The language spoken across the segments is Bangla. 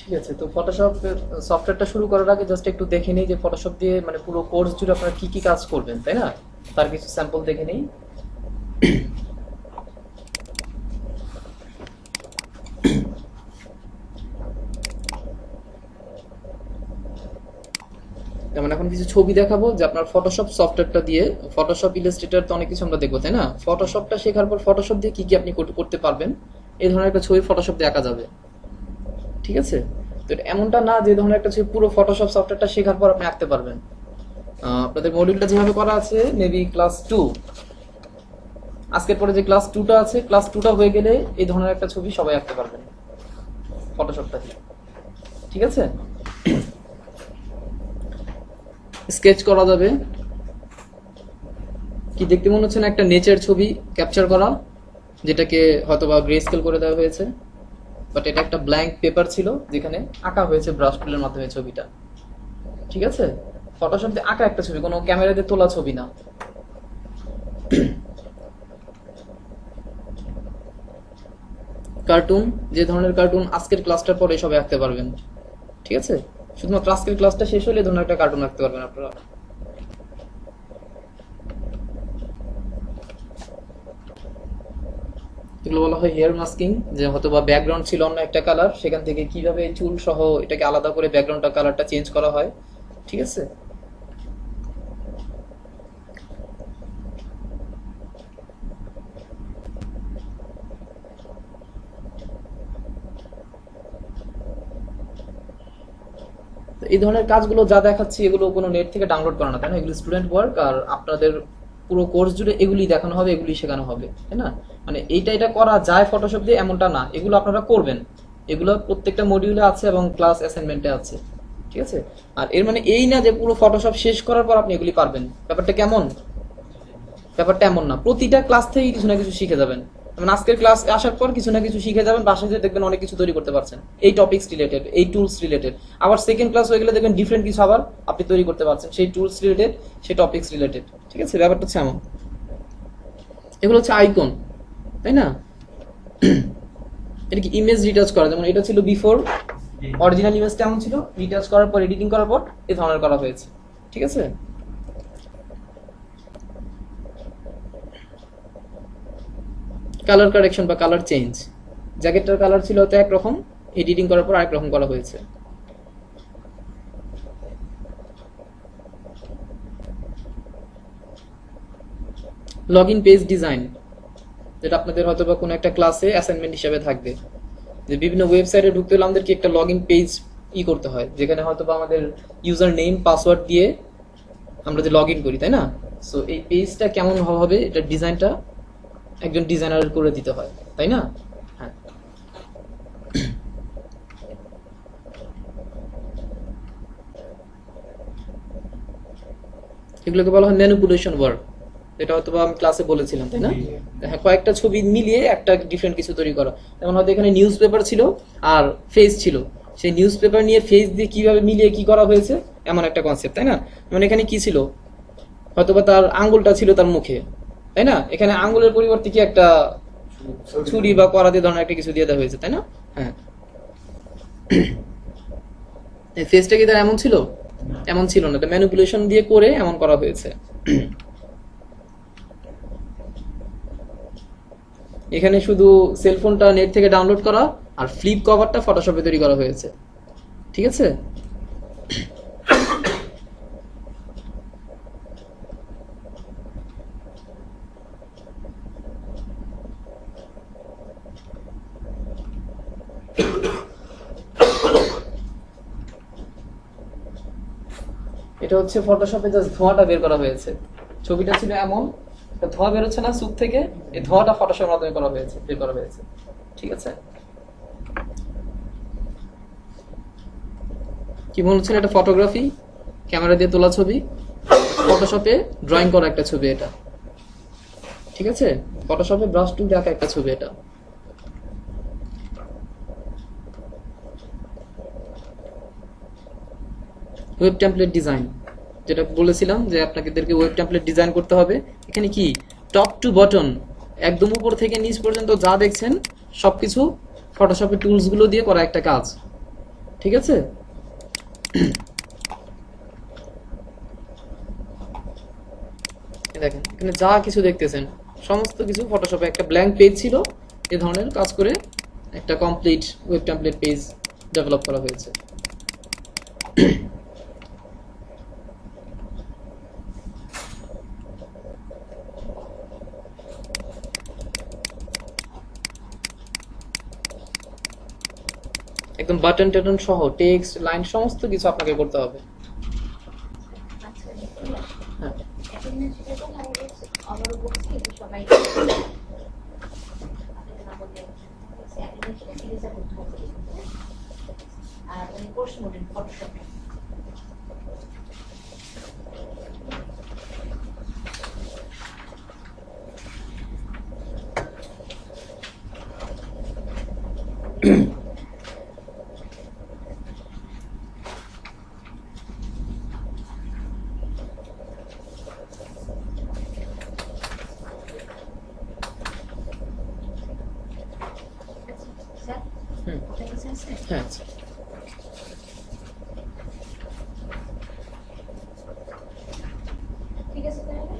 ঠিক আছে, তো ফটোশপ সফটওয়্যারটা শুরু করার আগে জাস্ট একটু দেখে নিই যে ফটোশপ দিয়ে মানে পুরো কোর্স জুড়ে আপনারা কি কি কাজ করবেন, তাই না? তার কিছু স্যাম্পল দেখে নিই। যেমন এখন কিছু ছবি দেখাবো যে আপনার ফটোশপ সফটওয়্যারটা দিয়ে, ফটোশপ ইলাস্ট্রেটর তো অনেক কিছু আমরা দেখবো, তাই না? ফটোশপটা শেখার পর ফটোশপ দিয়ে কি কি আপনি করতে পারবেন, এই ধরনের একটা ছবি ফটোশপ দিয়ে আঁকা যাবে। ঠিক আছে, তো এমনটা না যে ধরনের একটা ছবি পুরো ফটোশপ সফটওয়্যারটা শেখার পর আপনি আঁকতে পারবেন। আপনাদের মডিউলটা যেভাবে করা আছে মেবি ক্লাস 2, আজকের পরে যে ক্লাস 2টা আছে, ক্লাস 2টা হয়ে গেলে এই ধরনের একটা ছবি সবাই আঁকতে পারবেন ফটোশপটা দিয়ে। ঠিক আছে, স্কেচ করা যাবে। কি দেখতে মনে হচ্ছে না একটা নেচার ছবি ক্যাপচার করা, যেটাকে হয়তোবা গ্রে স্কেল করে দেওয়া হয়েছে, বাট এটা একটা ব্ল্যাঙ্ক পেপার ছিল যেখানে আঁকা হয়েছে ব্রাশ টুলের মাধ্যমে ছবিটা। ঠিক আছে, ফটোশপ দিয়ে আঁকা একটা ছবি, কোনো ক্যামেরা দিয়ে তোলা ছবি না। কার্টুন, যে ধরনের কার্টুন আজকের ক্লাসটার পরে সবাই আঁকতে পারবেন। ঠিক আছে, শুধুমাত্র আজকের ক্লাসটা শেষ হলে এই ধরনের একটা কার্টুন আঁকতে পারবেন আপনারা। এগুলো বলা হয় হেয়ার মাস্কিং, যে হয়তো বা ব্যাকগ্রাউন্ড ছিল অন্য একটা কালার, সেখান থেকে কিভাবে চুল সহ এটাকে আলাদা করে ব্যাকগ্রাউন্ডটা কালারটা চেঞ্জ করা হয়। ঠিক আছে, এই ধরনের কাজগুলো যা দেখাচ্ছি এগুলো কোনো নেট থেকে ডাউনলোড করা না, তাই না? এগুলো স্টুডেন্ট ওয়ার্ক, আর আপনাদের পুরো কোর্স জুড়ে এগুলি দেখানো হবে, এগুলি শেখানো হবে, তাই না? মানে এটা করা যায় ফটোশপ দিয়ে এমনটা না, এগুলো আপনারা করবেন। এগুলো প্রত্যেকটা মডিউলে আছে এবং ক্লাস অ্যাসাইনমেন্টে আছে। ঠিক আছে, আর এর মানে এই না যে পুরো ফটোশপ শেষ করার পর আপনি এগুলি পারবেন। ব্যাপারটা কেমন? ব্যাপারটা এমন না, প্রতিটা ক্লাস থেকে কিছু না কিছু শিখে যাবেন। মানে আজকের ক্লাস আসার পর কিছু না কিছু শিখে যাবেন, বাসায় যেয়ে দেখবেন অনেক কিছু তৈরি করতে পারছেন এই টপিকস রিলেটেড, এই টুলস রিলেটেড। আবার সেকেন্ড ক্লাস হয়ে গেলে দেখবেন ডিফারেন্ট কিছু আবার আপনি তৈরি করতে পারছেন সেই টুলস রিলেটেড, সেই টপিকস রিলেটেড। ঠিক আছে, ব্যাপারটা হচ্ছে এমন। এগুলো হচ্ছে আইকন, তাই না? এটা কি ইমেজ রিটাচ করা, যেমন এটা ছিল বিফোর, অরিজিনাল ইমেজটা এমন ছিল, রিটাচ করার পর এডিটিং করার পর এই ধরনের করা হয়েছে। ঠিক আছে, কালার কারেকশন বা কালার চেঞ্জ, জ্যাকেটটার কালার ছিল হয়তো একরকম, এডিটিং করার পর আরেক রকম করা হয়েছে। লগ ইন পেজ ডিজাইন, যেটা আপনাদের হয়তো বা কোনো একটা ক্লাসে অ্যাসাইনমেন্ট হিসেবে থাকবে, যে বিভিন্ন ওয়েবসাইটে ঢুকতে হলে আমাদেরকে একটা লগ ইন পেজ করতে হয়, যেখানে হয়তো বা আমাদের ইউজার নেম পাসওয়ার্ড দিয়ে আমরা যে লগ ইন করি, তাই না? সো এই পেজটা কেমন হবে, এটা ডিজাইনটা একজন ডিজাইনার করে দিতে হয়, তাই না? হ্যাঁ, এগুলোকে বলা হয় ম্যানিপুলেশন ওয়ার্ক, এটা হয়তো আমি ক্লাসে বলেছিলাম, তাই না? হ্যাঁ, কয়েকটা ছবি মিলিয়ে একটা ডিফারেন্ট কিছু তৈরি করা। যেমন হয়তো এখানে নিউজ পেপার ছিল আর ফেস ছিল, সেই নিউজ পেপার নিয়ে ফেস দিয়ে কিভাবে মিলিয়ে কি করা হয়েছে, এমন একটা কনসেপ্ট, তাই না? মানে এখানে কি ছিল, হয়তোবা তার আঙ্গুলটা ছিল তার মুখে, তাই না? এখানে আঙ্গুলের পরিবর্তে কি একটা ছুরি বা করাতে ধরনের একটা কিছু দিয়ে দেওয়া হয়েছে, তাই না? হ্যাঁ, ফেসটা কি তার এমন ছিল? এমন ছিল না, এটা ম্যানিপুলেশন দিয়ে করে এমন করা হয়েছে। এখানে শুধু সেলফোনটা নেট থেকে ডাউনলোড করা আর ফ্লিপ কভারটা ফটোশপে তৈরি করা হয়েছে। ঠিক আছে, এটা হচ্ছে ফটোশপে জাস্ট ধোঁয়াটা বের করা হয়েছে। ছবিটা ছিল এমন, একটা ধোঁয়া বেরোচ্ছে না চুপ থেকে, এই ধোঁয়াটা ফটোশপের মাধ্যমে করা হয়েছে, বের করা হয়েছে। ঠিক আছে, কি মনে হচ্ছে এটা ফটোগ্রাফি, ক্যামেরা দিয়ে তোলা ছবি, ফটোশপে ড্রয়িং করা একটা ছবি এটা। ঠিক আছে, ফটোশপে ব্রাশ টুল দিয়ে আঁকা একটা ছবি এটা। ওয়েব টেমপ্লেট ডিজাইন, যেটা বলেছিলাম যে আপনাদেরকে ওয়েব টেমপ্লেট ডিজাইন করতে হবে। এখানে কি টপ টু বটন, একদম উপর থেকে নিচ পর্যন্ত যা দেখছেন সবকিছু ফটোশপের টুলসগুলো দিয়ে করা একটা কাজ। ঠিক ঠিক আছে? দেখেন এখানে যা কিছু দেখতেছেন সমস্ত কিছু ফটোশপে একটা ব্ল্যাঙ্ক পেজ ছিল, এ ধরনের কাজ করে একটা complete web template page develop করা হয়েছে। একদম বাটন টাটন সহ টেক্সট লাইন সমস্ত কিছু আপনাকে করতে হবে। হ্যাঁ হুম হ্যাঁ আচ্ছা। ঠিক আছে তাহলে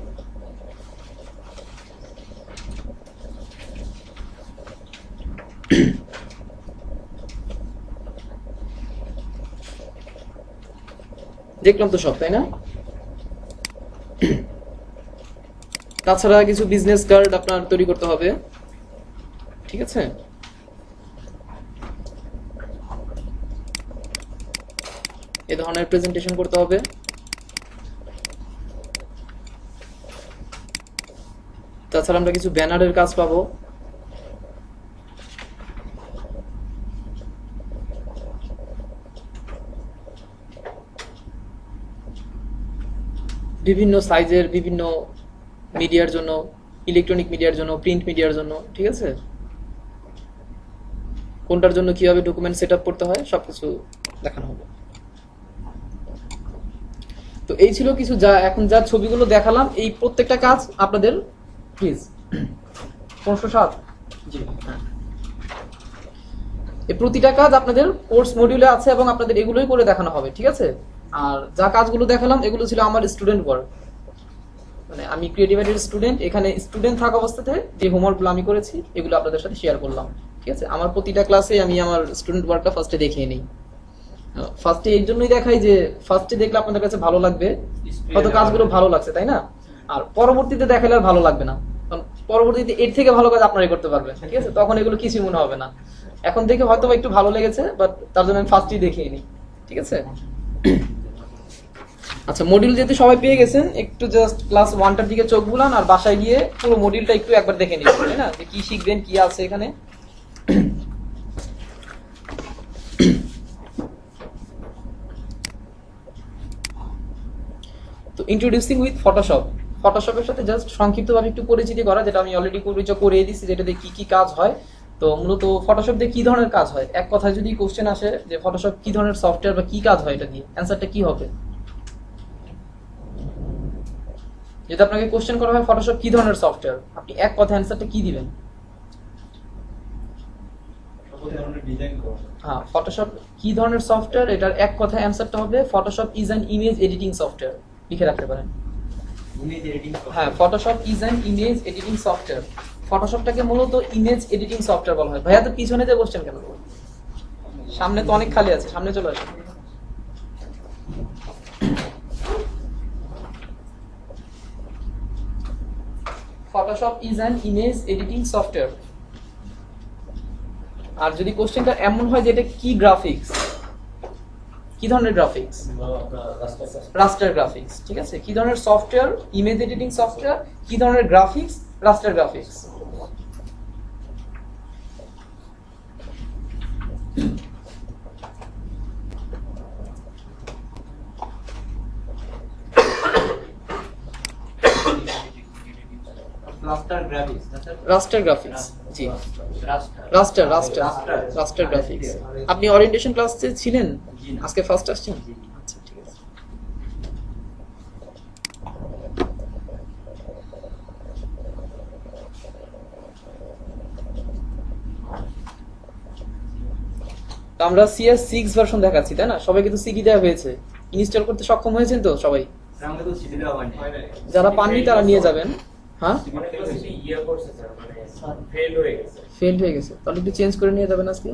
দেখলাম তো সব, তাই না? তাছাড়া কিছু বিজনেস কার্ড আপনার তৈরি করতে হবে, ঠিক আছে? এ ধরনের প্রেজেন্টেশন করতে হবে। তাছাড়া আমরা কিছু ব্যানারের কাজ পাবো। বিভিন্ন সাইজের, বিভিন্ন মিডিয়ার জন্য, ইলেকট্রনিক মিডিয়ার জন্য, প্রিন্ট মিডিয়ার জন্য, ঠিক আছে? কোনটার জন্য কিভাবে ডকুমেন্ট সেট আপ করতে হয় সবকিছু দেখানো হবে। তো এই ছিল কিছু, যা এখন যা ছবিগুলো দেখালাম, এই প্রত্যেকটা কাজ আপনাদের প্লিজ 507 জি হ্যাঁ, এই প্রতিটা কাজ আপনাদের কোর্স মডিউলে আছে এবং আপনাদের এগুলোই করে দেখানো হবে, ঠিক আছে? আর যা কাজগুলো দেখালাম এগুলো ছিল আমার স্টুডেন্ট ওয়ার্ক, মানে আমি ক্রিয়েটিভ আইডিয়ার স্টুডেন্ট, এখানে স্টুডেন্ট থাকা অবস্থাতে যে হোমওয়ার্কগুলো আমি করেছি এগুলো আপনাদের সাথে শেয়ার করলাম, ঠিক আছে? আমার প্রতিটা ক্লাসে আমি আমার স্টুডেন্ট ওয়ার্কটা ফার্স্টে দেখিয়ে নিই। ফার্স্টে এই জন্যই দেখাই যে ফার্স্টে দেখলে আপনাদের কাছে ভালো লাগবে, হয়তো কাজগুলো ভালো লাগছে, তাই না? আর পরবর্তীতে দেখালে আর ভালো লাগবে না, কারণ পরবর্তীতে এর থেকে ভালো কাজ আপনারাই করতে পারবেন, ঠিক আছে? তখন এগুলো কিছুই মনে হবে না। এখন দেখে হয়তো একটু ভালো লেগেছে, বাট তার জন্য আমি ফার্স্টেই দেখিয়ে নিই, ঠিক আছে? আচ্ছা, মডিউল যেহেতু সবাই পেয়ে গেছেন, একটু জাস্ট ক্লাস 1টার দিকে চোখ বুলান আর বাসায় গিয়ে পুরো মডিউলটা একটু একবার দেখে নিন, তাই না? যে কি শিখবেন, কি আছে এখানে। তো ইন্ট্রোডিউসিং উইথ ফটোশপ, ফটোশপের সাথে জাস্ট সংক্ষিপ্তভাবে একটু পরিচিতি করা, যেটা আমি অলরেডি পরিচয় করিয়ে দিচ্ছি, যেটা দিয়ে কি কি কাজ হয়। তো মূলত ফটোশপ দিয়ে কি ধরনের কাজ হয়, এক কথায় যদি কোশ্চেন আসে যে ফটোশপ কি ধরনের সফটওয়্যার বা কি কাজ হয় এটা দিয়ে, অ্যান্সারটা কি হবে? যদি আপনাকে কোশ্চেন করা হয় ফটোশপ কি ধরনের সফটওয়্যার, আপনি এক কথায় অ্যান্সারটা কি দিবেন? হ্যাঁ, ফটোশপ কি ধরনের সফটওয়্যার, এটার এক কথায় অ্যান্সারটা হবে Photoshop is an image editing software. লিখে রাখতে পারেন। হ্যাঁ, Photoshop is an image editing software. ফটোশপটাকে মূলত ইমেজ এডিটিং সফটওয়্যার বলা হয়। ভাইয়া তো পিছনে যে বসছেন কেন? সামনে তো অনেক খালি আছে, সামনে চলে আসেন। Photoshop is an image editing software. আর যদি কোশ্চেনটা এমন হয় যে এটা কি গ্রাফিক্স, কি ধরনের গ্রাফিক্স? রাস্টার গ্রাফিক্স, ঠিক আছে? কি ধরনের সফটওয়্যার? Image editing software. কি ধরনের graphics? Raster graphics. Raster graphics, জি রাস্টার গ্রাফিক্স। আপনি ওরিয়েন্টেশন ক্লাসে ছিলেন? আজকে ফার্স্ট আসছেন? আচ্ছা, ঠিক আছে। তো আমরা CS6 ভার্সন দেখাচ্ছি, তাই না? সবাইকে তো সিডি দেওয়া হয়েছে, ইনস্টল করতে সক্ষম হয়েছেন তো সবাই? আমাকে তো সিটি দেওয়া হয়নি। যারা পাননি তারা নিয়ে যাবেন। হ্যাঁ, অনেকগুলো সিটি ইয়ে করছে স্যার, মানে ফেল হয়ে গেছে। ফেল হয়ে গেছে, তাহলে একটু চেঞ্জ করে নিয়ে যাবেন আজকে।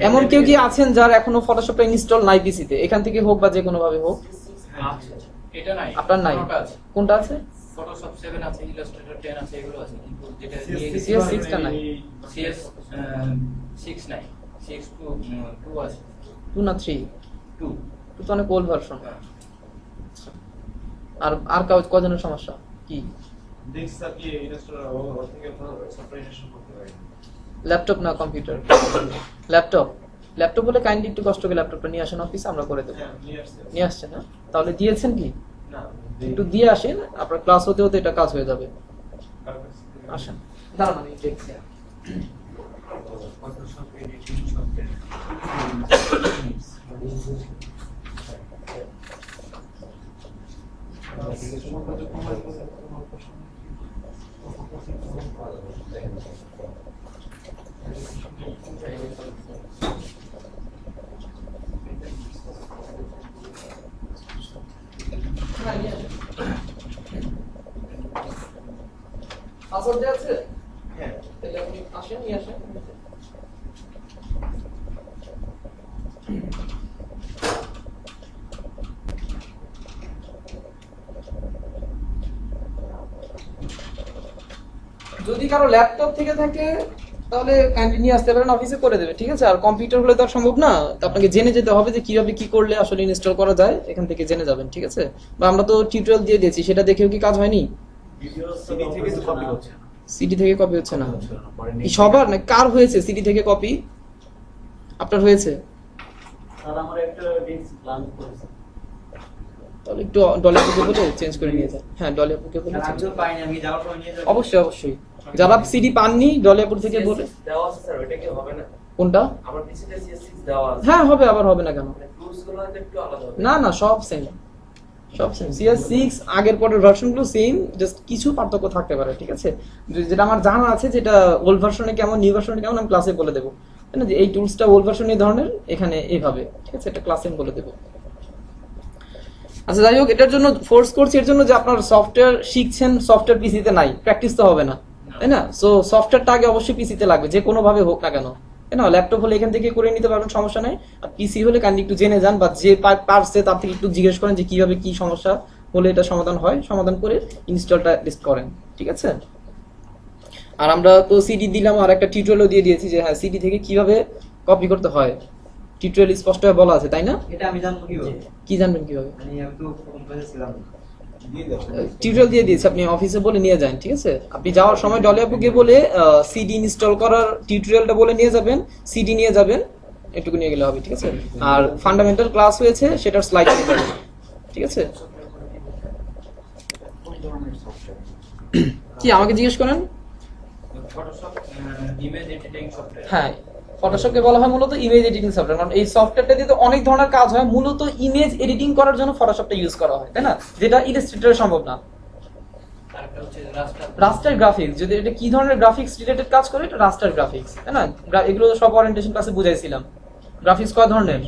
এমন কেউ কি আছেন যার এখনো ফটোশপটা ইনস্টল নাই পিসিতে? এখান থেকে হোক বা যে কোনো ভাবে হোক। আচ্ছা, এটা নাই, আপনার নাই? কোনটা আছে? কোনটা আছে? ফটোশপ 7 আছে, ইলাস্ট্রেটর 10 আছে, এগুলো আছে, কিন্তু যেটা নিয়ে CS6 টা নাই। CS 6 নাই, 6 2 আছে, 2 না 3? 2 2 তো অনেক ওল্ড ভার্সন। আর আর কজনের সমস্যা কি? ল্যাপটপ না কম্পিউটার? ল্যাপটপ। ল্যাপটপ বলে কাইন্ডলি একটু কষ্ট করে ল্যাপটপটা নিয়ে আসেন অফিসে, আমরা করে দেবো। নিয়ে আসছেন না? তাহলে দিয়েছেন কি? একটু দিয়ে আসেন, আপনার ক্লাস হতে হতে এটা কাজ হয়ে যাবে। আসেন, দাঁড়ান আমি দেখছি। পাসওয়ার্ড দেওয়া আছে? হ্যাঁ। তাহলে আপনি আসেন, নিয়ে আসেন। যদি কারো ল্যাপটপ থেকে থাকে তাহলে কাইন্ডলি নিয়ে আসতে পারেন, অফিসে করে দেবে, ঠিক আছে? আর কম্পিউটার হলে তো আর সম্ভব না, তো আপনাকে জেনে যেতে হবে যে কিভাবে কি করলে আসলে ইনস্টল করা যায়, এখান থেকে জেনে যাবেন, ঠিক আছে? বা আমরা তো টিউটোরিয়াল দিয়ে দিয়েছি, সেটা দেখেও কি কাজ হয়নি? সিটি থেকে তো কপি হচ্ছে না। সিডি থেকে কপি হচ্ছে না? কি সবার না কার হয়েছে সিডি থেকে কপি? আপনার হয়েছে? স্যার আমার একটা ডিস্ক প্ল্যান করেছে। তাহলে একটু ডলি আপুকে বলে চেঞ্জ করে নিয়ে যান। হ্যাঁ, ডলি আপুকে বলে স্যার change আমি তো পাইনি, আমি যাওয়ার সময় নিয়ে যাব। অবশ্যই অবশ্যই। যারা সিডি পাননি ডলি আপুর থেকে বলে। দেওয়া আছে স্যার, ওইটা কি হবে না? কোনটা? আমার পিসিতে CS6 দেওয়া আছে। হ্যাঁ হবে, আবার হবে না কেন? টুলস গুলো হয়তো একটু আলাদা হবে। না না, সব সেম, সব সেম। CS6 আগের পরের ভার্সনগুলো সেম, জাস্ট কিছু পার্থক্য থাকতে পারে, ঠিক আছে? যেটা আমার জানা আছে, যেটা ওল্ড ভার্সনে কেমন নিউ ভার্সনে কেমন আমি ক্লাসে বলে দেবো, তাই না? যে এই টুলসটা ওল্ড ভার্সন এই ধরনের, এখানে এইভাবে, ঠিক আছে? এটা ক্লাসে বলে দেবো। আচ্ছা যাই হোক, এটার জন্য ফোর্স করছি এর জন্য যে আপনার সফটওয়্যার শিখছেন, সফটওয়্যার পিসিতে নাই, প্র্যাকটিস তো হবে না, তাই না? সো সফটওয়্যারটা আগে অবশ্যই পিসিতে লাগবে, যে কোনো ভাবে হোক না কেন, তাই না? ল্যাপটপ হলে এখান থেকে করে নিতে পারবেন, সমস্যা নাই। আর পিসি হলে কাইন্ডলি একটু জেনে যান, বা যে পারছে তার থেকে একটু জিজ্ঞেস করেন যে কিভাবে কি সমস্যা হলে এটা সমাধান হয়, সমাধান করে ইনস্টলটা লিস্ট করেন, ঠিক আছে? আর আমরা তো সিডি দিলাম, আর একটা টিউটোরিয়ালও দিয়ে দিয়েছি যে হ্যাঁ সিডি থেকে কিভাবে কপি করতে হয়, টিউটোরিয়াল স্পষ্টভাবে বলা আছে, তাই না? এটা আমি জানবো কিভাবে? কি জানবেন কিভাবে? আমি তো ফোন করে ছিলাম। টিউটোরিয়াল দিয়ে দিয়েছি, আপনি অফিসে বলে নিয়ে যান, ঠিক আছে? আপনি যাওয়ার সময় ডলি আপুকে বলে সিডি ইনস্টল করার টিউটোরিয়ালটা বলে নিয়ে যাবেন, সিডি নিয়ে যাবেন, এটুকু নিয়ে গেলে হবে, ঠিক আছে? আর ফান্ডামেন্টাল ক্লাস হয়েছে সেটার স্লাইড নিয়ে যাবেন, ঠিক আছে? কি আমাকে জিজ্ঞেস করেন? Photoshop image editing software. হ্যাঁ, ফটোশপকে বলা হয় মূলত ইমেজ এডিটিং সফটওয়্যার, কারণ এই সফটওয়্যারটা দিয়ে তো অনেক ধরনের কাজ হয়, মূলত ইমেজ এডিটিং করার জন্য ফটোশপটা ইউজ করা হয়, তাই না? যেটা ইলাস্ট্রেটরে সম্ভব না। আরেকটা হচ্ছে রাস্টার। রাস্টার গ্রাফিক্স, যদি এটা কি ধরনের গ্রাফিক্স রিলেটেড কাজ করে, এটা রাস্টার গ্রাফিক্স, তাই না? এগুলো তো সব ওরিয়েন্টেশন ক্লাসে বুঝাইছিলাম। গ্রাফিক্স কয় ধরনের?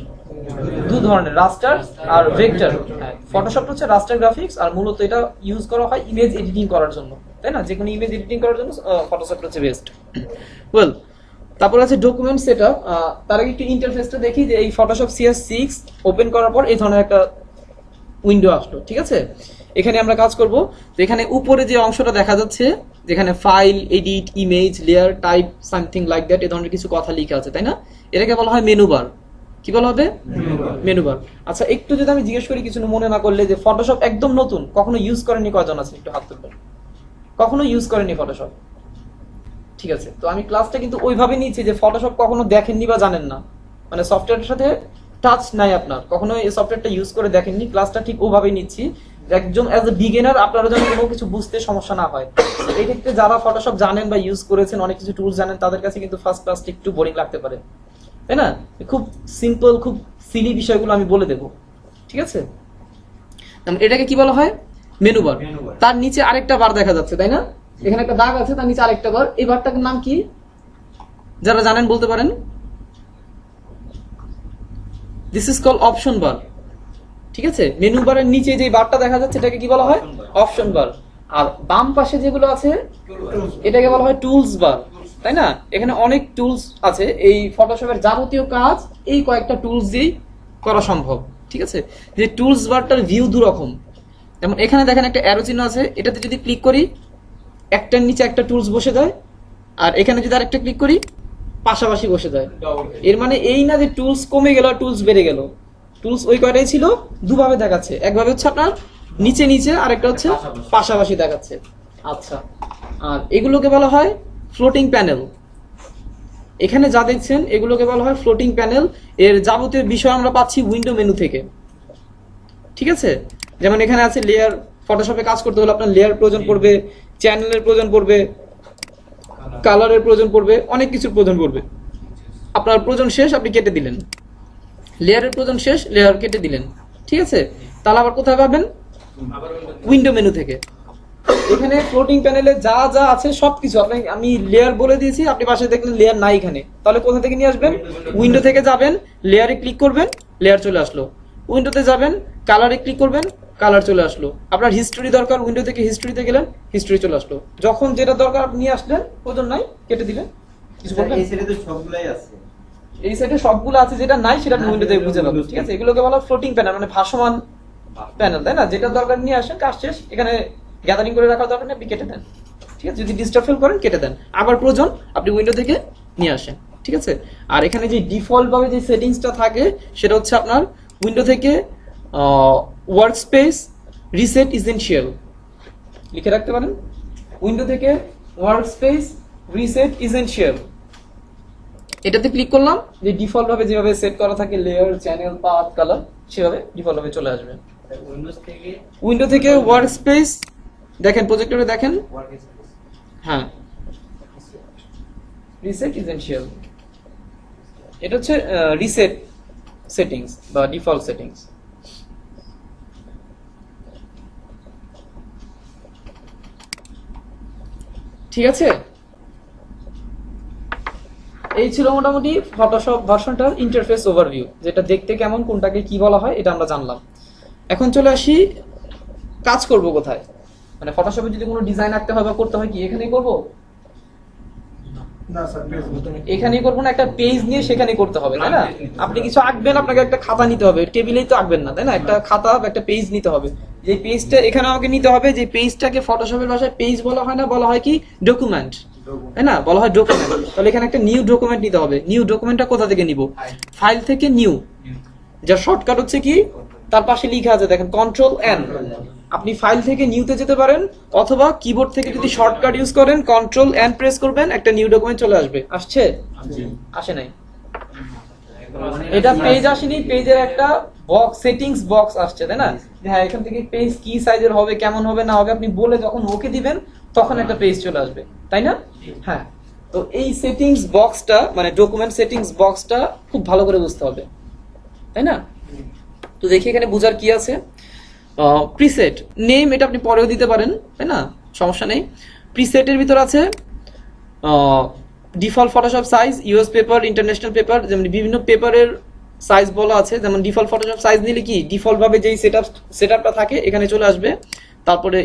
দু ধরনের, রাস্টার আর ভেক্টর। হ্যাঁ, ফটোশপ হচ্ছে রাস্টার গ্রাফিক্স, আর মূলত এটা ইউজ করা হয় ইমেজ এডিটিং করার জন্য, তাই না? যে কোনো ইমেজ এডিটিং করার জন্য ফটোশপ হচ্ছে বেস্ট। ওয়েল, তারপর আছে ডকুমেন্ট সেটআপ। তার আগে একটু ইন্টারফেসটা দেখি, যে এই ফটোশপ CS6 ওপেন করার পর এই ধরনের একটা উইন্ডো আসলো, ঠিক আছে? এখানে আমরা কাজ করব। তো এখানে উপরে যে অংশটা দেখা যাচ্ছে, যেখানে file, edit, image, layer, type, something like that, এই ধরনের কিছু কথা লেখা আছে, তাই না? এটাকে বলা হয় মেনু বার। কি বলা হবে? Menu bar. আচ্ছা, একটু যদি আমি জিজ্ঞেস করি, কিছু মনে না করলে, যে ফটোশপ একদম নতুন, কখনো ইউজ করেনি কয়জন আছে? একটু হাত তুলবেন। কখনো ইউজ করেনি ফটোশপ? ঠিক আছে, তো আমি ক্লাসটা কিন্তু ওইভাবে নিয়েছি যে ফটোশপ কখনো দেখেননি বা জানেন না, মানে সফটওয়্যারের সাথে টাচ নাই আপনার, কখনো এই সফটওয়্যারটা ইউজ করে দেখেননি, ক্লাসটা ঠিক ওভাবেই নিচ্ছি, একজন অ্যাজ এ বিগিনার আপনারা যেন কোনো কিছু বুঝতে সমস্যা না হয়। এই ক্ষেত্রে যারা ফটোশপ জানেন বা ইউজ করেছেন, অনেক কিছু টুলস জানেন, তাদের কাছে কিন্তু ফার্স্ট ক্লাসটা একটু বোরিং লাগতে পারে, তাই না? খুব সিম্পল, খুব সিলি বিষয়গুলো আমি বলে দেবো, ঠিক আছে? এটাকে কি বলা হয়? Menu bar. তার নিচে আরেকটা বার দেখা যাচ্ছে, তাই না? এখানে একটা দাগ আছে, তার নিচে আরেকটা বার। এই বারটার নাম কি? যারা জানেন বলতে পারেন। দিস ইজ কল অপশন বার। ঠিক আছে, মেনু বারের নিচে যে বারটা দেখা যাচ্ছে এটাকে কি বলা হয়? অপশন বার। আর বাম পাশে যেগুলো আছে এটাকে বলা হয় টুলস বার, তাই না? এখানে অনেক টুলস আছে, এই ফটোশপের যাবতীয় কাজ এই কয়েকটা টুলস দিয়েই করা সম্ভব। ঠিক আছে, যে টুলস বারটার ভিউ দুরকম। যেমন এখানে দেখেন একটা অ্যারো চিহ্ন আছে, এটাতে যদি ক্লিক করি একটার নিচে একটা টুলস বসে যায়, আর এখানে যদি আরেকটা ক্লিক করি পাশাপাশি বসে যায়। এর মানে এই না যে টুলস কমে গেল আর টুলস বেড়ে গেল, টুলস ওই কয়টাই ছিল, দুভাবে দেখাচ্ছে। একভাবে হচ্ছে আপনার নিচে নিচে, আর একটা হচ্ছে পাশাপাশি দেখাচ্ছে। আচ্ছা, আর এগুলোকে বলা হয় ফ্লোটিং প্যানেল। এখানে যা দেখছেন এগুলোকে বলা হয় ফ্লোটিং প্যানেল। এর যাবতীয় বিষয় আমরা পাচ্ছি উইন্ডো মেনু থেকে। ঠিক আছে, যেমন এখানে আছে লেয়ার। ফটোশপে কাজ করতে হলে আপনার লেয়ার প্রয়োজন পড়বে, চ্যানেলের প্রয়োজন পড়বে, কালারের প্রয়োজন পড়বে, অনেক কিছুর প্রয়োজন পড়বে। আপনার প্রয়োজন শেষ, আপনি কেটে দিলেন। লেয়ারের প্রয়োজন শেষ, লেয়ার কেটে দিলেন। ঠিক আছে, তাহলে আবার কোথায় পাবেন? উইন্ডো মেনু থেকে। এখানে ফ্লোটিং প্যানেলে যা যা আছে সবকিছু আমি লেয়ার বলে দিয়েছি, আপনি পাশে দেখলেন লেয়ার নাই এখানে, তাহলে কোথা থেকে নিয়ে আসবেন? উইন্ডো থেকে যাবেন, লেয়ারে ক্লিক করবেন, লেয়ার চলে আসলো। উইন্ডোতে যাবেন, কালারে ক্লিক করবেন, কালার চলে আসলো। আপনার হিস্ট্রি দরকার, উইন্ডো থেকে হিস্ট্রিতে গেলেন, হিস্ট্রি চলে আসলো। যখন যেটা দরকার আপনি নিয়ে আসলেন, প্রয়োজন নাই কেটে দিলেন। কিছু বলবেন? এই সেটে তো সবগুলাই আছে। এই সাইডে সবগুলো আছে, যেটা নাই সেটা আপনি উইন্ডো থেকে বুঝে পাবেন। ঠিক আছে, এগুলোকে বলা ফ্লোটিং প্যানেল, মানে ভাসমান প্যানেল, তাই না? যেটা দরকার নিয়ে আসেন, কাজ শেষ। এখানে গ্যাদারিং করে রাখার দরকার নেই, আপনি কেটে দেন। ঠিক আছে, যদি ডিস্টার্ব ফিল করেন কেটে দেন, আবার প্রয়োজন আপনি উইন্ডো থেকে নিয়ে আসেন। ঠিক আছে, আর এখানে যে ডিফল্ট ভাবে যে সেটিংসটা থাকে সেটা হচ্ছে আপনার উইন্ডো থেকে ওয়ার্ক স্পেস রিসেট ইসেনশিয়াল লিখে রাখতে পারেন। উইন্ডো থেকে ওয়ার্ক স্পেস রিসেট ইসেনশিয়াল, এটাতে ক্লিক করলাম, যে ডিফল্ট ভাবে যেভাবে সেট করা থাকে লেয়ার, চ্যানেল, পাথ, কালার, সেভাবে ডিফল্ট ভাবে চলে আসবে। উইন্ডোজ থেকে উইন্ডো থেকে ওয়ার্ক স্পেস দেখেন, প্রজেক্টরে দেখেন, ওয়ার্ক স্পেস। হ্যাঁ, রিসেট ইসেনশিয়াল। এটা হচ্ছে রিসেট সেটিংস বা ডিফল্ট সেটিংস। ঠিক আছে, এই ছিল মোটামুটি ফটোশপ ভার্সনটার ইন্টারফেস ওভারভিউ, যেটা দেখতে কেমন, কোনটাকে কি বলা হয় এটা আমরা জানলাম। এখন চলে আসি কাজ করব কোথায়। মানে ফটোশপে যদি কোনো ডিজাইন আঁকতে হয় বা করতে হয়, কি এখানেই করব? না স্যার, পেজ এখানেই করবো না, একটা পেজ নিয়ে সেখানেই করতে হবে, তাই না? আপনি কিছু আঁকবেন, আপনাকে একটা খাতা নিতে হবে, টেবিলেই তো আঁকবেন না, তাই না? একটা খাতা, একটা পেজ নিতে হবে। যে পেজটা এখানে আমাকে নিতে হবে, যে পেজটাকে ফটোশপের ভাষায় পেজ বলা হয় না, বলা হয় কি ডকুমেন্ট, তাই না? বলা হয় ডকুমেন্ট। তাহলে এখানে একটা নিউ ডকুমেন্ট নিতে হবে। নিউ ডকুমেন্টটা কোথা থেকে নিব? ফাইল থেকে নিউ, যার শর্টকাট হচ্ছে কি, তার পাশে লেখা আছে দেখেন কন্ট্রোল এন। আপনি ফাইল থেকে নিউতে যেতে পারেন, অথবা কিবোর্ড থেকে যদি শর্টকাট ইউজ করেন কন্ট্রোল এন প্রেস করবেন, একটা নিউ ডকুমেন্ট চলে আসবে। আসছে? আসে নাই? এটা পেজ আসেনি, পেজের একটা বক্স, সেটিংস বক্স আসছে, তাই না? হ্যাঁ, এখান থেকে পেজ কি সাইজের হবে, কেমন হবে না হবে আপনি বলে যখন ওকে দিবেন তখন একটা পেজ চলে আসবে, তাই না? হ্যাঁ, তো এই সেটিংস বক্সটা, মানে ডকুমেন্ট সেটিংস বক্সটা খুব ভালো করে বুঝতে হবে, তাই না? তো দেখি এখানে বুঝার কি আছে। প্রিসেট নেম, এটা আপনি পরেও দিতে পারেন, তাই না? সমস্যা নেই। প্রিসেটের ভিতর আছে default Photoshop size, US paper, international paper, যেমন বিভিন্ন পেপারের সাইজ বলা আছে। যেমন ডিফল্ট ফটোশপ সাইজ নিলে কি ডিফল্ট ভাবে যেই সেটআপটা থাকে এখানে চলে আসবে। তারপরে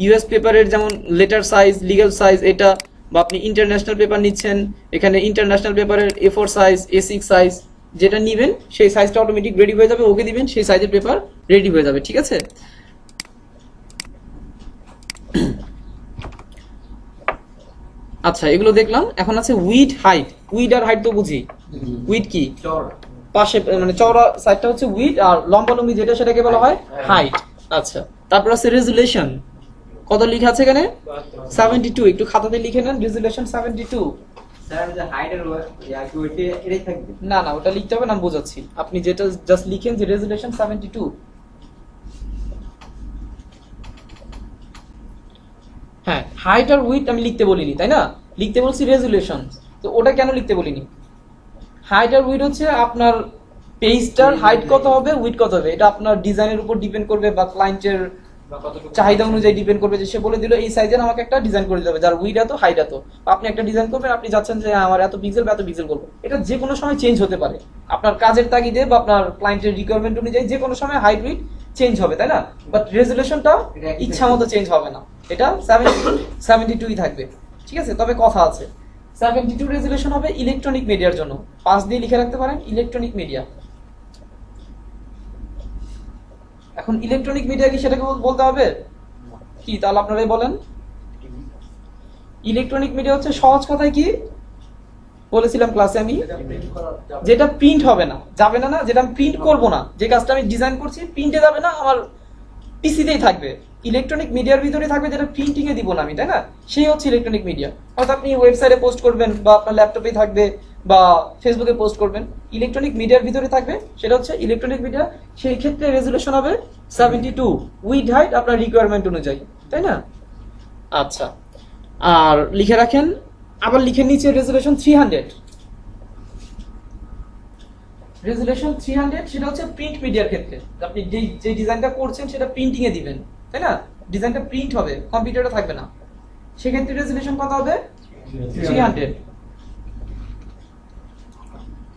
ইউএস পেপারের যেমন লেটার সাইজ, লিগ্যাল সাইজ এটা, বা আপনি ইন্টারন্যাশনাল পেপার নিচ্ছেন, এখানে ইন্টারন্যাশনাল পেপারের A4 সাইজ, A6 সাইজ, যেটা নিবেন সেই সাইজটা অটোমেটিক রেডি হয়ে যাবে, ওকে দিবেন, সেই সাইজের পেপার রেডি হয়ে যাবে। ঠিক আছে, আচ্ছা এগুলো দেখলাম। এখন আছে উইড হাইট। উইড আর হাইট তো বুঝি। উইড কি? পাশে মানে চওড়া সাইডটা হচ্ছে উইড, আর লম্বালম্বি যেটা সেটাকে বলা হয় হাইট। আচ্ছা, তারপর আছে রেজুলেশন। কত লেখা আছে এখানে? 72। একটু খাতাতে লিখে নেন, রেজুলেশন 72। স্যার যে হাইডের ওইটা এটাই থাকবে। না না, ওটা লিখতে হবে না, আমি বোঝাচ্ছি। আপনি যেটা জাস্ট লিখেন যে রেজুলেশন 72। হ্যাঁ, হাইট আর উইডথ আমি লিখতে বলিনি, তাই না? লিখতে বলছি রেজুলেশন। তো ওটা কেন লিখতে বলিনি? হাইট আর উইডথ হচ্ছে আপনার পেজটার হাইট কত হবে, উইডথ কত হবে, এটা আপনার ডিজাইনের উপর ডিপেন্ড করবে, বা ক্লায়েন্টের বা কতটুকু চাহিদা অনুযায়ী ডিপেন্ড করবে, যে সে বলে দিল এই সাইজের আমাকে একটা ডিজাইন করে দিতে হবে যার উইড এত হাইট এত, আপনি একটা ডিজাইন করবেন, আপনি যাচ্ছেন যে আমার এত পিক্সেল বা এত পিক্সেল করবো, এটা যে কোনো সময় চেঞ্জ হতে পারে আপনার কাজের তাগিদে বা আপনার ক্লায়েন্টের রিকোয়ারমেন্ট অনুযায়ী যে কোনো সময় হাইট উইড চেঞ্জ হবে, তাই না? বাট রেজুলেশনটা ইচ্ছা মতো চেঞ্জ হবে না, এটা 72ই থাকবে, ঠিক আছে? তবে কথা আছে, 72 রেজুলেশন হবে ইলেকট্রনিক মিডিয়ার জন্য, 5 দিয়ে লিখে রাখতে পারেন ইলেকট্রনিক মিডিয়া। এখন ইলেকট্রনিক মিডিয়া কি সেটাকে বলতে হবে কি, তাহলে আপনারাই বলেন। ইলেকট্রনিক মিডিয়া হচ্ছে সহজ কথায় কি বলেছিলাম ক্লাসে আমি, যেটা প্রিন্ট হবে না, যাবে না, যেটা আমি প্রিন্ট করব না, যে কাজটা আমি ডিজাইন করছি প্রিন্টে যাবে না, আমার পিসিতেই থাকবে, ইলেকট্রনিক মিডিয়ার ভিতরে থাকবে, যেটা প্রিন্টিং এ দিব না আমি, তাই না? সেই হচ্ছে ইলেকট্রনিক মিডিয়া। অর্থাৎ আপনি ওয়েবসাইটে পোস্ট করবেন বা আপনার ল্যাপটপে থাকবে বা ফেসবুকে পোস্ট করবেন, ইলেকট্রনিক মিডিয়ার ভিতরে থাকবে, সেটা হচ্ছে ইলেকট্রনিক মিডিয়া। সেই ক্ষেত্রে রেজুলেশন হবে 72 উইড হাইট আপনার রিকোয়ারমেন্ট অনুযায়ী, তাই না? আচ্ছা, আর লিখে রাখেন, আবার লিখে নিচে রেজুলেশন 300। রেজুলেশন 300 সেটা হচ্ছে প্রিন্ট মিডিয়ার ক্ষেত্রে, আপনি যে ডিজাইনটা করছেন সেটা প্রিন্টিং এ দিবেন, তাই না? ডিজাইনটা প্রিন্ট হবে, কম্পিউটারে থাকবে না, সেক্ষেত্রে রেজুলেশন কত হবে? 300।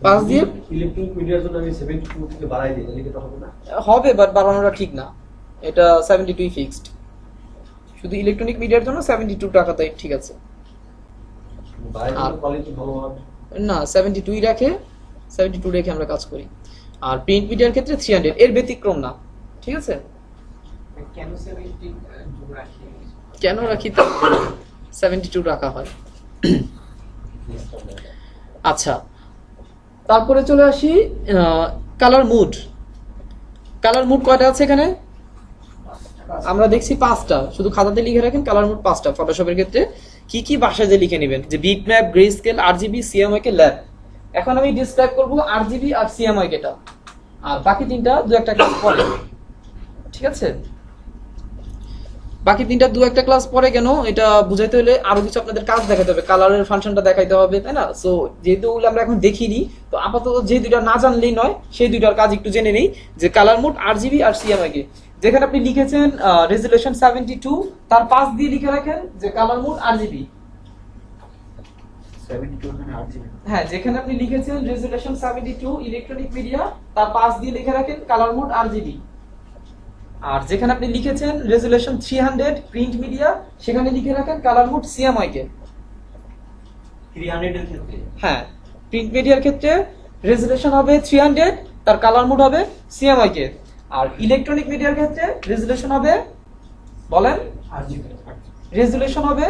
5 দিয়ে ইলেকট্রনিক মিডিয়ার জন্য আমি 72 থেকে বাড়াই দিই, তাহলে কি এটা হবে না? হবে, বাট বাড়ানোটা ঠিক না, এটা 72 ফিক্সড, শুধু ইলেকট্রনিক মিডিয়ার জন্য 72 টাকাটাই ঠিক আছে। বাড়াই দিলে কোয়ালিটি ভালো হবে না, 72 রাখে, 72 রেখে আমরা কাজ করি। আর প্রিন্ট মিডিয়ার ক্ষেত্রে 300, এর ব্যতিক্রম না, ঠিক আছে? কেন 72 রাখি? কেন রাখি তো 72 রাখা হয়। আচ্ছা, তারপরে চলে আসি কালার মুড। কালার মুড কয়টা আছে এখানে? আমরা দেখছি 5টা, শুধু খাতাতে লিখে রাখেন কালার মুড 5টা। ফটোশপের ক্ষেত্রে কি কি ভাষায় যে লিখে নেবেন, যে bitmap, grey scale, RGB, CMY, lab. এখন আমি ডিসক্রাইব করব আরজিবি আর সিএমওয়াই কেটা, আর বাকি তিনটা দু একটা ক্লাস পরে, ঠিক আছে? বাকি তিনটা দু একটা ক্লাস পরে কেন, এটা বুঝাইতে হলে আরো কিছু আপনাদের কাজ দেখাতে হবে, কালারের ফাংশনটা দেখাইতে হবে, তাই না? সো যেহেতু আমরা এখন দেখিনি, তো আপাতত যে দুইটা না জানলেই নয়, সেই দুইটার কাজ একটু জেনে নেই, যে কালার মোড আরজিবি আর সিএমওয়াই কে। যেখানে আপনি লিখেছেন রেজুলেশন 72, তার 5 দিয়ে লিখে রাখেন যে কালার মোড আরজিবি। 72 মানে RGB হ্যাঁ, যেখানে আপনি লিখেছেন রেজুলেশন 72 ইলেকট্রনিক মিডিয়া, তার 5 দিয়ে লিখে রাখেন কালার মোড আরজিবি। আর যেখানে আপনি লিখেছেন রেজুলেশন 300 প্রিন্ট মিডিয়া, সেখানে লিখে রাখেন কালার মোড সিএমওয়াই কে। 300 এর ক্ষেত্রে হ্যাঁ, প্রিন্ট মিডিয়ার ক্ষেত্রে রেজুলেশন হবে 300, তার কালার মোড হবে সিএমওয়াই কে। আর ইলেকট্রনিক মিডিয়ার ক্ষেত্রে রেজুলেশন হবে, বলেন, RGB রেজুলেশন হবে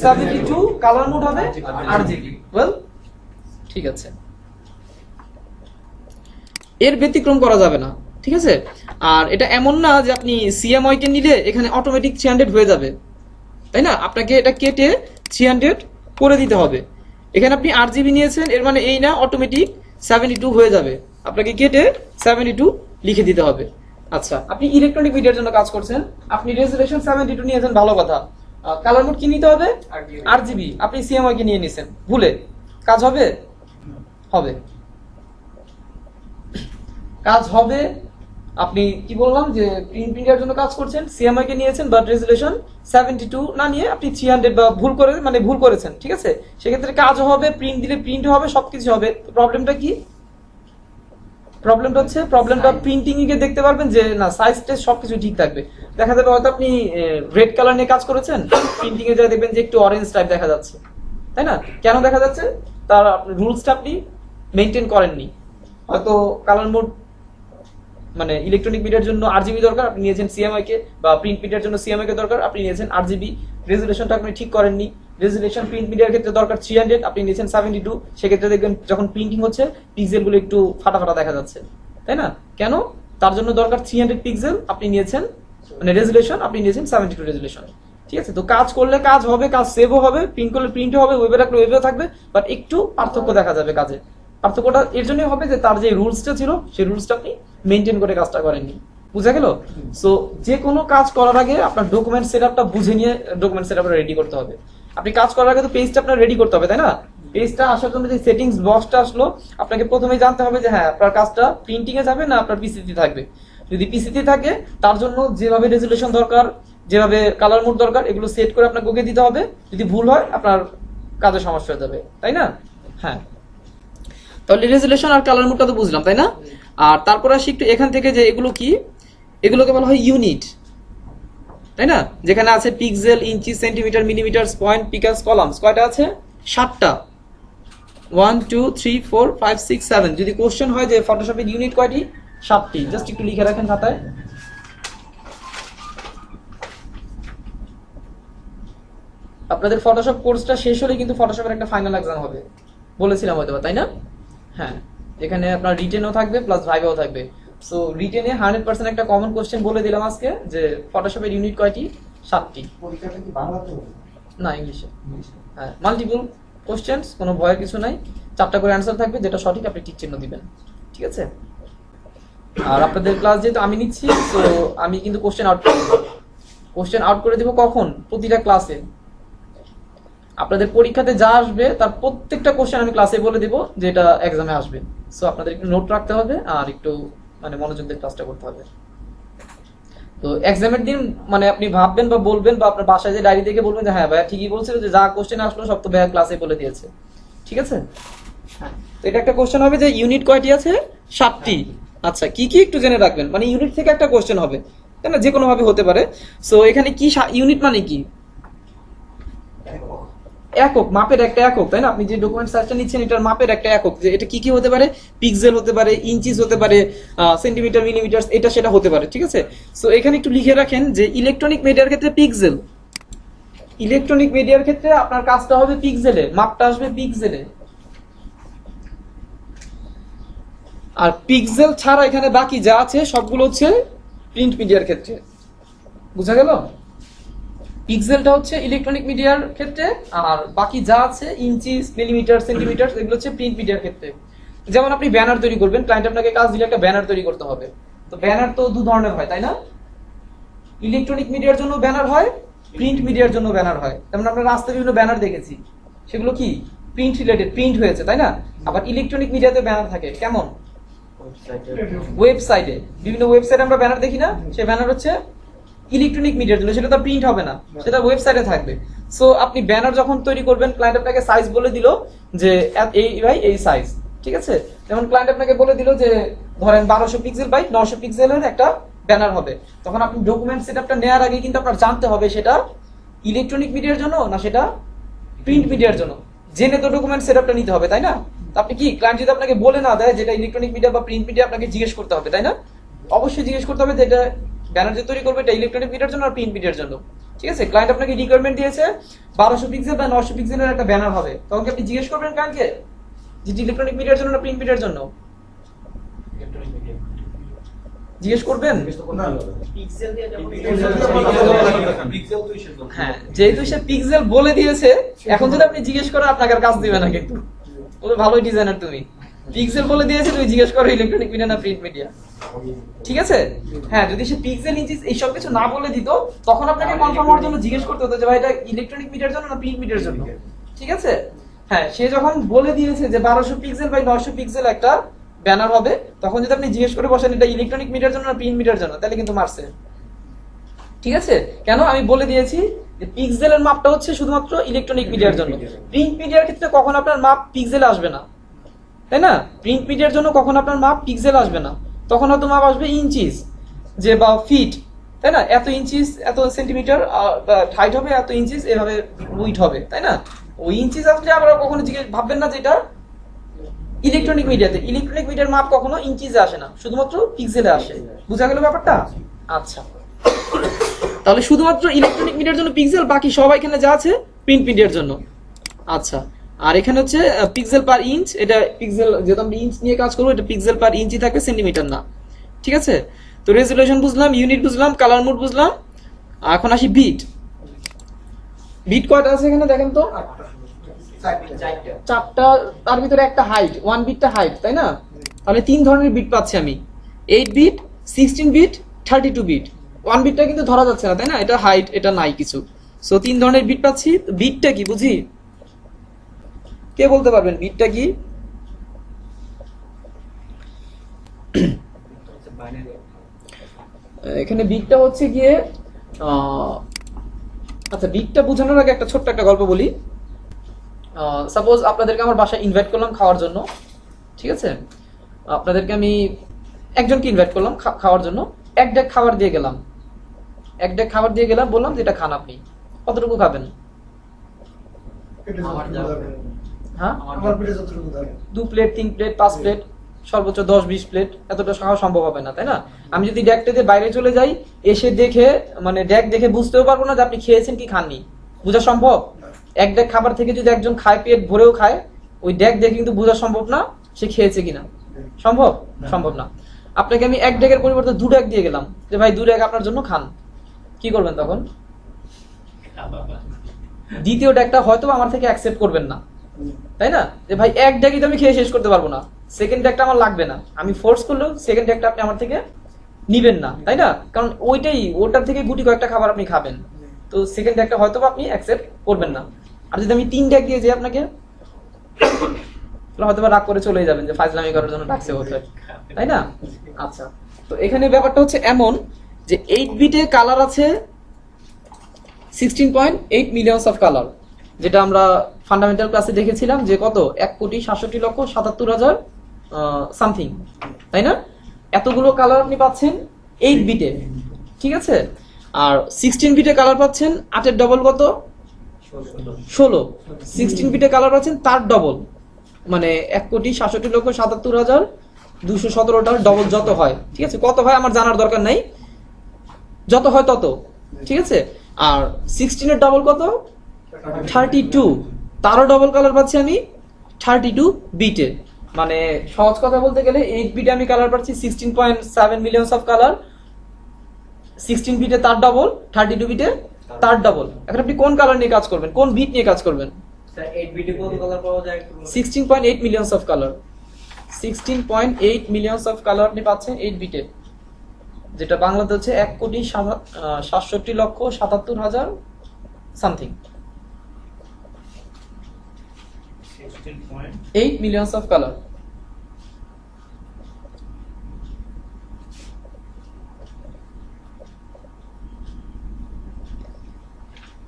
72, কালার মোড হবে আরজিবি। ওয়েল, ঠিক আছে, এর ব্যতিক্রম করা যাবে না, ঠিক আছে? আর এটা এমন না যে আপনি সিএমওয়াই কে নিলে এখানে অটোমেটিক 300 হয়ে যাবে, তাই না? আপনাকে এটা কেটে 300 করে দিতে হবে। এখানে আপনি আরজিবি নিয়েছেন, এর মানে এই না অটোমেটিক 72 হয়ে যাবে, আপনাকে কেটে 72 লিখে দিতে হবে। আচ্ছা, আপনি ইলেকট্রনিক মিডিয়ার জন্য কাজ করছেন, আপনি রেজুলেশন 72 নিয়েছেন, ভালো কথা। কালার মোড কি নিতে হবে? আরজিবি। আপনি সিএমওয়াই কে নিয়ে নিছেন, ভুলে কাজ হবে? হবে, কাজ হবে। আপনি কি বললাম যে প্রিন্ট মিডিয়ার জন্য কাজ করছেন, সিএমআই কে নিয়েছেন, বাট রেজুলেশন 72 না নিয়ে আপনি 300 বা ভুল করেছেন, ঠিক আছে? সেক্ষেত্রে কাজও হবে, প্রিন্ট দিলে প্রিন্টও হবে, সবকিছু হবে। প্রবলেমটা কি? প্রবলেমটা প্রিন্টিং এ গিয়ে দেখতে পারবেন যে না, সাইজ টেস্ট সবকিছু ঠিক থাকবে। দেখা যাবে হয়তো আপনি রেড কালার নিয়ে কাজ করেছেন, প্রিন্টিং এ যা দেখবেন যে একটু অরেঞ্জ টাইপ দেখা যাচ্ছে, তাই না? কেন দেখা যাচ্ছে? তার রুলসটা আপনি মেনটেন করেননি। হয়তো কালার মোড মানে ইলেকট্রনিক মিডিয়ার জন্য আরজিবি দরকার, আপনি নিয়েছেন সিএমআই কে, বা প্রিন্ট মিডিয়ার জন্য সিএমআই কে দরকার, আপনি নিয়েছেন আরজিবি। রেজুলেশনটা আপনি ঠিক করেননি, রেজুলেশন প্রিন্ট মিডিয়ার ক্ষেত্রে দরকার 300, আপনি নিয়েছেন 72। সেক্ষেত্রে দেখবেন যখন প্রিন্টিং হচ্ছে পিক্সেলগুলো একটু ফাটা ফাটা দেখা যাচ্ছে, তাই না? কেন? তার জন্য দরকার 300 পিক্সেল, আপনি নিয়েছেন মানে রেজুলেশন, আপনি নিয়েছেন 72 রেজুলেশন, ঠিক আছে? তো কাজ করলে কাজ হবে, কাজ সেভও হবে, প্রিন্ট করলে প্রিন্টও হবে, ওয়েবে রাখলে ওয়েবেও থাকবে, বাট একটু পার্থক্য দেখা যাবে কাজে। পার্থক্যটা এর জন্যই হবে যে তার যে রুলসটা ছিল সেই রুলসটা আপনি মেনটেন করে কাজটা করেননি। বুঝা গেল? সো যে কোনো কাজ করার আগে আপনার ডকুমেন্ট সেটআপটা বুঝে নিয়ে ডকুমেন্ট সেটআপটা রেডি করতে হবে। আপনি কাজ করার আগে তো পেজটা আপনার রেডি করতে হবে, তাই না? পেজটা আসার জন্য যে সেটিংস বক্সটা আসলো, আপনাকে প্রথমেই জানতে হবে যে হ্যাঁ আপনার কাজটা প্রিন্টিং এ যাবে না আপনার পিসিতে থাকবে। যদি পিসিতে থাকে তার জন্য যেভাবে রেজুলেশন দরকার, যেভাবে কালার মোড দরকার, এগুলো সেট করে আপনাকে ওকে দিতে হবে। যদি ভুল হয় আপনার কাজে সমস্যা হয়ে যাবে, তাই না? হ্যাঁ, তাহলে রেজুলেশন আর কালার মোডটা তো বুঝলাম, তাই না? আর তারপর আসি একটু এখান থেকে যে এগুলো কি, এগুলোকে বলা হয় ইউনিট, তাই না? যেখানে আছে pixel, inch, centimetre, millimetre, point, picas, columns. কয়টা আছে? 7টা। 1 2 3 4 5 6 7। যদি কোশ্চেন হয় যে ফটোশপের ইউনিট কয়টি, 7টি। জাস্ট একটু লিখে রাখেন খাতায়। আপনাদের ফটোশপ কোর্সটা শেষ হলে কিন্তু ফটোশপের একটা ফাইনাল এক্সাম হবে, বলেছিলাম হয়তো, তাই না? হ্যাঁ, এখানে আপনার রিটেনও থাকবে প্লাস ভাইভাও থাকবে। সো রিটেনে 100% একটা কমন কোশ্চেন বলে দিলাম আজকে যে ফটোশপের ইউনিট কয়টি, 7টি। পরীক্ষাটা কি বাংলাতে হবে? না, ইংলিশে। হ্যাঁ, মাল্টিপল কোশ্চেন্স, কোনো ভয়ের কিছু নাই। 4টা করে অ্যান্সার থাকবে, যেটা সঠিক আপনি টিক চিহ্ন দিবেন, ঠিক আছে? আর আপনাদের ক্লাস যেহেতু আমি নিচ্ছি, তো আমি কিন্তু কোশ্চেন আউট করে দেবো। কোশ্চেন আউট করে দেবো কখন? প্রতিটা ক্লাসে। আপনাদের পরীক্ষাতে যা আসবে তার প্রত্যেকটা কোশ্চেন আমি ক্লাসে বলে দিব, যেটা এক্সামে আসবে। সো আপনাদের একটু নোট রাখতে হবে আর একটু মানে মনোযোগ দিয়ে ক্লাসটা করতে হবে। তো এক্সামের দিন মানে আপনি ভাববেন বা বলবেন বা আপনার বাসায় যে ডায়েরি দেখে বলবেন যে হ্যাঁ ভাইয়া ঠিকই বলছিল, যে যা কোশ্চেন আসলো সব তো ভাইয়া ক্লাসে বলে দিয়েছে, ঠিক আছে? হ্যাঁ, তো এটা একটা কোশ্চেন হবে যে ইউনিট কয়টি আছে, 7টি। আচ্ছা, কি কি একটু জেনে রাখবেন, মানে ইউনিট থেকে একটা কোশ্চেন হবে, তাই না? যে কোনো ভাবে হতে পারে। সো এখানে কি ইউনিট মানে কি? একক, মাপের একটা একক, তাই না? আপনি যে ডকুমেন্ট সার্চটা নিচ্ছেন এটার মাপের একটা একক, যে এটা কি কি হতে পারে, পিক্সেল হতে পারে, ইঞ্চিস হতে পারে, সেন্টিমিটার, মিলিমিটার, এটা সেটা হতে পারে, ঠিক আছে? সো এখানে একটু লিখে রাখেন যে ইলেকট্রনিক মিডিয়ার ক্ষেত্রে পিক্সেল, ইলেকট্রনিক মিডিয়ার ক্ষেত্রে আপনার কাজটা হবে পিক্সেলে, মাপটা আসবে পিক্সেলে। আর পিক্সেল ছাড়া এখানে বাকি যা আছে সবগুলো হচ্ছে প্রিন্ট মিডিয়ার ক্ষেত্রে। বুঝা গেল? পিক্সেলটা হচ্ছে ইলেকট্রনিক মিডিয়ার ক্ষেত্রে, আর বাকি যা আছে ইঞ্চিস, মিলিমিটার, সেন্টিমিটার, এগুলো হচ্ছে প্রিন্ট মিডিয়ার ক্ষেত্রে। যেমন আপনি ব্যানার তৈরি করবেন, ক্লায়েন্ট আপনাকে কাজ দিলে একটা ব্যানার তৈরি করতে হবে। তো ব্যানার তো দু ধরনের হয়, তাই না? ইলেকট্রনিক মিডিয়ার জন্য ব্যানার হয়, প্রিন্ট মিডিয়ার জন্য ব্যানার হয়। যেমন আমরা রাস্তায় বিভিন্ন ব্যানার দেখেছি, সেগুলো কি প্রিন্ট রিলেটেড, প্রিন্ট হয়েছে, তাই না? আবার ইলেকট্রনিক মিডিয়াতে ব্যানার থাকে কেমন? ওয়েবসাইটে, বিভিন্ন ওয়েবসাইটে আমরা ব্যানার দেখি না, সেই ব্যানার হচ্ছে ইলেকট্রনিক মিডিয়ার জন্য, সেটা তো প্রিন্ট হবে না, সেটা ওয়েবসাইটে থাকবে। সো আপনি ব্যানার যখন তৈরি করবেন, ক্লায়েন্ট আপনাকে সাইজ বলে দিল যে এই ভাই এই সাইজ, ঠিক আছে? যেমন ক্লায়েন্ট আপনাকে বলে দিল যে ধরেন 1200 পিক্সেল বাই 900 পিক্সেলের একটা ব্যানার হবে, তখন আপনি ডকুমেন্ট সেটআপটা নেওয়ার আগে কিন্তু আপনার জানতে হবে সেটা ইলেকট্রনিক মিডিয়ার জন্য না সেটা প্রিন্ট মিডিয়ার জন্য। জেনে তো ডকুমেন্ট সেটআপটা নিতে হবে, তাই না? তো আপনি কি, ক্লায়েন্ট যদি আপনাকে বলে না দেয় যেটা ইলেকট্রনিক মিডিয়া বা প্রিন্ট মিডিয়া, আপনাকে জিজ্ঞেস করতে হবে, তাই না? অবশ্যই জিজ্ঞেস করতে হবে যে এটা ব্যানার যে তৈরি করবে এটা ইলেকট্রনিক মিডিয়ার জন্য আর প্রিন্ট মিডিয়ার জন্য, ঠিক আছে? ক্লায়েন্ট আপনাকে রিকোয়ারমেন্ট দিয়েছে 1200 পিক্সেল বা 900 পিক্সেলের একটা ব্যানার হবে, তখন কি আপনি জিজ্ঞেস করবেন ক্লায়েন্টকে যে ইলেকট্রনিক মিডিয়ার জন্য না প্রিন্ট মিডিয়ার জন্য? জিজ্ঞেস করবেন? হ্যাঁ, যেহেতু সে পিক্সেল বলে দিয়েছে, এখন যদি আপনি জিজ্ঞেস করেন আপনাকে আর কাজ দিবে না, কিন্তু ও তো ভালোই ডিজাইনার, তুমি পিক্সেল বলে দিয়েছে, তুমি জিজ্ঞেস করো ইলেকট্রনিক মিডিয়া না প্রিন্ট মিডিয়া, ঠিক আছে? হ্যাঁ, যদি সে পিক্সেল, ইঞ্চিস এইসব কিছু না বলে দিত, তখন আপনাকে কনফার্ম হওয়ার জন্য জিজ্ঞেস করতে হতো যে ভাই এটা ইলেকট্রনিক মিডিয়ার জন্য না প্রিন্ট মিডিয়ার জন্য, ঠিক আছে? হ্যাঁ, সে যখন বলে দিয়েছে যে 1200 পিক্সেল বাই 900 পিক্সেল একটা ব্যানার হবে, তখন যদি আপনি জিজ্ঞেস করে বসেন এটা ইলেকট্রনিক মিডিয়ার জন্য না প্রিন্ট মিডিয়ার জন্য, তাহলে কিন্তু মারছে, ঠিক আছে? কেন? আমি বলে দিয়েছি যে পিক্সেলের মাপটা হচ্ছে শুধুমাত্র ইলেকট্রনিক মিডিয়ার জন্য, প্রিন্ট মিডিয়ার ক্ষেত্রে কখন আপনার মাপ পিক্সেলে আসবে না, তাই না? প্রিন্ট মিডিয়ার জন্য কখন আপনার মাপ পিক্সেল আসবে না, তখন হয়তো মাপ আসবে ইঞ্চিস যে বা ফিট, তাই না? এত ইঞ্চিস, এত সেন্টিমিটার হাইট হবে, এত ইঞ্চিস এভাবে উইড হবে, তাই না? ওই ইঞ্চিস আসলে আমরা কখনো ভাববেন না যে এটা ইলেকট্রনিক মিডিয়াতে। ইলেকট্রনিক মিডিয়ার মাপ কখনো ইঞ্চিসে আসে না, শুধুমাত্র পিক্সেলে আসে। বুঝা গেল ব্যাপারটা? আচ্ছা, তাহলে শুধুমাত্র ইলেকট্রনিক মিডিয়ার জন্য পিক্সেল, বাকি সব এখানে যা আছে প্রিন্ট মিডিয়ার জন্য। আচ্ছা, আর এখানে হচ্ছে পিক্সেল পার ইঞ্চ, এটা পিক্সেল যেহেতু আমরা ইঞ্চ নিয়ে কাজ করবো, এটা পিক্সেল পার ইঞ্চই থাকবে, সেন্টিমিটার না, ঠিক আছে? তো রেজুলেশন বুঝলাম, ইউনিট বুঝলাম, কালার মোড বুঝলাম। এখন আসি বিট। বিট কয়টা আছে এখানে দেখেন তো? 4টা, তার ভিতরে একটা হাইট, 1 বিটটা হাইট, তাই না? তাহলে 3 ধরনের বিট পাচ্ছি আমি, 8 বিট, 16 বিট, 32 বিট। 1 বিটটা কিন্তু ধরা যাচ্ছে না, তাই না? এটা হাইট, এটা নাই কিছু। সো 3 ধরনের বিট পাচ্ছি। বিটটা কি বুঝি? কে বলতে পারবেন বিটটা কি? এখানে বিটটা হচ্ছে গিয়ে আচ্ছা, বিটটা বোঝানোর আগে একটা ছোট্ট একটা গল্প বলি। সাপোজ আপনাদেরকে আমার বাসায় ইনভাইট করলাম খাওয়ার জন্য, ঠিক আছে? আপনাদেরকে আমি একজনকে ইনভাইট করলাম খাওয়ার জন্য, এক ডেক খাবার দিয়ে গেলাম, বললাম যে এটা খান আপনি। কতটুকু খাবেন? হ্যাঁ, আমার পেটে যতটুকু থাকে 2 প্লেট, 3 প্লেট, 5 প্লেট, সর্বোচ্চ 10-20 প্লেট, এতটা খাওয়া সম্ভব হবে না, তাই না? আমি যদি ডেকটা দিয়ে বাইরে চলে যাই, এসে দেখে মানে ডেক দেখে বুঝতেও পারবো না যে আপনি খেয়েছেন কি খাননি। বোঝা সম্ভব? এক ডেক খাবার থেকে যদি একজন খায়, পেট ভরেও খায়, ওই ডেক দেখে কিন্তু বোঝা সম্ভব না সে খেয়েছে কিনা। সম্ভব? সম্ভব না। আপনাকে আমি এক ডেকের পরিবর্তে 2 ডেক দিয়ে গেলাম যে ভাই 2 ডেক আপনার জন্য খান, কি করবেন তখন? দ্বিতীয় ডেকটা হয়তো আমার থেকে অ্যাকসেপ্ট করবেন না, তাই না? যে ভাই এক ডেকই তো আমি খেয়ে শেষ করতে পারবো না, সেকেন্ড ডেকটা আমার লাগবে না। আমি ফোর্স করলেও সেকেন্ড ডেকটা আপনি আমার থেকে নিবেন না, তাই না? কারণ ওটার থেকে গুটি কয়েকটা খাবার আপনি খাবেন, তো সেকেন্ড ডেকটা হয়তো আপনি অ্যাকসেপ্ট করবেন না। আর যদি আমি 3 ডেক দিয়ে যাই আপনাকে, হয়তো রাগ করে চলে যাবেন যে ফাইজলামি করার জন্য ডাকছে হতে, তাই না? আচ্ছা, তো এখানে ব্যাপারটা হচ্ছে এমন যে 8 বিটে কালার আছে 16.8 মিলিয়নস অফ কালার, যেটা আমরা ফান্ডামেন্টাল ক্লাসে দেখেছিলাম যে কত 1,67,77,000 সামথিং, তাই না? এতগুলো কালার আপনি পাচ্ছেন 8 বিটে, ঠিক আছে? আর 16 বিটে কালার পাচ্ছেন 8 এর ডবল কত? 16। 16 বিটে কালার পাচ্ছেন তার ডবল, মানে 1,67,77,217টার ডবল যত হয়, ঠিক আছে? কত হয় আমার জানার দরকার নাই, যত হয় তত, ঠিক আছে? আর 16 এর ডবল কত? 32, তারও ডবল কালার পাচ্ছি আমি 32 বিটে। মানে সহজ কথা বলতে গেলে 8 বিটে আমি কালার পাচ্ছি 16.7 মিলিয়নস অফ কালার, 16 বিটে তার ডবল, 32 বিটে তার ডবল। এখন আপনি কোন কালার নিয়ে কাজ করবেন, কোন বিট নিয়ে কাজ করবেন? স্যার 8 বিটে কত কালার পাওয়া যায় একটু বলুন। 16.8 millions of colour, 16.8 millions of colour আপনি পাচ্ছেন 8 বিটে, যেটা বাংলাতে হচ্ছে 1,67,77,000 সামথিং, 8 মিলিয়নস অফ কালার।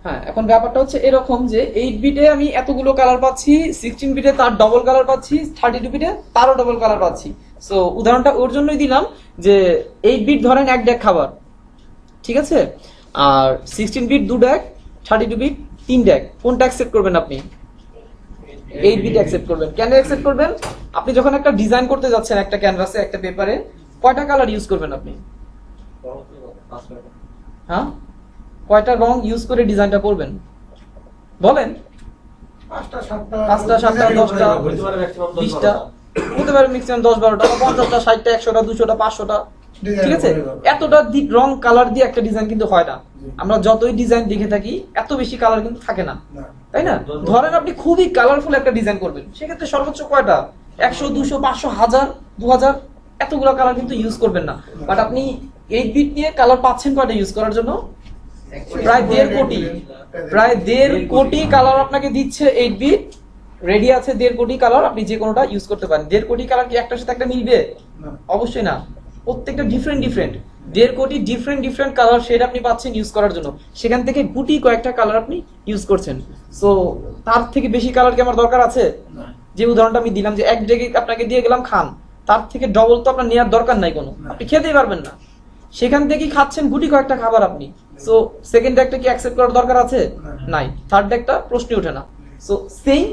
হ্যাঁ, এখন ব্যাপারটা হচ্ছে এরকম যে 8 বিটে আমি এতগুলো কালার পাচ্ছি, 16 বিটে তার ডবল কালার পাচ্ছি, 32 বিটে তারও ডবল কালার পাচ্ছি। সো উদাহরণটা ওর জন্যই দিলাম যে 8 বিট ধরেন 1 ডেক খাবার, ঠিক আছে? আর 16 বিট 2 ডেক, 32 বিট 3 ডেক, কোনটা অ্যাকসেপ্ট করবেন আপনি? 8 বিট অ্যাকসেপ্ট করবেন। কেন অ্যাকসেপ্ট করবেন? আপনি যখন একটা ডিজাইন করতে যাচ্ছেন একটা ক্যানভাসে, একটা পেপারে, কয়টা কালার ইউজ করবেন আপনি? হ্যাঁ, কয়টা রং ইউজ করে ডিজাইনটা করবেন বলেন? 5টা 7টা 5টা 7টা 10টা 20টা, হতে পারে ম্যাক্সিমাম 10-12টা, 50টা 60টা 100টা 200টা 500টা, ঠিক আছে? এতটা রং কালার দিয়ে একটা ডিজাইন কিন্তু হয় না। আমরা যতই ডিজাইন দেখে থাকি এত বেশি কালার কিন্তু থাকে না, তাই না? ধরেন আপনি খুবই কালারফুল একটা ডিজাইন করবেন, সেক্ষেত্রে সর্বোচ্চ কয়টা? 100, 200, 500, 1000, 2000, এতগুলো কালার কিন্তু ইউজ করবেন না। বাট আপনি 8 বিট নিয়ে কালার পাচ্ছেন কয়টা ইউজ করার জন্য? প্রায় 1.5 কোটি, প্রায় 1.5 কোটি কালার আপনাকে দিচ্ছে 8 বিট, রেডি আছে 1.5 কোটি কালার, আপনি যে কোনোটা ইউজ করতে পারেন। 1.5 কোটি কালার কি একটার সাথে একটা মিলবে? অবশ্যই না, প্রত্যেকটা ডিফারেন্ট ডিফারেন্ট। 1.5 কোটি ডিফারেন্ট কালার শেড আপনি পাচ্ছেন ইউজ করার জন্য, সেখান থেকে গুটি কয়েকটা কালার আপনি ইউজ করছেন। সো তার থেকে বেশি কালার কি আমার দরকার আছে? যে উদাহরণটা আমি দিলাম যে এক ডেকে আপনাকে দিয়ে গেলাম খান, তার থেকে ডবল তো আপনার নেওয়ার দরকার নাই কোনো, আপনি খেতেই পারবেন না, সেখান থেকেই খাচ্ছেন গুটি কয়েকটা খাবার আপনি। সো সেকেন্ড ডেকটা কি অ্যাকসেপ্ট করার দরকার আছে? নাই। থার্ড ডেকটা প্রশ্নই ওঠে না। সো সেম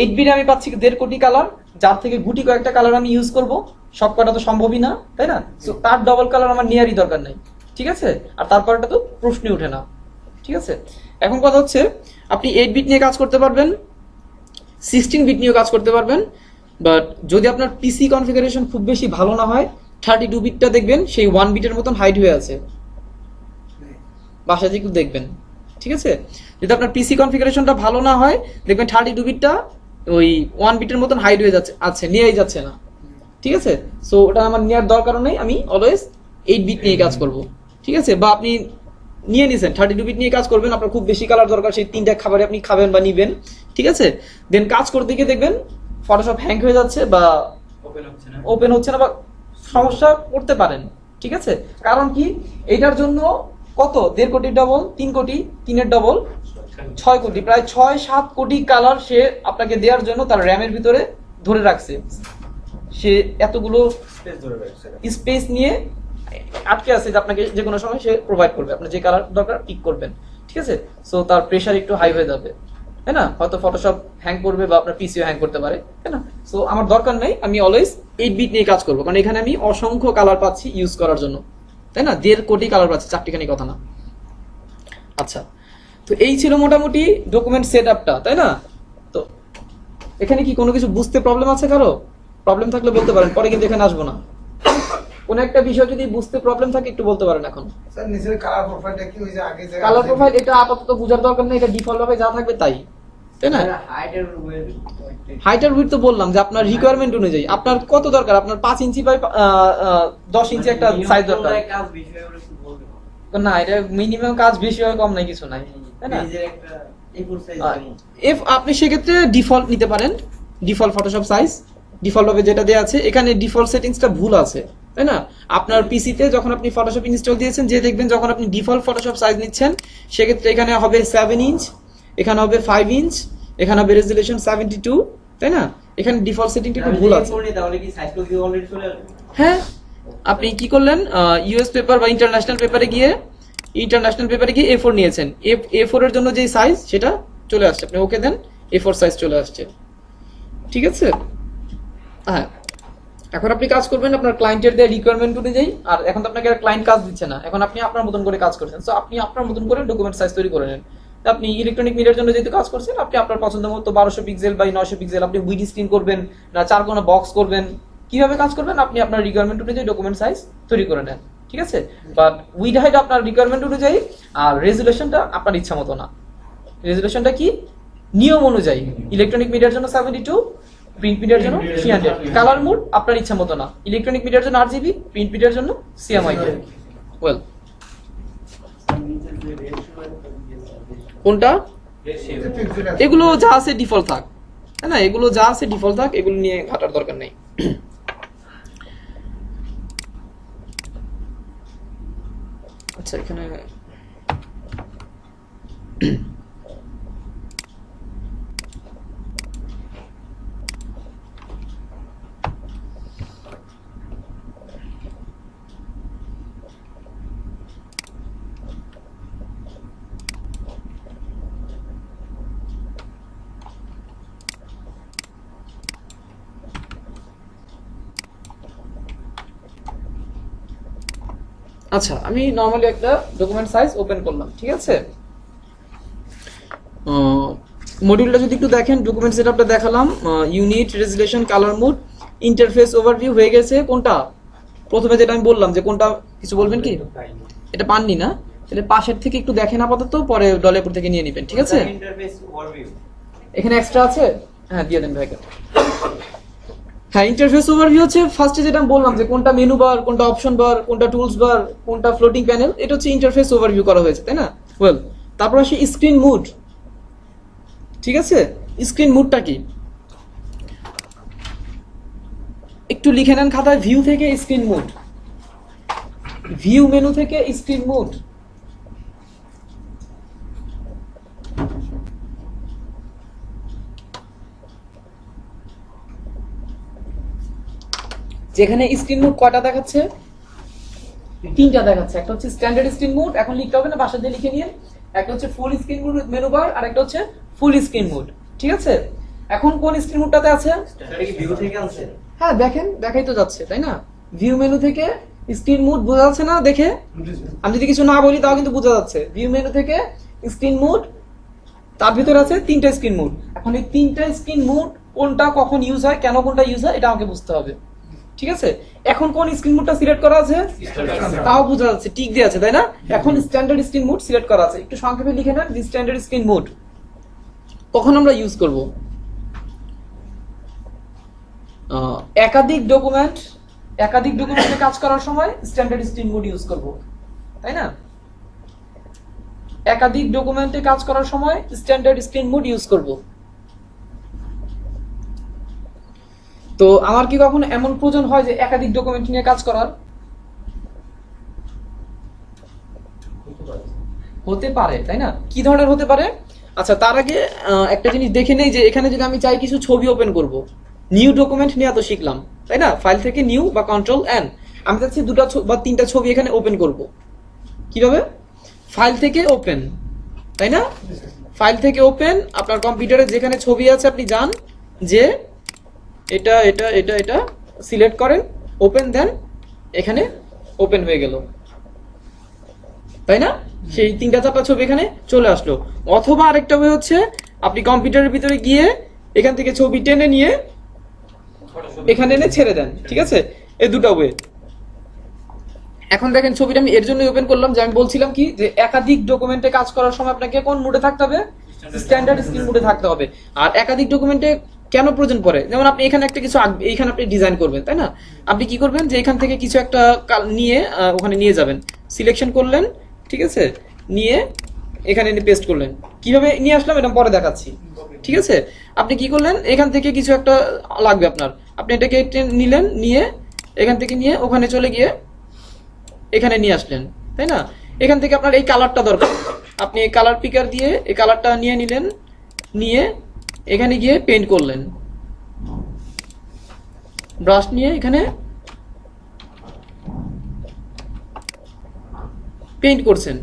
8 বিটে আমি পাচ্ছি 1.5 কোটি কালার, যার থেকে গুটি কয়েকটা কালার আমি ইউজ করব, সব কটা তো সম্ভবই না, তাই না? সো তার ডবল কালার আমার নেওয়ারই দরকার নাই, ঠিক আছে? আর তারপরটা তো প্রশ্নই ওঠে না, ঠিক আছে? এখন কথা হচ্ছে আপনি 8 বিট নিয়ে কাজ করতে পারবেন, 16 বিট নিয়েও কাজ করতে পারবেন, বাট যদি আপনার পিসি কনফিগারেশন খুব বেশি ভালো না হয়, 32 বিটটা দেখবেন সেই 1 বিটের মতন হাইড হয়ে আছে, বাসায় একটু দেখবেন, ঠিক আছে? যদি আপনার পিসি কনফিগারেশনটা ভালো না হয়, দেখবেন 32 বিটটা ওই 1 বিটের মতন হাইড হয়ে যাচ্ছে, নিয়েই যাচ্ছে না, ঠিক আছে? সো ওটা আমার নেওয়ার দরকারও নেই, আমি অলওয়েজ 8 বিট নিয়ে কাজ করব, ঠিক আছে? বা আপনি নিয়ে নিছেন 32 বিট নিয়ে কাজ করবেন, আপনার খুব বেশি কালার দরকার, সেই 3টা খাবারে আপনি খাবেন বা নিবেন, ঠিক আছে? দেন কাজ করতে গিয়ে দেখবেন ফটোশপ হ্যাং হয়ে যাচ্ছে বা ওপেন হচ্ছে না বা সমস্যা করতে পারেন, ঠিক আছে, কারণ কি এটার জন্য কত 1.5 কোটির ডবল 3 কোটি, 3-এর ডবল 6 কোটি, প্রায় 6-7 কোটি কালার সে আপনাকে দেওয়ার জন্য তার র্যামের ভিতরে ধরে রাখছে। সে এতগুলো স্পেস ধরে রাখছে। স্পেস নিয়ে আটকে আছে যে আপনাকে যে কোনো সময় সে প্রোভাইড করবে, আপনার যে কালার দরকার পিক করবেন, ঠিক আছে। সো তার প্রেশার একটু হাই হয়ে যাবে, তাই না, হয়তো ফটোশপ হ্যাং করবে বা আপনার পিসিও হ্যাং করতে পারে, তাই না। সো আমার দরকার নেই, আমি অলওয়েজ 8 বিট নিয়ে কাজ করবো, কারণ এখানে আমি অসংখ্য কালার পাচ্ছি ইউজ করার জন্য, তাই না, 1.5 কোটি কালার পাচ্ছি, চারটিখানি কথা না। আচ্ছা, তো এই ছিল মোটামুটি ডকুমেন্ট সেট আপটা, তাই না। তো এখানে কি কোনো কিছু বুঝতে প্রবলেম আছে কারো? প্রবলেম থাকলে বলতে পারেন, পরে কিন্তু এখানে আসবো না। কোনো একটা বিষয় যদি বুঝতে প্রবলেম থাকে একটু বলতে পারেন এখন। স্যার নিচের কালার প্রোফাইলটা কি ওই যে আগে যে কালার প্রোফাইল এটা আপাতত বোঝার দরকার নেই, এটা ডিফল্ট ভাবে যা থাকবে তাই, তাই না। হাইটের হাইট আর উইডথ তো বললাম যে আপনার রিকোয়ারমেন্ট অনুযায়ী আপনার কত দরকার, আপনার 5 ইঞ্চি বাই 10 ইঞ্চি একটা সাইজ দরকার। কাজ বিষয় ওরা কি বলবে না, এটা মিনিমাম কাজ বেশি হয় কম নাই কিছু নাই, তাই না। পেজের একটা A4 সাইজ এফ আপনি সেক্ষেত্রে ডিফল্ট নিতে পারেন, ডিফল্ট ফটোশপ সাইজ ডিফল্ট ভাবে যেটা দেওয়া আছে, এখানে ডিফল্ট সেটিংসটা ভুল আছে, তাই না। আপনার পিসিতে যখন আপনি ফটোশপ ইনস্টল দিয়েছেন, যে দেখবেন যখন আপনি ডিফল্ট ফটোশপ সাইজ নিচ্ছেন, সেক্ষেত্রে এখানে হবে 7 ইঞ্চ, এখানে হবে 5 ইঞ্চ, এখানে হবে রেজুলেশন 72, তাই না। এখানে ডিফল্ট সেটিংটা একটু ভুল আছে। তাহলে কি সাইজটা কি অলরেডি চলে আসবে? হ্যাঁ, আপনি কি করলেন, ইউএস পেপার বা ইন্টারন্যাশনাল পেপারে গিয়ে A4 নিয়েছেন, A4 এর জন্য যে সাইজ সেটা চলে আসছে, আপনি ওকে দেন, A4 সাইজ চলে আসছে, ঠিক আছে। হ্যাঁ, এখন আপনি কাজ করবেন আপনার ক্লায়েন্টের দেওয়া রিকোয়ারমেন্ট অনুযায়ী, আর এখন তো আপনাকে ক্লায়েন্ট কাজ দিচ্ছে না, এখন আপনি আপনার মতন করে কাজ করছেন। সো আপনি আপনার মতন করে ডকুমেন্ট সাইজ তৈরি করে নেন। আপনি ইলেকট্রনিক মিডিয়ার জন্য যেহেতু কাজ করছেন, আপনি আপনার পছন্দ মতো 1200 পিক্সেল বাই 900 পিক্সেল আপনি উইড স্ক্রিন করবেন না 4 কোণা বক্স করবেন, কিভাবে কাজ করবেন আপনি আপনার রিকোয়ারমেন্ট অনুযায়ী ডকুমেন্ট সাইজ তৈরি করে নেন, ঠিক আছে। বাট উইড হাইট আপনার রিকোয়ারমেন্ট অনুযায়ী, আর রেজুলেশনটা আপনার ইচ্ছা মতো না। রেজুলেশনটা কি নিয়ম অনুযায়ী, ইলেকট্রনিক মিডিয়ার জন্য 72, প্রিন্ট মিডিয়ার জন্য 300, কালার মোড আপনার ইচ্ছা মতো না, ইলেকট্রনিক মিডিয়ার জন্য 8 জিবি, প্রিন্ট মিডিয়ার জন্য সিএমআই। ওয়েল, কোনটা এগুলো যা আছে ডিফল্ট থাক, তাই না, এগুলো যা আছে ডিফল্ট থাক, এগুলো নিয়ে ঘাটার দরকার নেই। আচ্ছা, এখানে আচ্ছা, আমি নরমালি একটা ডকুমেন্ট সাইজ ওপেন করলাম, ঠিক আছে। মডিউলটা যদি একটু দেখেন, ডকুমেন্ট সেটআপটা দেখালাম, unit, resolution, colour mode, interface overview হয়ে গেছে। কোনটা প্রথমে যেটা আমি বললাম যে কোনটা, কিছু বলবেন কি? এটা পাননি না, তাহলে পাশের থেকে একটু দেখেন আপাতত, পরে ডলেপুর থেকে নিয়ে নেবেন, ঠিক আছে। ইন্টারফেস ওভারভিউ এখানে এক্সট্রা আছে, হ্যাঁ দিয়ে দেন ভাইকে। হ্যাঁ, ইন্টারফেস ওভারভিউ হচ্ছে ফার্স্টে যেটা আমি বললাম যে কোনটা মেনু বার, কোনটা অপশন বার, কোনটা টুলস বার, কোনটা ফ্লোটিং প্যানেল, এটা হচ্ছে ইন্টারফেস ওভারভিউ করা হয়েছে, তাই না। ওয়েল, তারপর আসে স্ক্রিন মুড, ঠিক আছে। স্ক্রিন মুডটা কি একটু লিখে নেন খাতায়, ভিউ থেকে স্ক্রিন মুড, ভিউ মেনু থেকে স্ক্রিন মুড। যেখানে স্ক্রিন মুড কয়টা দেখাচ্ছে, 3টা দেখাচ্ছে। একটা হচ্ছে স্ট্যান্ডার্ড স্ক্রিন মুড, এখন লিখতে হবে না, বাসা দিয়ে লিখে নিন। একটা হচ্ছে full screen mode with menu bar, আর একটা হচ্ছে ফুল স্ক্রিন মুড, ঠিক আছে। এখন কোন স্ক্রিন মুডটাতে আছে? এটা কি ভিউ থেকে আনছে? হ্যাঁ দেখেন, দেখাই তো যাচ্ছে, তাই না। ভিউ মেনু থেকে স্ক্রিন মুড বোঝা যাচ্ছে না দেখে, আমি যদি কিছু না বলি তাও কিন্তু বোঝা যাচ্ছে। ভিউ মেনু থেকে স্ক্রিন মুড, তার ভিতরে আছে 3টা স্ক্রিন মুড। এখন এই 3টা স্ক্রিন মুড কোনটা কখন ইউজ হয়, কেন কোনটা ইউজ হয়, এটা আমাকে বুঝতে হবে, ঠিক আছে। এখন কোন স্ক্রিন মুডটা সিলেক্ট করা আছে তাও বোঝা যাচ্ছে, টিক দিয়ে আছে, তাই না। এখন স্ট্যান্ডার্ড স্ক্রিন মুড সিলেক্ট করা আছে, একটু সংক্ষেপে লিখে নেন। দি স্ট্যান্ডার্ড স্ক্রিন মুড কখন আমরা ইউজ করব? একাধিক ডকুমেন্টে কাজ করার সময় স্ট্যান্ডার্ড স্ক্রিন মুড ইউজ করব, তাই না। একাধিক ডকুমেন্টে কাজ করার সময় স্ট্যান্ডার্ড স্ক্রিন মুড ইউজ করব। তো আমার কি কখনো এমন প্রয়োজন হয় যে একাধিক ডকুমেন্ট নিয়ে কাজ করার? হতে পারে, তাই না? কি ধরনের হতে পারে? আচ্ছা, তার আগে একটা জিনিস দেখে নেই যে এখানে যদি আমি চাই কিছু ছবি ওপেন করব, নিউ ডকুমেন্ট নিয়ে তো শিখলাম, তাই না? ফাইল থেকে নিউ বা কন্ট্রোল এন, আমি চাচ্ছি দুটো বা তিনটা ছবি এখানে ওপেন করব। কিভাবে? ফাইল থেকে ওপেন, তাই না? ফাইল থেকে ওপেন, আপনার কম্পিউটারে যেখানে ছবি আছে আপনি যান, যে এটা এটা এটা এটা সিলেক্ট করেন, ওপেন দেন, এখানে ওপেন হয়ে গেল, তাই না? সেই তিনটা চারটা ছবি এখানে চলে আসলো। অথবা আরেকটা ওয়ে হচ্ছে আপনি কম্পিউটারের ভিতরে গিয়ে এখান থেকে ছবি টেনে নিয়ে এখানে এনে ছেড়ে দেন, ঠিক আছে? এই দুটো ওয়ে। এখন দেখেন ছবিটা আমি এর জন্য ওপেন করলাম যে আমি বলছিলাম কি যে একাধিক ডকুমেন্টে কাজ করার সময় আপনাকে কোন মোডে থাকতে হবে? স্ট্যান্ডার্ড স্ক্রিন মোডে থাকতে হবে। আর একাধিক ডকুমেন্টে কেন প্রয়োজন পড়ে? যেমন আপনি এখানে একটা কিছু আঁকবেন, এইখানে আপনি ডিজাইন করবেন, তাই না? আপনি কি করবেন যে এখান থেকে কিছু একটা নিয়ে ওখানে নিয়ে যাবেন, সিলেকশন করলেন, ঠিক আছে, নিয়ে এখানে এনে পেস্ট করলেন। কিভাবে নিয়ে আসলাম এটা পরে দেখাচ্ছি, ঠিক আছে? আপনি কি করলেন, এখান থেকে কিছু একটা লাগবে আপনার, আপনি এটাকে নিলেন, নিয়ে এখান থেকে নিয়ে ওখানে চলে গিয়ে এখানে নিয়ে আসলেন, তাই না? এখান থেকে আপনার এই কালারটা দরকার, আপনি এই কালার পিকার দিয়ে এই কালারটা নিয়ে নিলেন, নিয়ে এখানে গিয়ে পেইন্ট করলেন, ব্রাশ নিয়ে এখানে পেইন্ট করছেন,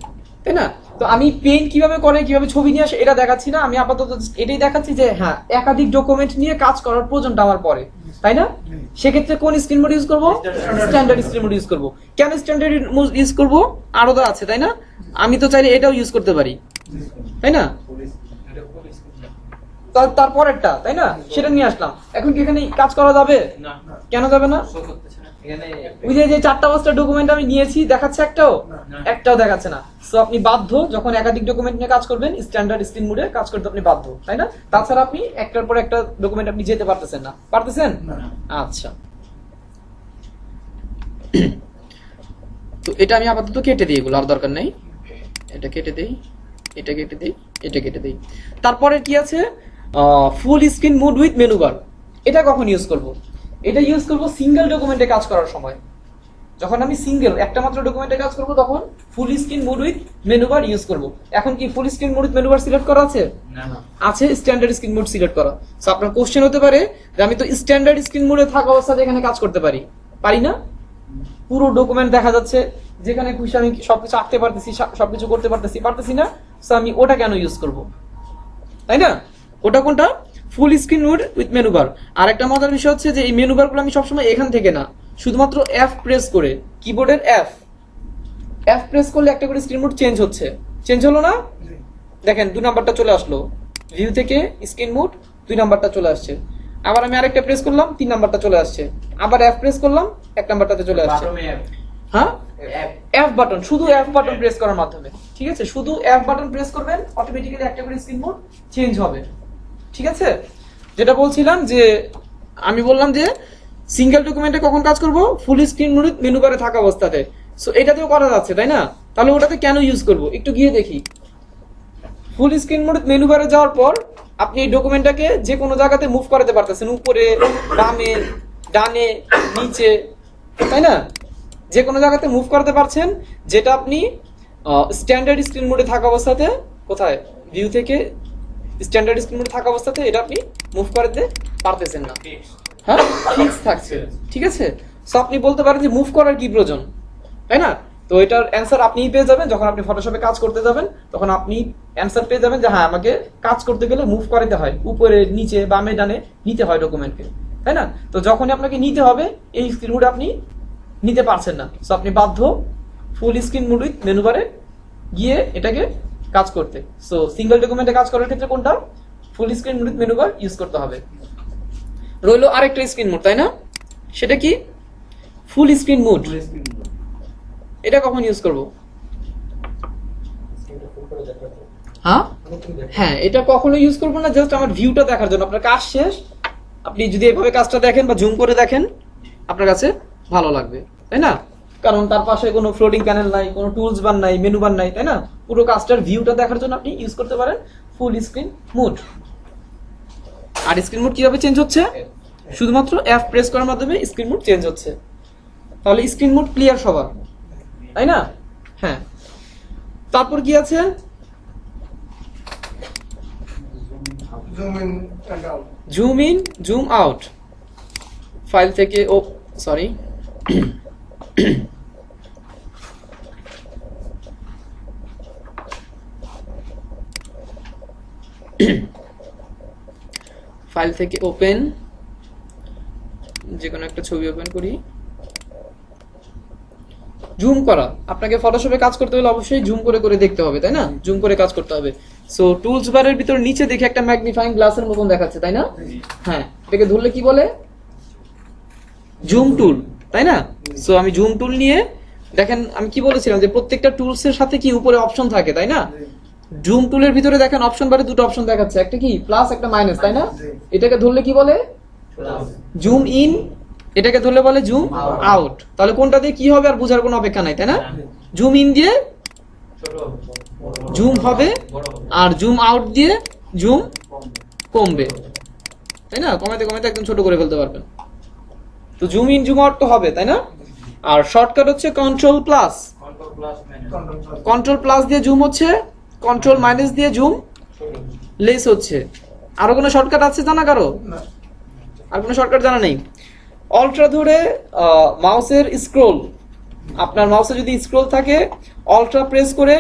তাই না? তো আমি পেইন্ট কিভাবে করে, কিভাবে ছবি নিয়ে আসে এটা দেখাচ্ছি না, আমি আপাতত এটাই দেখাচ্ছি যে হ্যাঁ, একাধিক ডকুমেন্ট নিয়ে কাজ করার প্রয়োজনটা আমার পরে, তাই না? সেক্ষেত্রে কোন স্ক্রিন মোড ইউজ করব? স্ট্যান্ডার্ড স্ক্রিন মোড ইউজ করব। কেন স্ট্যান্ডার্ড মোড ইউজ করব? আরো তো আছে, তাই না? আমি তো চাইলে এটাও ইউজ করতে পারি, তাই না? তারপরেরটা, তাই না? সেটা নিয়ে আসলাম। এখন কি এখানে কাজ করা যাবে? না, কেন যাবে না? শো করতেছে না এখানে ওই যে চারটা পাঁচটা ডকুমেন্ট আমি নিয়েছি, দেখাচ্ছে একটাও? না। একটাও দেখাচ্ছে না। সো আপনি বাধ্য যখন একাধিক ডকুমেন্ট নিয়ে কাজ করবেন স্ট্যান্ডার্ড স্ক্রিন মোডে কাজ করতে আপনি বাধ্য, তাই না? তাছাড়া আপনি একটার পর একটা ডকুমেন্ট আপনি যেতে পারতেছেন না, পারতেছেন? আচ্ছা, তো এটা আমি আপাতত কেটে দিই, এগুলো আর দরকার নেই, এটা কেটে দেই, এটা কেটে দেই, এটা কেটে দেই। তারপরে কি আছে? ফুল স্ক্রিন মোড উইথ মেনু বার। এটা কখন ইউজ করব? এটা ইউজ করব সিঙ্গেল ডকুমেন্টে কাজ করার সময়। যখন আমি সিঙ্গেল একটা মাত্র ডকুমেন্টে কাজ করব তখন ফুল screen mode with menu bar use করব। এখন কি ফুল screen mode with menu bar select করা আছে? না, আছে স্ট্যান্ডার্ড স্ক্রিন মোড সিলেক্ট করা। সো আপনার কোশ্চেন হতে পারে যে আমি তো স্ট্যান্ডার্ড স্ক্রিন মোডে থাকা অবস্থাতে এখানে কাজ করতে পারি, পারি না? পুরো ডকুমেন্ট দেখা যাচ্ছে, যেখানে খুশি আমি সবকিছু আঁকতে পারতেছি, সবকিছু করতে পারতেছি, পারতেছি না। সো আমি ওটা কেন ইউজ করব, তাই না? ওটা কোনটা? Full screen mode with menu bar. আর একটা মজার বিষয় হচ্ছে যে এই মেনু বার গুলো আমি সবসময় এখান থেকে না, শুধুমাত্র এফ প্রেস করে, কিবোর্ডের এফ প্রেস করলে একটা করে স্ক্রিন মোড চেঞ্জ হচ্ছে। চেঞ্জ হলো না? দেখেন 2 নাম্বারটা চলে আসলো, ভিউ থেকে স্ক্রিন মোড 2 নাম্বারটা চলে আসছে। আবার আমি আরেকটা প্রেস করলাম, 3 নাম্বারটা চলে আসছে। আবার এফ প্রেস করলাম, 1 নাম্বারটাতে চলে আসছে। বাথরুমে হ্যাঁ, অ্যাপ এফ বাটন, শুধু এফ বাটন প্রেস করার মাধ্যমে, ঠিক আছে? শুধু এফ বাটন প্রেস করবেন, অটোমেটিক্যালি একটা করে স্ক্রিন মোড চেঞ্জ হবে, ঠিক আছে? যেটা বলছিলাম যে আমি বললাম যে সিঙ্গেল ডকুমেন্টে কখন কাজ করব? ফুল স্ক্রিন মোড মেনু বারে থাকা অবস্থাতে। সো এটাতেও করা যাচ্ছে, তাই না? তাহলে ওটাতে কেন ইউজ করব একটু গিয়ে দেখি। ফুল স্ক্রিন মোড মেনু বারে যাওয়ার পর আপনি এই ডকুমেন্টটাকে যে কোনো জায়গাতে মুভ করাতে পারতেছেন, উপরে, বামে, ডানে, নিচে, তাই না? যে কোনো জায়গাতে মুভ করতে পারছেন, যেটা আপনি স্ট্যান্ডার্ড স্ক্রিন মোডে থাকা অবস্থাতে, কোথায়, ভিউ থেকে স্ট্যান্ডার্ড স্ক্রিন মোডে থাকা অবস্থাতে এটা আপনি মুভ করতে পারতেছেন না, হ্যাঁ, ফিক্স থাকছে, ঠিক আছে? সো আপনি বলতে পারেন যে মুভ করার কি প্রয়োজন, তাই না? তো এটার অ্যান্সার আপনিই পেয়ে যাবেন যখন আপনি ফটোশপে কাজ করতে যাবেন, তখন আপনি অ্যান্সার পেয়ে যাবেন যে হ্যাঁ, আমাকে কাজ করতে গেলে মুভ করাতে হয়, উপরে, নিচে, বামে, ডানে নিতে হয় ডকুমেন্টকে, তাই না? তো যখনই আপনাকে নিতে হবে এই স্ক্রিন মোডে আপনি নিতে পারছেন না, সো আপনি বাধ্য ফুল স্ক্রিন মোড উইথ মেনু বারে গিয়ে এটাকে কাজ করতে। সো সিঙ্গেল ডকুমেন্টে কাজ করার ক্ষেত্রে কোনটা? Full screen mode with menu bar use করতে হবে। রইলো আরেকটা স্ক্রিন মোড, তাই না? সেটা কি? ফুল স্ক্রিন মোড। এটা কখন ইউজ করব? হ্যাঁ হ্যাঁ, এটা কখনো ইউজ করবো না, জাস্ট আমার ভিউটা দেখার জন্য। আপনার কাজ শেষ, আপনি যদি এভাবে কাজটা দেখেন বা জুম করে দেখেন আপনার কাছে ভালো লাগবে, তাই না? কারণ তার পাশে কোনো ফ্লোটিং প্যানেল নাই, কোনো টুলস বার নাই, মেনু বার নাই, তাই না? পুরো কাজটার ভিউটা দেখার জন্য আপনি ইউজ করতে পারেন ফুল স্ক্রিন মোড। আর স্ক্রিন মোড কিভাবে চেঞ্জ হচ্ছে? শুধুমাত্র এফ প্রেস করার মাধ্যমে স্ক্রিন মোড চেঞ্জ হচ্ছে। তাহলে স্ক্রিন মোড ক্লিয়ার সবার, তাই না? হ্যাঁ, তারপর কি আছে? Zoom in and out. Zoom in, zoom out. File থেকে সরি, ফাইল থেকে ওপেন, যে কোনো একটা ছবি ওপেন করি। জুম করা, আপনাকে ফটোশপে কাজ করতে হলে অবশ্যই জুম করে করে দেখতে হবে, তাই না? জুম করে কাজ করতে হবে। সো টুলস বারের ভিতর নিচে দেখে একটা ম্যাগনিফাইং গ্লাসের মতন দেখাচ্ছে, তাই না? হ্যাঁ, এটাকে ধরলে কি বলে? জুম টুল, তাই না? সো আমি জুম টুল নিয়ে দেখেন, আমি কি বলেছিলাম যে প্রত্যেকটা টুলস এর সাথে কি উপরে অপশন থাকে, তাই না? জুম টুলের ভিতরে দেখেন অপশন বারে দুটো অপশন দেখাচ্ছে, একটা কি প্লাস, একটা মাইনাস, তাই না? এটাকে ধরলে কি বলে? Zoom in. এটাকে ধরলে বলে জুম আউট। তাহলে কোনটা দিয়ে কি হবে আর বোঝার কোনো অপেক্ষা নাই, তাই না? জুম ইন দিয়ে জুম হবে, আর জুম আউট দিয়ে জুম কমবে, তাই না? কমাতে কমাতে একদম ছোট করে ফেলতে পারবেন। তো জুম ইন জুম আউট তো হবে, তাই না? আর শর্টকাট হচ্ছে কন্ট্রোল প্লাস। কন্ট্রোল প্লাস দিয়ে জুম হচ্ছে, কন্ট্রোল মাইনাস দিয়ে জুম লেস হচ্ছে। আরো কোনো শর্টকাট আছে জানা কারো? না। আর কোনো শর্টকাট জানা নেই? অল্ট্রা ধরে মাউসের স্ক্রোল, আপনার মাউসে যদি স্ক্রোল থাকে, অল্ট্রা প্রেস করে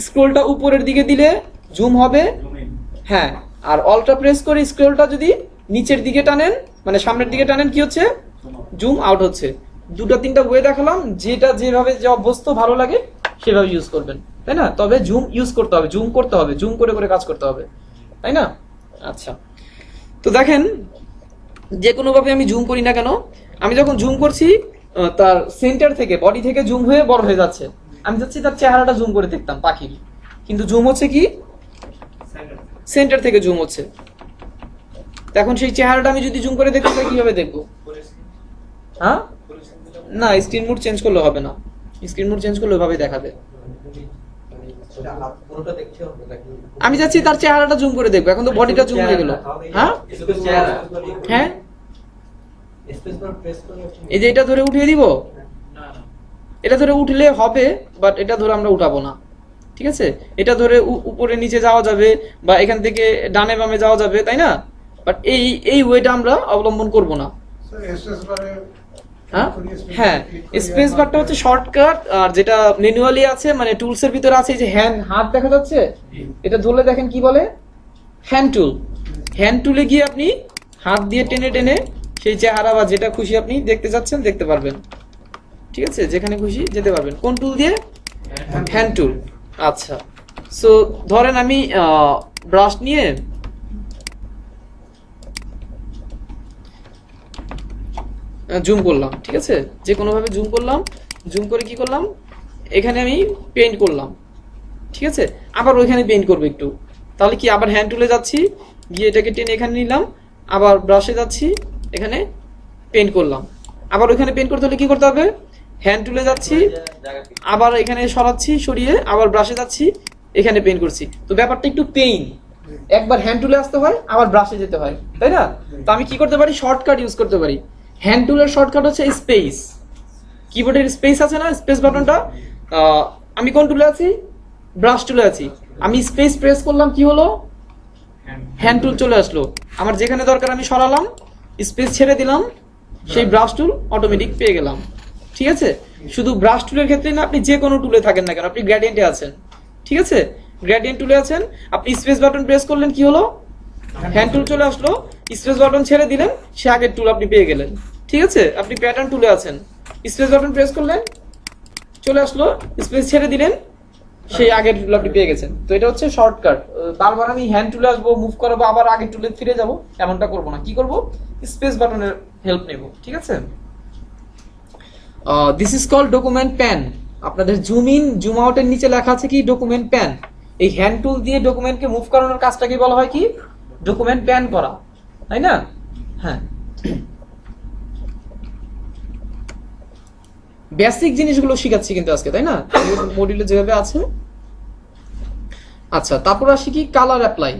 স্ক্রোলটা উপরের দিকে দিলে জুম হবে, হ্যাঁ। আর অল্ট্রা প্রেস করে স্ক্রোলটা যদি নিচের দিকে টানেন, মানে সামনের দিকে টানেন, কি হচ্ছে? জুম আউট হচ্ছে। দুটো তিনটা ওয়ে দেখালাম, যেটা যেভাবে যে অভ্যস্ত ভালো লাগে সেভাবে ইউজ করবেন, তাই না? তবে জুম ইউজ করতে হবে, জুম করতে হবে, জুম করে করে কাজ করতে হবে, তাই না? আচ্ছা, তো দেখেন যে কোনো ভাবে আমি জুম করি না কেন, আমি যখন জুম করছি তার সেন্টার থেকে, বডি থেকে জুম হয়ে বড় হয়ে যাচ্ছে। আমি যাচ্ছি তার চেহারাটা জুম করে দেখতাম পাখির, কিন্তু জুম হচ্ছে কি সেন্টার থেকে জুম হচ্ছে। এখন সেই চেহারাটা আমি যদি জুম করে দেখতে চাই কিভাবে দেখবো? হ্যাঁ, না, স্ক্রিন মোড চেঞ্জ করলে হবে না। স্ক্রিন মোড চেঞ্জ করলে ওইভাবে দেখাবে। পুরোটা দেখতে হবে নাকি? আমি যাচ্ছি তার চেহারাটা জুম করে দেখবো, এখন তো বডিটা জুম হয়ে গেল। হ্যাঁ হ্যাঁ, স্পেস বার প্রেস করে এই যে এটা ধরে উঠিয়ে দিব, না না, এটা ধরে উঠলে হবে, বাট এটা ধরে আমরা উঠাবো না, ঠিক আছে? এটা ধরে উপরে নিচে যাওয়া যাবে, বা এখান থেকে ডানে বামে যাওয়া যাবে, তাই না? বাট এই ওয়েটা আমরা অবলম্বন করব না। স্যার এসএস বারে হ্যাঁ হ্যাঁ, স্পেস বারটা হচ্ছে শর্টকাট, আর যেটা ম্যানুয়ালি আছে, মানে টুলস এর ভিতরে আছে, এই যে হাত দেখা যাচ্ছে, এটা ধরলে দেখেন কি বলে? হ্যান্ড টুল। হ্যান্ড টুলে গিয়ে আপনি হাত দিয়ে টেনে টেনে সেই চেহারা বা যেটা খুশি আপনি দেখতে যাচ্ছেন দেখতে পারবেন, ঠিক আছে? যেখানে খুশি যেতে পারবেন। কোন টুল দিয়ে? হ্যান্ড টুল। আচ্ছা, সো ধরেন আমি ব্রাশ নিয়ে জুম করলাম, ঠিক আছে? যে কোনো ভাবে জুম করলাম, জুম করে কি করলাম, এখানে আমি পেইন্ট করলাম, ঠিক আছে? আবার ওইখানে পেইন্ট করবো একটু, তাহলে কি আবার হ্যান্ড টুলে যাচ্ছি, গিয়ে এটাকে টেনে এখানে নিলাম, আবার ব্রাশে যাচ্ছি, এখানে পেইন্ট করলাম। আবার ওইখানে পেইন্ট করতে হলে কি করতে হবে? হ্যান্ড টুলে যাচ্ছি, আবার এখানে সরাচ্ছি, সরিয়ে আবার ব্রাশে যাচ্ছি, এখানে পেইন্ট করছি। তো ব্যাপারটা একটু পেইন, একবার হ্যান্ড টুলে আসতে হয়, আবার ব্রাশে যেতে হয়, তাই না? তো আমি কি করতে পারি? শর্টকাট ইউজ করতে পারি। হ্যান্ড টুলের শর্টকাট হচ্ছে স্পেস। কিবোর্ডের স্পেস আছে না, স্পেস বাটনটা, আমি কোন টুলে আছি? ব্রাশ টুলে আছি। আমি স্পেস প্রেস করলাম, কি হলো? হ্যান্ড টুল চলে আসলো। আমার যেখানে দরকার আমি সরালাম, স্পেস ছেড়ে দিলাম, সেই ব্রাশ টুল অটোমেটিক পেয়ে গেলাম, ঠিক আছে? শুধু ব্রাশ টুলের ক্ষেত্রে না, আপনি যে কোনো টুলে থাকেন না কেন, আপনি গ্রেডিয়েন্টে আছেন, ঠিক আছে? গ্রেডিয়েন্ট টুলে আছেন, আপনি স্পেস বাটন প্রেস করলেন, কি হলো? হ্যান্ড টুল চলে আসলো। স্পেস বাটন ছেড়ে দিলেন, সে আগের টুল আপনি পেয়ে গেলেন, ঠিক আছে? আপনি প্যাটার্ন টুলে আছেন, স্পেস বাটন প্রেস করলেন, চলে আসলো, স্পেস ছেড়ে দিলেন, সেই আগের টুল আপনি পেয়ে গেছেন। তো এটা হচ্ছে শর্টকাট। বারবার আমি হ্যান্ড টুলে আসবো, মুভ করাবো, আবার আগের টুলে ফিরে যাব, এমনটা করবো না। কি করব? স্পেস বাটনের হেল্প নেব, ঠিক আছে? This is called document pan. আপনাদের জুম ইন জুম আউটের নিচে লেখা আছে কি? Document pan. এই হ্যান্ড টুল দিয়ে ডকুমেন্টকে মুভ করানোর কাজটাকে বলা হয় কি? ডকুমেন্ট প্যান করা, তাই না? হ্যাঁ, বেসিক জিনিসগুলো শিখাচ্ছি কিন্তু আজকে, তাই না? মডিউলে যেভাবে আছে। আচ্ছা, তারপর আসি কি? Colour apply.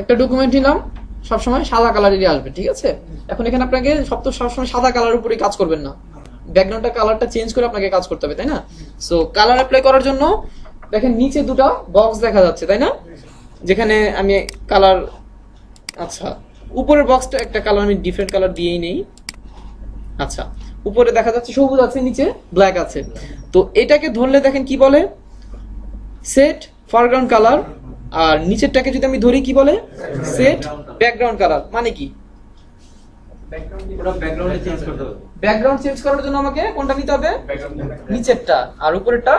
একটা ডকুমেন্ট নিলাম, সবসময় সাদা কালারেরই আসবে, ঠিক আছে? এখন এখানে আপনাকে সবসময় সাদা কালার উপরেই কাজ করবেন না, ব্যাকগ্রাউন্ডটা কালারটা চেঞ্জ করে আপনাকে কাজ করতে হবে, তাই না? সো কালার অ্যাপ্লাই করার জন্য দেখেন নিচে দুটো বক্স দেখা যাচ্ছে, তাই না? যেখানে আমি কালার, আচ্ছা উপরের বক্সটা একটা কালার আমি ডিফারেন্ট কালার দিয়েই নেই। আচ্ছা, উপরে দেখা যাচ্ছে সবুজ আছে, নিচে ব্ল্যাক আছে। তো এটাকে ধরলে দেখেন কি বলে, সেট ফরগ্রাউন্ড কালার, আর নিচেরটাকে যদি আমি ধরি কি বলে, সেট ব্যাকগ্রাউন্ড কালার। মানে কি, ওটা ব্যাকগ্রাউন্ডে চেঞ্জ করতে হবে। ব্যাকগ্রাউন্ড চেঞ্জ করার জন্য আমাকে কোনটা নিতে হবে, নিচেরটা, আর উপরেরটা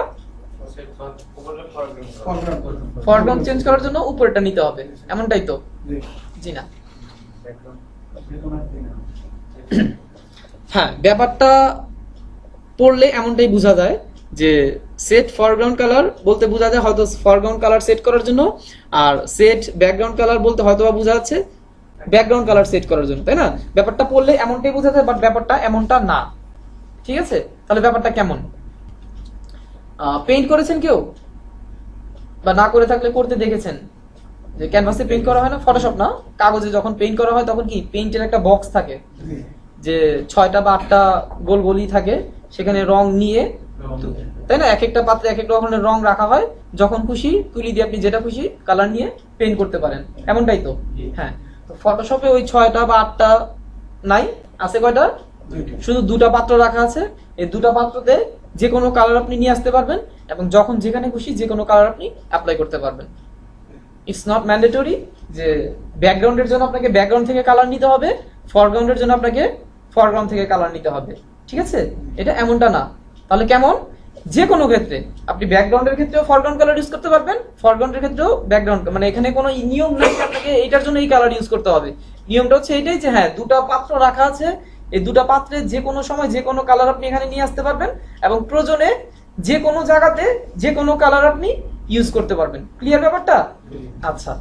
ফরগ্রাউন্ড চেঞ্জ করার জন্য উপরেরটা নিতে হবে, এমনটাই তো? জি না, হ্যাঁ ব্যাপারটা পড়লে এমনটাই বোঝা যায় যে সেট ফরগ্রাউন্ড কালার বলতে বোঝা যায় হয়তো ফরগ্রাউন্ড কালার সেট করার জন্য, আর সেট ব্যাকগ্রাউন্ড কালার বলতে হয়তো বা বোঝা যাচ্ছে ব্যাকগ্রাউন্ড কালার সেট করার জন্য, তাই না? ব্যাপারটা পড়লে এমনটাই বোঝা যায়, বাট ব্যাপারটা এমনটা না, ঠিক আছে? তাহলে ব্যাপারটা কেমন? পেইন্ট করেছেন কেউ, বা না করে থাকলে করতে দেখেছেন? যে ক্যানভাসে পেইন্ট করা হয় না, ফটোশপ না, কাগজে যখন পেইন্ট করা হয় তখন কি পেইন্টের একটা বক্স থাকে, যে 6টা বা 8টা গোল গলি থাকে, সেখানে রং নিয়ে, তাই না? এক একটা পাত্রে এক এক ধরনের রং রাখা হয়, যখন খুশি তুলি দিয়ে আপনি যেটা খুশি কালার নিয়ে পেইন্ট করতে পারেন, এমনটাই তো? হ্যাঁ, তো ফটোশপে ওই 6টা বা 8টা নাই, আছে কয়টা? শুধু 2টা পাত্র রাখা আছে, এই 2টা পাত্রতে যে কোনো কালার আপনি নিয়ে আসতে পারবেন, এবং যখন যেখানে খুশি যে কোনো কালার আপনি অ্যাপ্লাই করতে পারবেন। ইটস নট ম্যান্ডেটরি যে ব্যাকগ্রাউন্ডের জন্য আপনাকে ব্যাকগ্রাউন্ড থেকে কালার নিতে হবে, ফরগ্রাউন্ডের জন্য আপনাকে ফরগ্রাউন্ড থেকে কালার নিতে হবে, ঠিক আছে? এটা এমনটা না। তাহলে কেমন? যে কোনো ক্ষেত্রে আপনি ব্যাকগ্রাউন্ডের ক্ষেত্রেও ফরগ্রাউন্ড কালার ইউজ করতে পারবেন, ফরগ্রাউন্ডের ক্ষেত্রেও ব্যাকগ্রাউন্ড, মানে এখানে কোনো নিয়ম নেই যে আপনাকে এইটার জন্য এই কালার ইউজ করতে হবে। নিয়মটা হচ্ছে এইটাই যে হ্যাঁ 2টা পাত্র রাখা আছে, এই 2টা পাত্রে যে কোনো সময় যে কোনো কালার আপনি এখানে নিয়ে আসতে পারবেন, এবং প্রয়োজনে যে কোনো জায়গাতে যে কোনো কালার আপনি ইউজ করতে পারবেন। ক্লিয়ার ব্যাপারটা? আচ্ছা,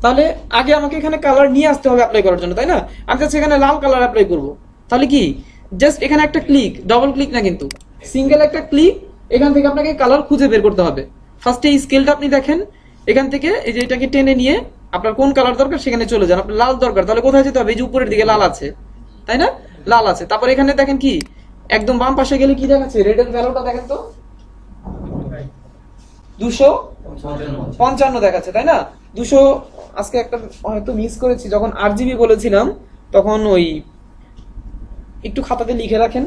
তাহলে আগে আমাকে এখানে কালার নিয়ে আসতে হবে অ্যাপ্লাই করার জন্য, তাই না? আমি তো সেখানে লাল কালার অ্যাপ্লাই করব, তাহলে কি জাস্ট এখানে একটা ক্লিক, ডবল ক্লিক না কিন্তু, সিঙ্গেল একটা ক্লিক, এখান থেকে আপনাকে কালার খুঁজে বের করতে হবে। ফার্স্টে এই স্কেলটা আপনি দেখেন, এখান থেকে এই যে এটাকে টেনে নিয়ে আপনার কোন কালার দরকার সেখানে চলে যান। আপনার লাল দরকার, তাহলে কোথায় যেতে হবে? এই যে উপরের দিকে লাল আছে, তাই না? লাল আছে। তারপর এখানে দেখেন কি একদম বাম পাশে গেলে কি দেখাচ্ছে, রেড এর ভ্যালুটা দেখেন তো, 255 দেখাচ্ছে, তাই না? 200, আজকে একটা হয়তো মিস করেছি, যখন RGB বলেছিলাম তখন ওই একটু খাতাতে লিখে রাখেন,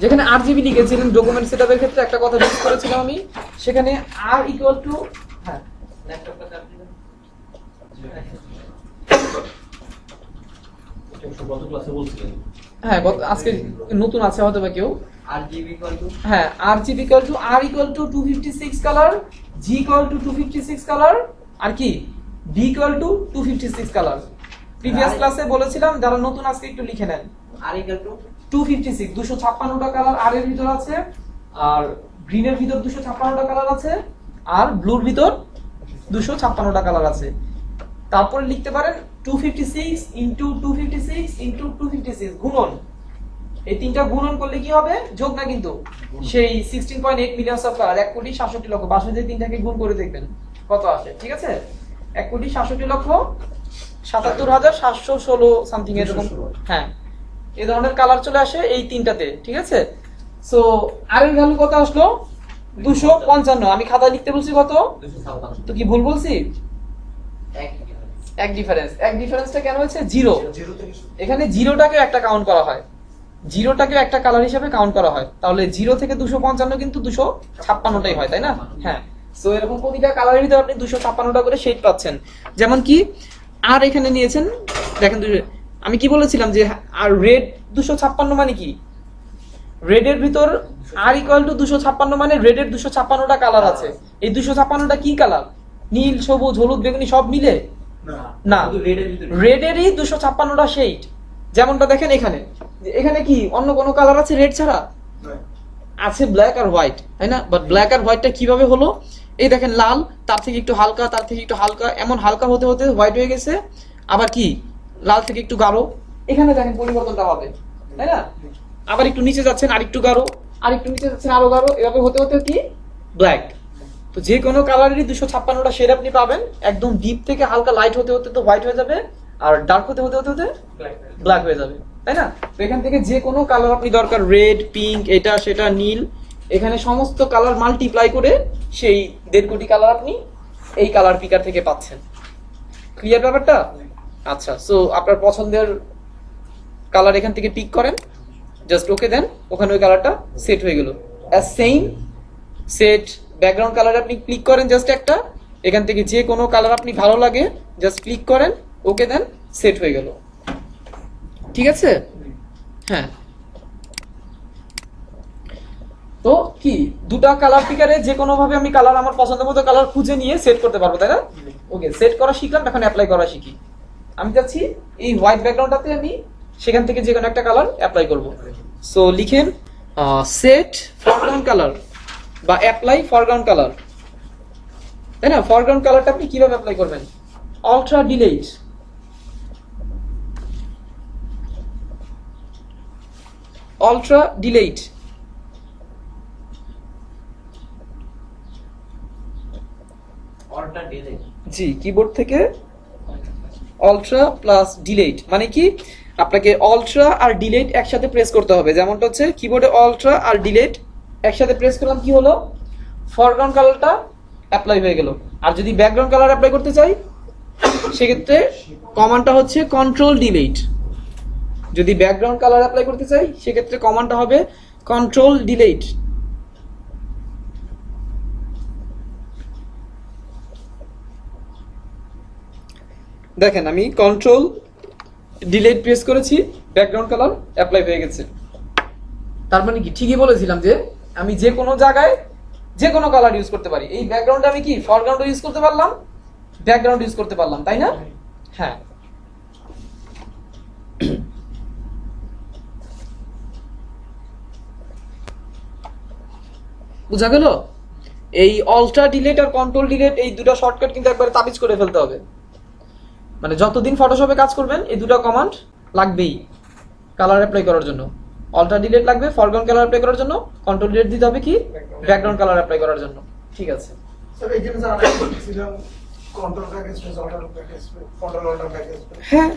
যেখানে RGB লিখেছিলেন ডকুমেন্ট সেটআপের ক্ষেত্রে একটা কথা মিস করেছিলাম আমি, সেখানে R ইকুয়াল টু, হ্যাঁ ল্যাপটপটা গত ক্লাসে বলছিলেন। হ্যাঁ আজকে নতুন আছে হয়তো বা কেউ। RGB ইকুয়াল টু, হ্যাঁ RGB equal to R equal to 256 colour, G equal to 256 colour, আর কি D equal to 256 colour. Previous ক্লাসে বলেছিলাম, যারা নতুন আজকে একটু লিখে নেন। R ইকুয়াল টু 256, 256টা কালার আর এর ভিতর আছে, আর গ্রিনের ভিতর 256টা কালার আছে, আর ব্লুর ভিতর 256টা কালার আছে। তারপরে লিখতে পারেন 256 ইনটু 256 ইনটু 256 গুণন, এই তিনটা গুণন করলে কি হবে? যোগ না কিন্তু, সেই 16.8 মিলিয়ন অফ কালার, 1,67,00,000। বাসে যে তিনটাকে গুণ করে দেখবেন কত আসে, ঠিক আছে? 1,67,77,716 সামথিং এরকম, হ্যাঁ এই ধরনের কালার চলে আসে এই তিনটাতে, ঠিক আছে? সো আর এর ভ্যালু কত আসলো? 255। আমি খাতায় লিখতে বলছি কত? 256। তো কি ভুল বলছি? এক ডিফারেন্স। এক ডিফারেন্সটা কেন হয়েছে? জিরো। এখানে জিরোটাকে একটা কাউন্ট করা হয়, জিরোটাকে একটা কালার হিসেবে কাউন্ট করা হয়, তাহলে 0 থেকে 255 কিন্তু 256টাই হয়, তাই না? হ্যাঁ, সো এরকম প্রতিটা কালারের ভিতরে আপনি 256টা করে শেড পাচ্ছেন। যেমন কি আর এখানে নিয়েছেন দেখেন, আমি কি বলেছিলাম যে আর রেড 256 মানে কি? রেডের ভিতর আর ইকুয়াল টু 256 মানে রেডের 256টা কালার আছে। এই 256টা কি কালার? নীল, সবুজ, হলুদ, বেগুনি সব মিলে না, রেডেরই 256টা শেড। যেমনটা দেখেন এখানে, এখানে কি অন্য কোনো কালার আছে রেড ছাড়া? আছে ব্ল্যাক আর হোয়াইট, তাই না? বাট ব্ল্যাক আর হোয়াইটটা কিভাবে হলো? এই দেখেন লাল, তার থেকে একটু হালকা, তার থেকে একটু হালকা, এমন হালকা হতে হতে হোয়াইট হয়ে গেছে, আবার কি লাল থেকে একটু গাঢ়, এখানে দেখেন পরিবর্তনটা হবে, তাই না? আবার একটু নিচে যাচ্ছেন আর একটু গাঢ়, আর একটু নিচে যাচ্ছেন আরো গাঢ়, এভাবে হতে হতে কি ব্ল্যাক। তো তো যে কোনো কালারেরই 256টা শেড আপনি পাবেন, একদম ডিপ থেকে হালকা লাইট হতে হতে তো হোয়াইট হয়ে যাবে, আর ডার্ক হতে হতে হতে হতে ব্ল্যাক হয়ে যাবে, তাই না? তো এখান থেকে যে কোনো কালার আপনি দরকার, রেড, পিঙ্ক, এটা সেটা, নীল, এখানে সমস্ত কালার মাল্টিপ্লাই করে সেই 1.5 কোটি কালার আপনি এই কালার পিকার থেকে পাচ্ছেন। ক্লিয়ার ব্যাপারটা? আচ্ছা, সো আপনার পছন্দের কালার এখান থেকে পিক করেন, জাস্ট ওকে দেন, ওখানে ওই কালারটা সেট হয়ে গেল। As same set background colour আপনি ক্লিক করেন জাস্ট একটা, এখান থেকে যে কোনো কালার আপনি ভালো লাগে জাস্ট ক্লিক করেন, ওকে দেন, সেট হয়ে গেল। ঠিক আছে? হ্যাঁ। তো কি দুটা কালার পিকারে যে কোনো ভাবে আমি কালার আমার পছন্দ মতো কালার খুঁজে নিয়ে সেট করতে পারবো, তাই না? ওকে, সেট করা শিখলাম, এখন অ্যাপ্লাই করা শিখি। আমি চাচ্ছি এই হোয়াইট ব্যাকগ্রাউন্ডটাতে আমি সেখান থেকে যে কোনো একটা কালার অ্যাপ্লাই করব। সো লিখেন সেট ফরগ্রাউন্ড কালার বা অ্যাপ্লাই ফরগ্রাউন্ড কালার, তাই না? ফরগ্রাউন্ড কালারটা আপনি কিভাবে অ্যাপ্লাই করবেন? Ultra delete, ultra delete, alter delete জি, কিবোর্ড থেকে আলট্রা প্লাস ডিলেট, মানে কি আপনাকে আলট্রা আর ডিলেট একসাথে প্রেস করতে হবে। যেমনটা হচ্ছে কিবোর্ডে আলট্রা আর ডিলেট একসাথে প্রেস করলাম, কি হলো? ফরগ্রাউন্ড কালারটা অ্যাপ্লাই হয়ে গেল। আর যদি ব্যাকগ্রাউন্ড কালার অ্যাপ্লাই করতে চাই সেক্ষেত্রে কমান্ডটা হচ্ছে কন্ট্রোল ডিলেট। যদি ব্যাকগ্রাউন্ড কালার অ্যাপ্লাই করতে চাই সেক্ষেত্রে কমান্ডটা হবে কন্ট্রোল ডিলেট। দেখেন আমি কন্ট্রোল ডিলেট প্রেস করেছি, ব্যাকগ্রাউন্ড কালার অ্যাপ্লাই হয়ে গেছে। তার মানে কি ঠিকই বলেছিলাম যে আমি যে কোনো জায়গায় যে কোনো কালার ইউজ করতে পারি। এই ব্যাকগ্রাউন্ডে আমি কি ফরগ্রাউন্ড ইউজ করতে পারলাম, ব্যাকগ্রাউন্ড ইউজ করতে পারলাম, তাই না? হ্যাঁ। বুঝা গেল? এই আলট্রা ডিলেট আর কন্ট্রোল ডিলেট এই দুটো শর্টকাট কিন্তু একবারে তাবিজ করে ফেলতে হবে। মানে যতদিন ফটোশপে কাজ করবেন এই দুটো কমান্ড লাগবেই কালার অ্যাপ্লাই করার জন্য। আলট্রা ডিলেট লাগবে ফরগ্রাউন্ড কালার অ্যাপ্লাই করার জন্য, কন্ট্রোল ডিলেট দিতে হবে কি ব্যাকগ্রাউন্ড কালার অ্যাপ্লাই করার জন্য। ঠিক আছে স্যার এখানে স্যার আমি বলছিলাম control package space alter package control alter package. হ্যাঁ,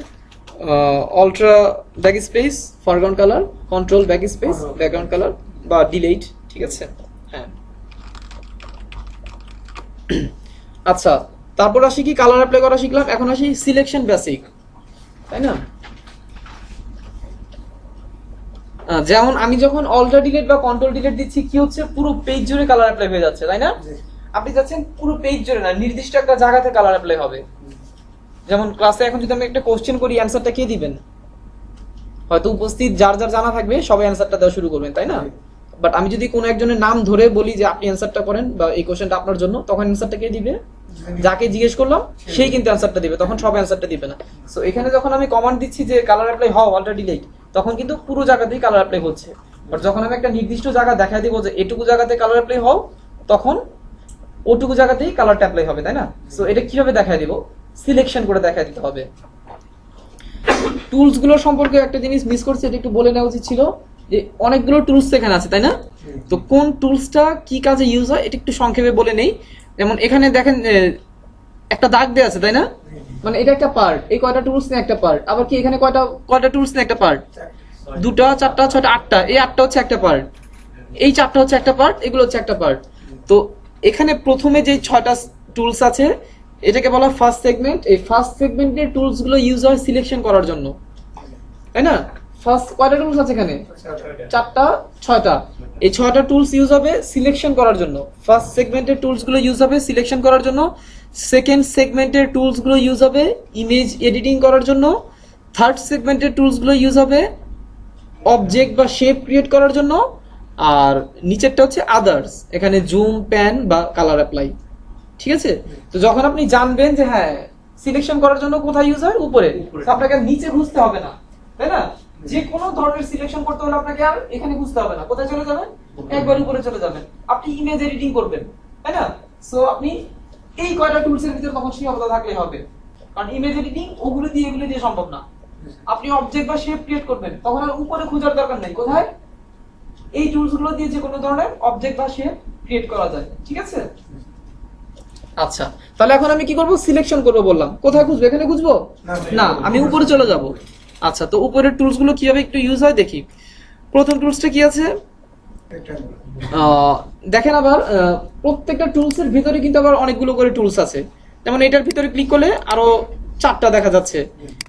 ultra backspace foreground colour, control backspace background colour বা ডিলেট। ঠিক আছে, হ্যাঁ। আচ্ছা, তারপর আসি কি কালার অ্যাপ্লাই করা শিখলাম, এখন আসি সিলেকশন বেসিক, তাই না? যেমন আমি যখন আলট্রা ডিলেট বা কন্ট্রোল ডিলেট দিচ্ছি কি হচ্ছে, পুরো পেজ জুড়ে কালার অ্যাপ্লাই হয়ে যাচ্ছে, তাই না? আপনি যাচ্ছেন পুরো পেজ জুড়ে না, নির্দিষ্ট একটা জায়গাতে কালার অ্যাপ্লাই হবে। যেমন ক্লাসে এখন যদি আমি একটা কোশ্চেন করি, অ্যান্সারটা কে দিবেন? হয়তো উপস্থিত যার যার জানা থাকবে সবাই অ্যান্সারটা দেওয়া শুরু করবেন, তাই না? বাট আমি যদি কোনো একজনের নাম ধরে বলি যে আপনি অ্যান্সারটা করেন বা এই কোশ্চেনটা আপনার জন্য, তখন অ্যান্সারটা কে দিবে? যাকে জিজ্ঞেস করলাম সেই কিন্তু অ্যান্সারটা দিবে, তখন সব অ্যান্সারটা দিবে না। সো এখানে যখন আমি কমান্ড দিচ্ছি যে কালার অ্যাপ্লাই হও আলট্রা ডিলেট, তখন কিন্তু পুরো জায়গাতেই কালার অ্যাপ্লাই হচ্ছে। বাট যখন আমি একটা নির্দিষ্ট জায়গা দেখাই দিব যে এটুকু জায়গাতে কালার অ্যাপ্লাই হও, তখন ওটুকু জায়গাতেই কালারটা অ্যাপ্লাই হবে, তাই না? সো এটা কিভাবে দেখাই দিব? সিলেকশন করে দেখাই দিতে হবে। টুলস গুলোর সম্পর্কে একটা জিনিস মিস করছি, এটা একটু বলে নেওয়া উচিত ছিল যে অনেকগুলো টুলস এখানে আছে, তাই না? তো কোন টুলসটা কি কাজে ইউজ হয় এটা একটু সংক্ষেপে বলে নেই। যেমন এখানে দেখেন একটা দাগ দেওয়া আছে, তাই না? মানে এটা একটা পার্ট, এই কয়টা টুলস নিয়ে একটা পার্ট। আবার কি এখানে কয়টা টুলস নিয়ে একটা পার্ট? 2টা 4টা 6টা 8টা, এই 8টা হচ্ছে একটা পার্ট, এই 4টা হচ্ছে একটা পার্ট, এগুলো হচ্ছে একটা পার্ট। তো এখানে প্রথমে যে 6টা টুলস আছে এটাকে বলা ফার্স্ট সেগমেন্ট। এই ফার্স্ট সেগমেন্টের টুলস গুলো ইউজ হয় সিলেকশন করার জন্য, তাই না? ফার্স্ট কয়টা টুলস আছে এখানে? 4টা 6টা। এই 6টা টুলস ইউজ হবে সিলেকশন করার জন্য। ফার্স্ট সেগমেন্টের টুলস গুলো ইউজ হবে সিলেকশন করার জন্য, সেকেন্ড সেগমেন্টের টুলস গুলো ইউজ হবে ইমেজ এডিটিং করার জন্য, থার্ড সেগমেন্টের টুলস গুলো ইউজ হবে অবজেক্ট বা শেপ ক্রিয়েট করার জন্য, আর নিচেরটা হচ্ছে আদার্স, এখানে জুম, প্যান বা কালার অ্যাপ্লাই। ঠিক আছে? তো যখন আপনি জানবেন যে হ্যাঁ সিলেকশন করার জন্য কোথায় ইউজ হয়, উপরে, তো আপনাকে নিচে খুঁজতে হবে না, তাই না? যে কোনো ধরনের সিলেকশন করতে হলে আপনাকে আর এখানে খুঁজতে হবে না। কোথায় চলে যাবেন? একবার উপরে চলে যাবেন। আপনি ইমেজ এডিটিং করবেন, তাই না? সো আপনি এই কয়টা টুলস এর ভিতরে তখন সীমাবদ্ধ থাকলে হবে, কারণ ইমেজ এডিটিং এগুলো দিয়ে সম্ভব না। আপনি অবজেক্ট বা শেপ ক্রিয়েট করবেন, তখন আর উপরে খোঁজার দরকার নাই। কোথায়? এই টুলস গুলো দিয়ে যে কোনো ধরনের অবজেক্ট বা শেপ ক্রিয়েট করা যায়। ঠিক আছে? আচ্ছা, তাহলে এখন আমি কি করব? সিলেকশন করব বললাম। কোথায় খুঁজবো? এখানে খুঁজবো না, আমি উপরে চলে যাব। আচ্ছা, তো উপরের টুলস গুলো কিভাবে একটু ইউজ হয় দেখি। প্রথম টুলসটা কি আছে? দেখেন আবার প্রত্যেকটা টুলস এর ভিতরে কিন্তু আবার অনেকগুলো করে টুলস আছে। যেমন এটার ভিতরে ক্লিক করলে আরো 4টা দেখা যাচ্ছে,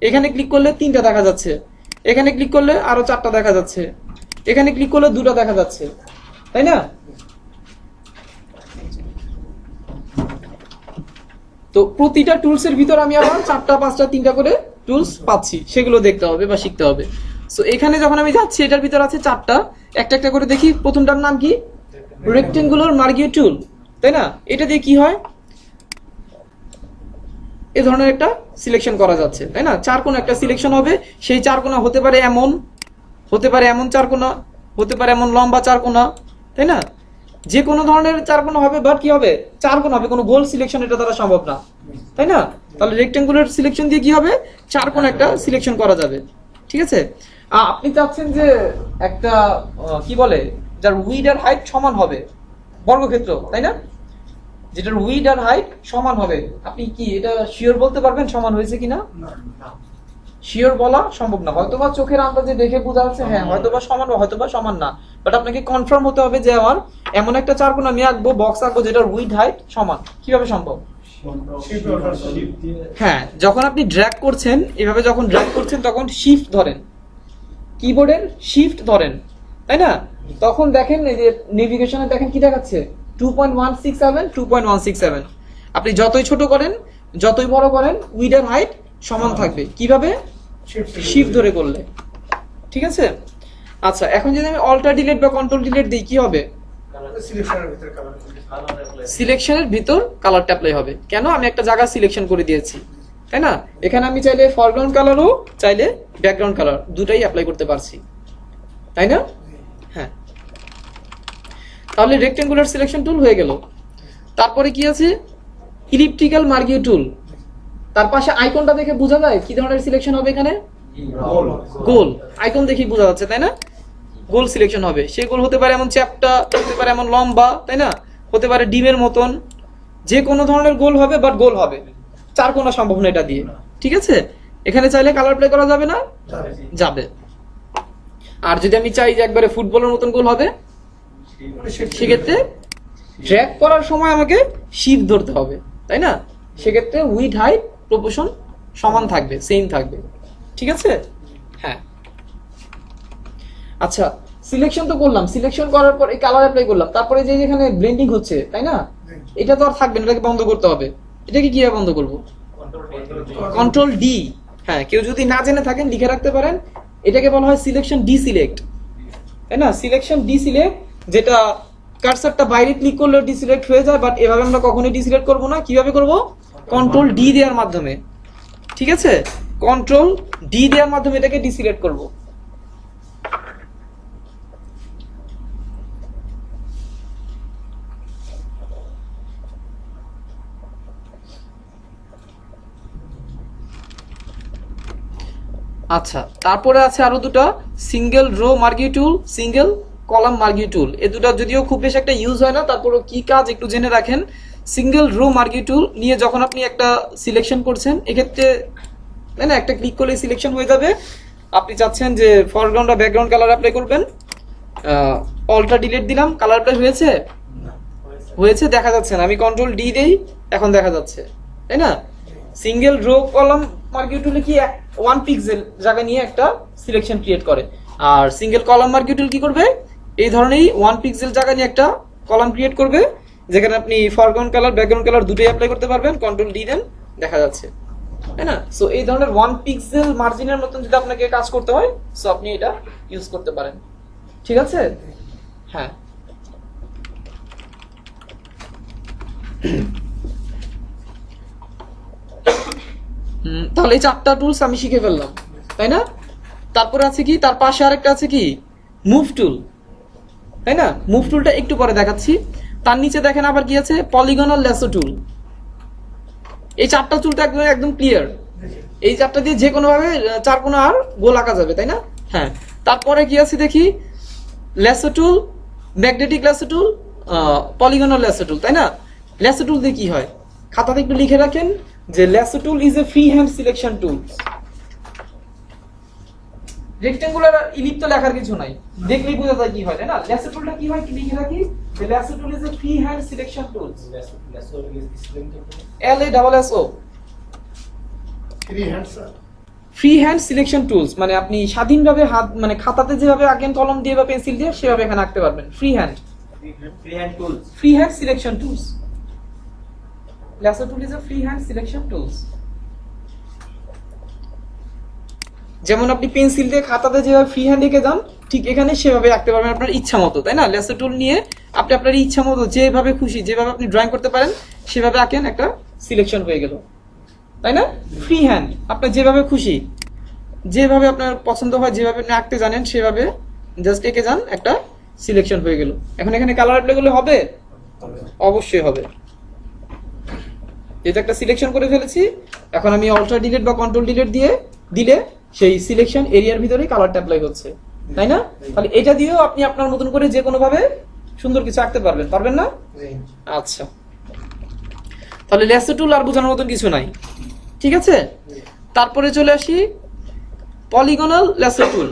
এখানে ক্লিক করলে 3টা দেখা যাচ্ছে, এখানে ক্লিক করলে আরো 4টা দেখা যাচ্ছে, এখানে ক্লিক করলে 2টা দেখা যাচ্ছে, তাই না? তো প্রতিটা টুলস এর ভিতর আমি আবার 4টা 5টা 3টা করে টুলস পাচ্ছি, সেগুলো দেখতে হবে বা শিখতে হবে। সো এখানে যখন আমি যাচ্ছি এটার ভিতর আছে 4টা, একটা একটা করে দেখি। প্রথমটার নাম কি? রেক্টেঙ্গুলার মার্জিও টুল, তাই না? এটা দিয়ে কি হয়? এ ধরনের একটা সিলেকশন করা যাচ্ছে, তাই না? 4 কোণা একটা সিলেকশন হবে। সেই 4 কোণা হতে পারে এমন, হতে পারে এমন 4 কোণা, হতে পারে এমন লম্বা 4 কোণা, তাই না? যে কোনো ধরনের 4 কোণা হবে, বাট কি হবে? 4 কোণা হবে, কোনো গোল সিলেকশন এটা দ্বারা সম্ভব না, তাই না? তাহলে রেক্টেঙ্গুলার সিলেকশন দিয়ে কি হবে? 4 কোণা একটা সিলেকশন করা যাবে, ঠিক আছে? আপনি চাচ্ছেন যে একটা কি বলে, যার উইড আর হাইট সমান হবে, বর্গক্ষেত্র, তাই না? যেটার উইড আর হাইট সমান হবে, আপনি কি এটা শিওর বলতে পারবেন সমান হয়েছে কিনা? শিওর বলা সম্ভব না। হয়তোবা চোখের আন্দাজে দেখে বোঝা যাচ্ছে হ্যাঁ হয়তোবা সমান, হয়তোবা সমান না, বাট আপনাকে কনফার্ম হতে হবে যে আমার এমন একটা 4 কোণ আমি আঁকবো, বক্স আঁকবো যেটার উইড হাইট সমান। কিভাবে সম্ভব? হ্যাঁ, যখন আপনি ড্র্যাগ করছেন, এভাবে যখন ড্র্যাগ করছেন তখন শিফট ধরেন, কিবোর্ডের শিফট ধরেন, তাই না? তখন দেখেন এই যে নেভিগেশনে দেখেন কি দেখাচ্ছে? 2.167 2.167। আপনি যতই ছোট করেন, যতই বড় করেন, উইড আর হাইট সমান থাকবে। কিভাবে? শিফট ধরে করলে, ঠিক আছে? আচ্ছা, এখন যদি আমি অল্টার ডিলিট বা কন্ট্রোল ডিলিট দিই কি হবে? সিলেকশনের ভিতর কালারটা অ্যাপ্লাই হবে। কেন? আমি একটা জায়গা সিলেকশন করে দিয়েছি, তাই না? এখানে আমি চাইলে ফরগ্রাউন্ড কালারও চাইলে ব্যাকগ্রাউন্ড কালার দুটাই অ্যাপ্লাই করতে পারছি, তাই না? হ্যাঁ, তাহলে রেক্টেঙ্গুলার সিলেকশন টুল হয়ে গেল। তারপরে কি আছে? ইলিপ্টিক্যাল মার্জিও টুল। তার পাশে আইকনটা দেখে বোঝা যায় কি ধরনের সিলেকশন হবে এখানে? গোল। আইকন দেখেই বোঝা যাচ্ছে, তাই না? গোল সিলেকশন হবে। সেই গোল হতে পারে এমন চ্যাপ্টা, হতে পারে এমন লম্বা, তাই না? হতে পারে ডিমের মতন, যে কোনো ধরনের গোল হবে, বাট গোল হবে। 4 কোণা সম্ভব না এটা দিয়ে, ঠিক আছে? এখানে চাইলে কালার প্লে করা যাবে না? যাবে। আর যদি আমি চাই যে একবারে ফুটবলের মতন গোল হবে, সেক্ষেত্রে ড্র্যাগ করার সময় আমাকে শিফট ধরতে হবে, তাই না? সেক্ষেত্রে উইড হাইট প্রপোর্শন সমান থাকবে, সেম থাকবে, ঠিক আছে? হ্যাঁ, আচ্ছা, সিলেকশন তো করলাম, সিলেকশন করার পর এই কালার অ্যাপ্লাই করলাম, তারপরে যে এখানে ব্লেন্ডিং হচ্ছে, তাই না? এটা তো আর থাকবে না, এটাকে বন্ধ করতে হবে। এটাকে কিভাবে বন্ধ করব? Control D. হ্যাঁ, কেউ যদি না জেনে থাকেন লিখে রাখতে পারেন, এটাকে বলা হয় সিলেকশন ডি সিলেক্ট, তাই না? সিলেকশন ডি সিলেক্ট, যেটা কার্সারটা বাইরে ক্লিক করলে ডিসিলেক্ট হয়ে যায়, বাট এভাবে আমরা কখনোই ডিসিলেক্ট করব না। কিভাবে করব? কন্ট্রোল ডি দেওয়ার মাধ্যমে, ঠিক আছে? কন্ট্রোল ডি দেওয়ার মাধ্যমে এটাকে ডিসিলেক্ট করব। আচ্ছা, তারপরে আছে আরো দুটো, সিঙ্গেল রো মার্জিও টুল, সিঙ্গেল কলাম মার্জিও টুল। এই দুটো যদিও খুব বেশি একটা ইউজ হয় না, তারপরে কি কাজ একটু জেনে রাখেন। সিঙ্গেল রো মার্জিও টুল নিয়ে যখন আপনি একটা সিলেকশন করছেন, এক্ষেত্রে তাই না একটা ক্লিক করলে সিলেকশন হয়ে যাবে। আপনি চাচ্ছেন যে ফরগ্রাউন্ড আর ব্যাকগ্রাউন্ড কালার অ্যাপ্লাই করবেন, অল্টার ডিলিট দিলাম, কালার অ্যাপ্লাই হয়েছে? হয়েছে, দেখা যাচ্ছে না। আমি কন্ট্রোল ডি দেই, এখন দেখা যাচ্ছে, তাই না? সিঙ্গেল রো কলাম মার্জিও টুলে কি 1 পিক্সেল জায়গা নিয়ে একটা সিলেকশন ক্রিয়েট করে, আর সিঙ্গেল কলাম মার্জিও টুল কি করবে? এই ধরনেরই 1 পিক্সেল জায়গা নিয়ে একটা কলাম ক্রিয়েট করবে, যেখানে আপনি ফরগ্রাউন্ড কালার ব্যাকগ্রাউন্ড কালার দুটোই অ্যাপ্লাই করতে পারবেন। কন্ট্রোল ডি দেন, দেখা যাচ্ছে, তাই না? সো এই ধরনের 1 পিক্সেল মার্জিনের মতন যদি আপনাকে কাজ করতে হয়, সো আপনি এটা ইউজ করতে পারেন, ঠিক আছে? হ্যাঁ, তাহলে এই 4টা টুলস আমি শিখে ফেললাম, তাই না? তারপরে আছে কি, তার পাশে আরেকটা আছে কি, মুভ টুল, তাই না? মুভ টুলটা একটু পরে দেখাচ্ছি। তার নিচে দেখেন আবার কি আছে, পলিগনাল ল্যাসো টুল। এই 4টা টুলটা একদম একদম ক্লিয়ার। এই 4টা দিয়ে যে কোনো ভাবে 4 কোণা আর গোল আঁকা যাবে, তাই না? হ্যাঁ, তারপরে কি আছে দেখি, ল্যাসো টুল, ম্যাগনেটিক ল্যাসো টুল, পলিগনাল ল্যাসো টুল, তাই না? ল্যাসো টুল দিয়ে কি হয়? খাতাতে একটু লিখে রাখেন যে lasso tool is a freehand selection tool. Rectangular ইলিপ তো লেখার কিছু নাই, দেখলেই বোঝা যায় কি হয়, তাই না? ল্যাসো টুলটা কি হয় কি লিখে রাখি যে lasso tool is a freehand selection tool, LASSO, free hand sir. Free hand selection tools মানে আপনি স্বাধীনভাবে হাত মানে খাতাতে যেভাবে আঁকেন কলম দিয়ে বা পেন্সিল দিয়ে সেভাবে এখানে আঁকতে পারবেন। Free hand tools. Free hand selection tools, lasso tool is a freehand selection tools. যেমন আপনি পেন্সিল দিয়ে খাতাতে যেভাবে ফ্রি হ্যান্ড এঁকে যান ঠিক এখানে সেভাবে আঁকতে পারবেন আপনার ইচ্ছা মতো, তাই না? ল্যাসো টুল নিয়ে আপনি আপনার ইচ্ছা মতো যেভাবে খুশি যেভাবে আপনি ড্রয়িং করতে পারেন সেভাবে আঁকেন, একটা সিলেকশন হয়ে গেল, তাই না? ফ্রি হ্যান্ড, আপনার যেভাবে খুশি যেভাবে আপনার পছন্দ হয় যেভাবে আপনি আঁকতে জানেন সেভাবে জাস্ট এঁকে যান, একটা সিলেকশন হয়ে গেল। এখন এখানে কালার অ্যাপ্লাই করলে হবে? অবশ্যই হবে। যেহেতু একটা সিলেকশন করে ফেলেছি, এখন আমি অল্টার ডিলিট বা কন্ট্রোল ডিলিট দিয়ে দিলে সেই সিলেকশন এরিয়ার ভিতরেই কালারটা অ্যাপ্লাই হচ্ছে, তাই না? তাহলে এটা দিয়েও আপনি আপনার মতন করে যে কোনো ভাবে সুন্দর কিছু আঁকতে পারবেন, পারবেন না? আচ্ছা, তাহলে ল্যাসো টুল আর বোঝানোর মতন কিছু নাই, ঠিক আছে? তারপরে চলে আসি পলিগনাল ল্যাসো টুল।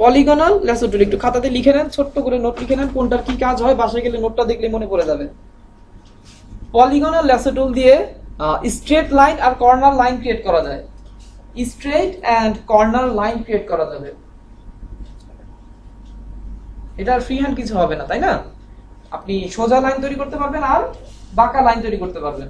পলিগনাল ল্যাসো টুল একটু খাতাতে লিখে নেন, ছোট্ট করে নোট লিখে নেন, কোনটার কি কাজ হয় বাসায় গেলে নোটটা দেখলে মনে পড়ে যাবে। পলিগনাল ল্যাসো টুল দিয়ে স্ট্রেট লাইন আর কর্নার লাইন ক্রিয়েট করা যায়, straight and corner line create করা যাবে। এটা ফ্রি হ্যান্ড কিছু হবে না, তাই না? আপনি সোজা লাইন তৈরি করতে পারবেন আর বাঁকা লাইন তৈরি করতে পারবেন।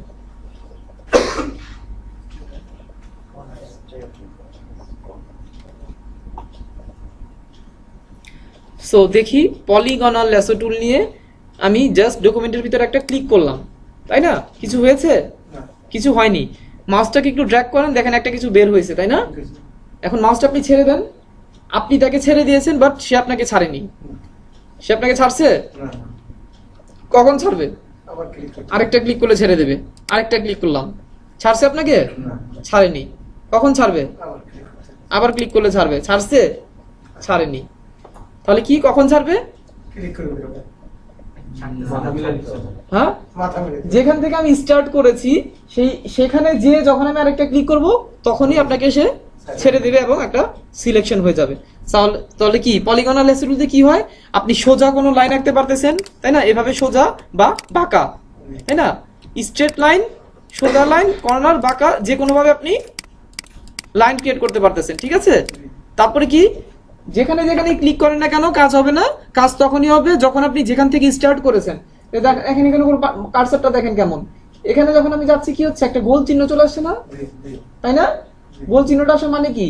সো দেখি পলিগনাল ল্যাসো টুল নিয়ে আমি জাস্ট ডকুমেন্টের ভিতরে একটা ক্লিক করলাম, তাই না? কিছু হয়েছে? কিছু হয়নি। মাউসটাকে একটু ড্র্যাগ করেন, দেখেন একটা কিছু বের হয়েছে, তাই না? এখন মাউসটা আপনি ছেড়ে দেন, আপনি তাকে ছেড়ে দিয়েছেন বাট সে আপনাকে ছাড়েনি। সে আপনাকে ছাড়ছে? কখন ছাড়বে? আবার ক্লিক করতে আরেকটা ক্লিক করলে ছেড়ে দেবে। আরেকটা ক্লিক করলাম, ছাড়ছে আপনাকে? না, ছাড়েনি। কখন ছাড়বে? আবার ক্লিক করতে আবার ক্লিক করলে ছাড়বে। ছাড়ছে? ছাড়েনি। তাহলে কি কখন ছাড়বে? ক্লিক করে বেরোবে। মাথা মিলাই দিতে হবে। হ্যাঁ, মাথা মেরে দিবে। যেখান থেকে আমি স্টার্ট করেছি সেখানে যে যখন আমি আরেকটা ক্লিক করব তখনই আপনাকে সে ছেড়ে দিবে এবং একটা সিলেকশন হয়ে যাবে। তাহলে কি পলিগনাল ল্যাসো টুলতে কি হয়, আপনি সোজা কোনো লাইন আঁকতে পারতেছেন, তাই না? এভাবে সোজা বা বাঁকা, তাই না? স্ট্রেট লাইন, সোজা লাইন, কর্নার, বাঁকা, যে কোনো ভাবে আপনি লাইন ক্রিয়েট করতে পারতেছেন, ঠিক আছে? তারপরে কি যেখানে যেখানে ক্লিক করেন না কেন কাজ হবে না, কাজ তখনই হবে যখন আপনি যেখান থেকে স্টার্ট করেছেন। এখানে এখানে কার্সারটা দেখেন কেমন, এখানে যখন আমি যাচ্ছি কি হচ্ছে, একটা গোল চিহ্ন চলে আসছে না, জি, জি। তাই না? গোল চিহ্নটা আসে মানে কি,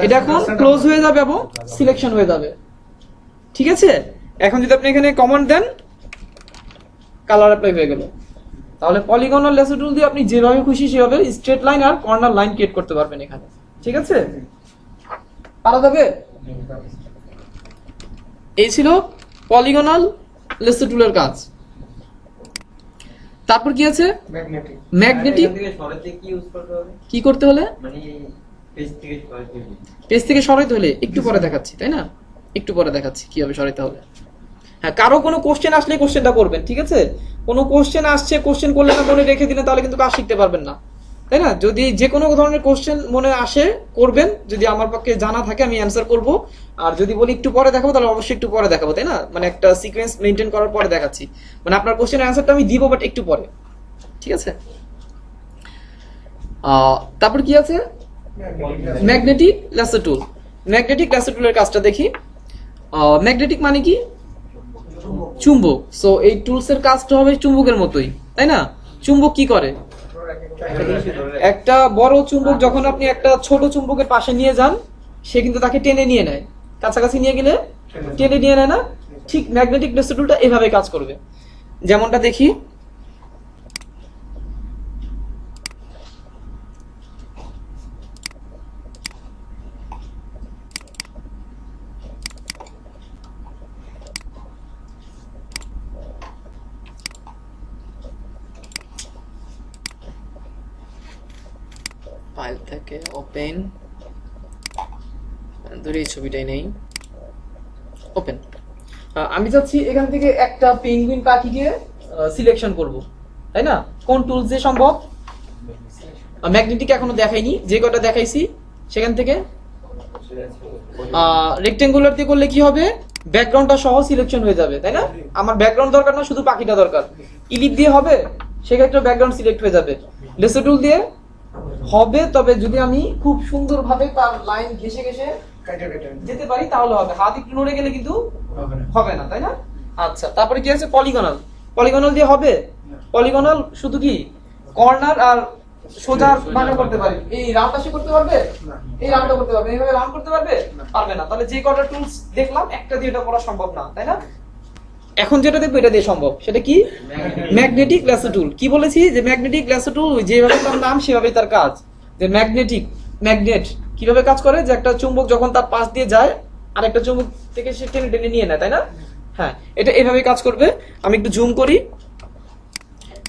এটা এখন ক্লোজ হয়ে যাবে এবং সিলেকশন হয়ে যাবে, ঠিক আছে? এখন যদি আপনি এখানে কমান্ড দেন কালার অ্যাপ্লাই হয়ে গেল। তাহলে পলিগনাল ল্যাসো টুল দিয়ে আপনি যেভাবে খুশি সেভাবে স্ট্রেট লাইন আর কর্নার লাইন ক্রিয়েট করতে পারবেন এখানে, ঠিক আছে? পারা যাবে? এই ছিল পলিগনাল ল্যাসো টুলের কাজ। তারপর কি আছে? ম্যাগনেটিক। ম্যাগনেটিক। এখান থেকে সরাতে কি ইউজ করতে হবে? কি করতে হলে? মানে পেজ থেকে সরাতে হবে। পেজ থেকে সরাইতে হলে একটু পরে দেখাচ্ছি, তাই না? একটু পরে দেখাচ্ছি কিভাবে সরাইতে হবে। হ্যাঁ, কারো কোনো কোশ্চেন আসলে কোশ্চেনটা করবেন, ঠিক আছে? কোনো কোশ্চেন আসছে, কোশ্চেন করলে না মনে রেখে দিলেন তাহলে কিন্তু কাজ শিখতে পারবেন না, তাই না? যদি যে কোনো ধরনের কোশ্চেন মনে আসে করবেন, যদি আমার পক্ষে জানা থাকে আমি অ্যান্সার করব, আর যদি বলি একটু পরে দেখাবো তাহলে অবশ্যই একটু পরে দেখাবো, তাই না? মানে একটা সিকোয়েন্স মেনটেন করার পরে দেখাচ্ছি, মানে আপনার কোশ্চেনের অ্যান্সারটা আমি দিব বাট একটু পরে, ঠিক আছে? তারপর কি আছে? ম্যাগনেটিক ল্যাসো টুল। ম্যাগনেটিক ল্যাসো টুলের কাজটা দেখি। ম্যাগনেটিক মানে কি? চুম্বক। সো এই টুলস এর কাজটা হবে চুম্বকের মতোই, তাই না? চুম্বক কি করে? একটা বড় চুম্বক যখন আপনি একটা ছোট চুম্বকের পাশে নিয়ে যান সে কিন্তু তাকে টেনে নিয়ে নেয়, কাছাকাছি নিয়ে গেলে টেনে নিয়ে নেয় না? ঠিক ম্যাগনেটিক ল্যাসো টুলটা এভাবে কাজ করবে। যেমনটা দেখি, ফাইল থেকে ওপেন, ধরে এই ছবিটাই নেই, ওপেন। আমি চাচ্ছি এখান থেকে একটা পেঙ্গুইন পাখিকে সিলেকশন করব, তাই না? কোন টুলস দিয়ে সম্ভব? ম্যাগনেটিক এখনো দেখাইনি, যে কটা দেখাইছি সেখান থেকে রেক্টেঙ্গুলার দিয়ে করলে কি হবে, ব্যাকগ্রাউন্ডটা সহ সিলেকশন হয়ে যাবে, তাই না? আমার ব্যাকগ্রাউন্ড দরকার না, শুধু পাখিটা দরকার। ইলিপ দিয়ে হবে, সেক্ষেত্রে ব্যাকগ্রাউন্ড সিলেক্ট হয়ে যাবে। লেসো টুল দিয়ে হবে, তবে যদি আমি খুব সুন্দরভাবে তার লাইন ঘেসে ঘেসে কেটে কেটে যেতে পারি তাহলে হবে, হাত একটু নড়ে গেলে কিন্তু হবে না, তাই না? আচ্ছা, তারপরে কি আছে, পলিগনাল। পলিগনাল দিয়ে হবে? পলিগনাল শুধু কি কর্নার আর সোজা বাঁকা করতে পারি, এই রাউন্ডটা সে করতে পারবে? না। এই রাউন্ডটা করতে পারবে, এইভাবে রাউন্ড করতে পারবে? পারবে না। তাহলে যে কটা টুলস দেখলাম একটা দিয়ে এটা করা সম্ভব না, তাই না? এখন যেটা দেখবো এটা দিয়ে সম্ভব, সেটা কি? ম্যাগনেটিক ল্যাসো টুল। কি বলেছি যে ম্যাগনেটিক ল্যাসো টুল যেভাবে তার নাম সেভাবেই তার কাজ। যে ম্যাগনেট কিভাবে কাজ করে, যে একটা চুম্বক যখন তার পাশ দিয়ে যায় আর একটা চুম্বক থেকে সে টেনে টেনে নিয়ে নেয়, তাই না? হ্যাঁ, এটা এভাবে কাজ করবে। আমি একটু জুম করি,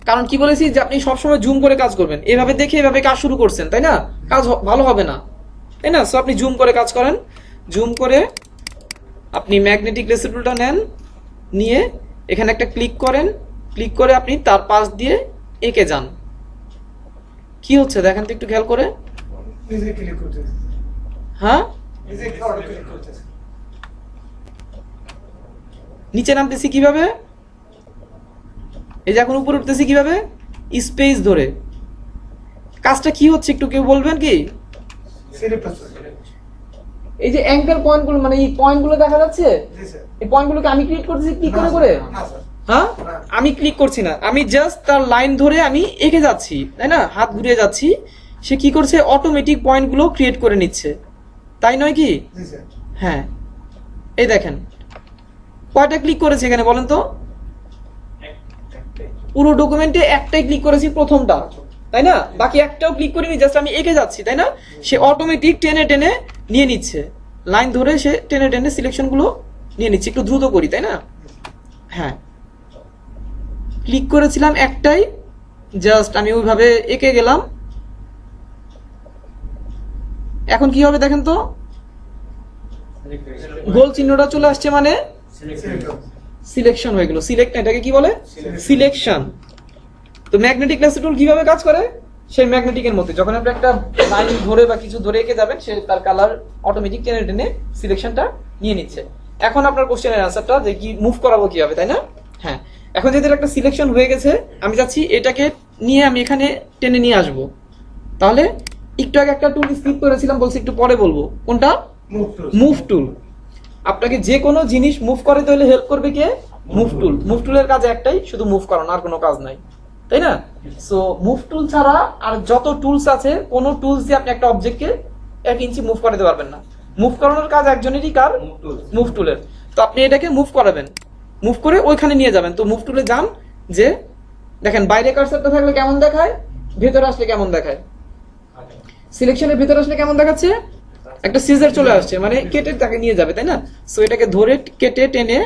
কারণ কি বলেছি যে আপনি সবসময় জুম করে কাজ করবেন। এভাবে দেখে এভাবে কাজ শুরু করছেন, তাই না? কাজ ভালো হবে না, তাই না? সো আপনি জুম করে কাজ করেন। জুম করে আপনি ম্যাগনেটিক লেসো টুলটা নেন, নিয়ে এখানে একটা ক্লিক করেন, ক্লিক করে আপনি তার পাশ দিয়ে এঁকে যান। কি হচ্ছে দেখেন তো একটু খেয়াল করে। নিজে ক্লিক করতেছে, হ্যাঁ, নিজে অটো ক্লিক করতেছে। নিচে নামতেছি কিভাবে, এই যে এখন উপরে উঠতেছি কিভাবে, স্পেস ধরে। কাজটা কি হচ্ছে একটু কেউ বলবেন কি? সিলেক্ট হচ্ছে। এই যে অ্যাঙ্কার পয়েন্টগুলো, মানে এই পয়েন্টগুলো দেখা যাচ্ছে, জি স্যার। এই পয়েন্টগুলোকে আমি ক্রিয়েট করতেছি ক্লিক করে করে। না স্যার। হ্যাঁ, আমি ক্লিক করছি না, আমি জাস্ট তার লাইন ধরে আমি এঁকে যাচ্ছি, তাই না? হাত ঘুরিয়ে যাচ্ছি, সে কি করছে, অটোমেটিক পয়েন্টগুলো ক্রিয়েট করে নিচ্ছে, তাই নয় কি? জি স্যার। হ্যাঁ, এই দেখেন কয়টা ক্লিক করেছে এখানে বলেন তো? পুরো ডকুমেন্টে একটাই ক্লিক করেছি, প্রথমটা, তাই না? বাকি একটাও ক্লিক করিনি, জাস্ট আমি এঁকে যাচ্ছি, তাই না? সে অটোমেটিক টেনে টেনে নিয়ে নিচ্ছে, লাইন ধরে সে টেনে টেনে সিলেকশনগুলো নিয়ে নিচ্ছে। একটু দ্রুত করি, তাই না? হ্যাঁ, ক্লিক করেছিলাম একটাই, জাস্ট আমি ওইভাবে এঁকে গেলাম। এখন কি হবে দেখেন তো, গোল চিহ্নটা চলে আসছে, মানে সিলেক্ট হচ্ছে। সিলেকশন হয়ে গেল। সিলেক্ট, এটাকে কি বলে? সিলেকশন। তো ম্যাগনেটিক লেসো টুল কিভাবে কাজ করে, সেই ম্যাগনেটিকের মধ্যে যখন আপনি একটা লাইন ধরে বা কিছু ধরে এঁকে যাবেন, সে তার কালার অটোমেটিক টেনে টেনে সিলেকশনটা নিয়ে নিচ্ছে। এখন আপনার কোশ্চেনের অ্যান্সারটা যে কি মুভ করাবো কিভাবে, তাই না? হ্যাঁ, এখন যেহেতু একটা সিলেকশন হয়ে গেছে, আমি চাচ্ছি এটাকে নিয়ে আমি এখানে টেনে নিয়ে আসবো। তাহলে একটু আগে একটা টুল স্কিপ করেছিলাম, বলছি একটু পরে বলবো, কোনটা? Move tool. Move tool. আপনাকে যে কোনো জিনিস মুভ করাতে হলে হেল্প করবে কে? Move tool. মুভ টুলের কাজ একটাই, শুধু মুভ করানো, আর কোনো কাজ নাই, তাই না? সো মুভ টুল ছাড়া আর যত টুলস আছে, কোনো টুলস দিয়ে আপনি একটা অবজেক্টকে 1 ইঞ্চি মুভ করাতে পারবেন না। মুভ করানোর কাজ একজনেরই, কার? মুভ টুলের। তো আপনি এটাকে মুভ করাবেন, মুভ করে ওইখানে নিয়ে যাবেন। তো মুভ টুলে যান, যে দেখেন বাইরে কার্সারটা থাকলে কেমন দেখায়, ভেতরে আসলে কেমন দেখায়। সিলেকশনের ভেতরে আসলে কেমন দেখাচ্ছে, একটা সিজার চলে আসছে, মানে কেটে তাকে নিয়ে যাবে, তাই না? সো এটাকে ধরে কেটে টেনে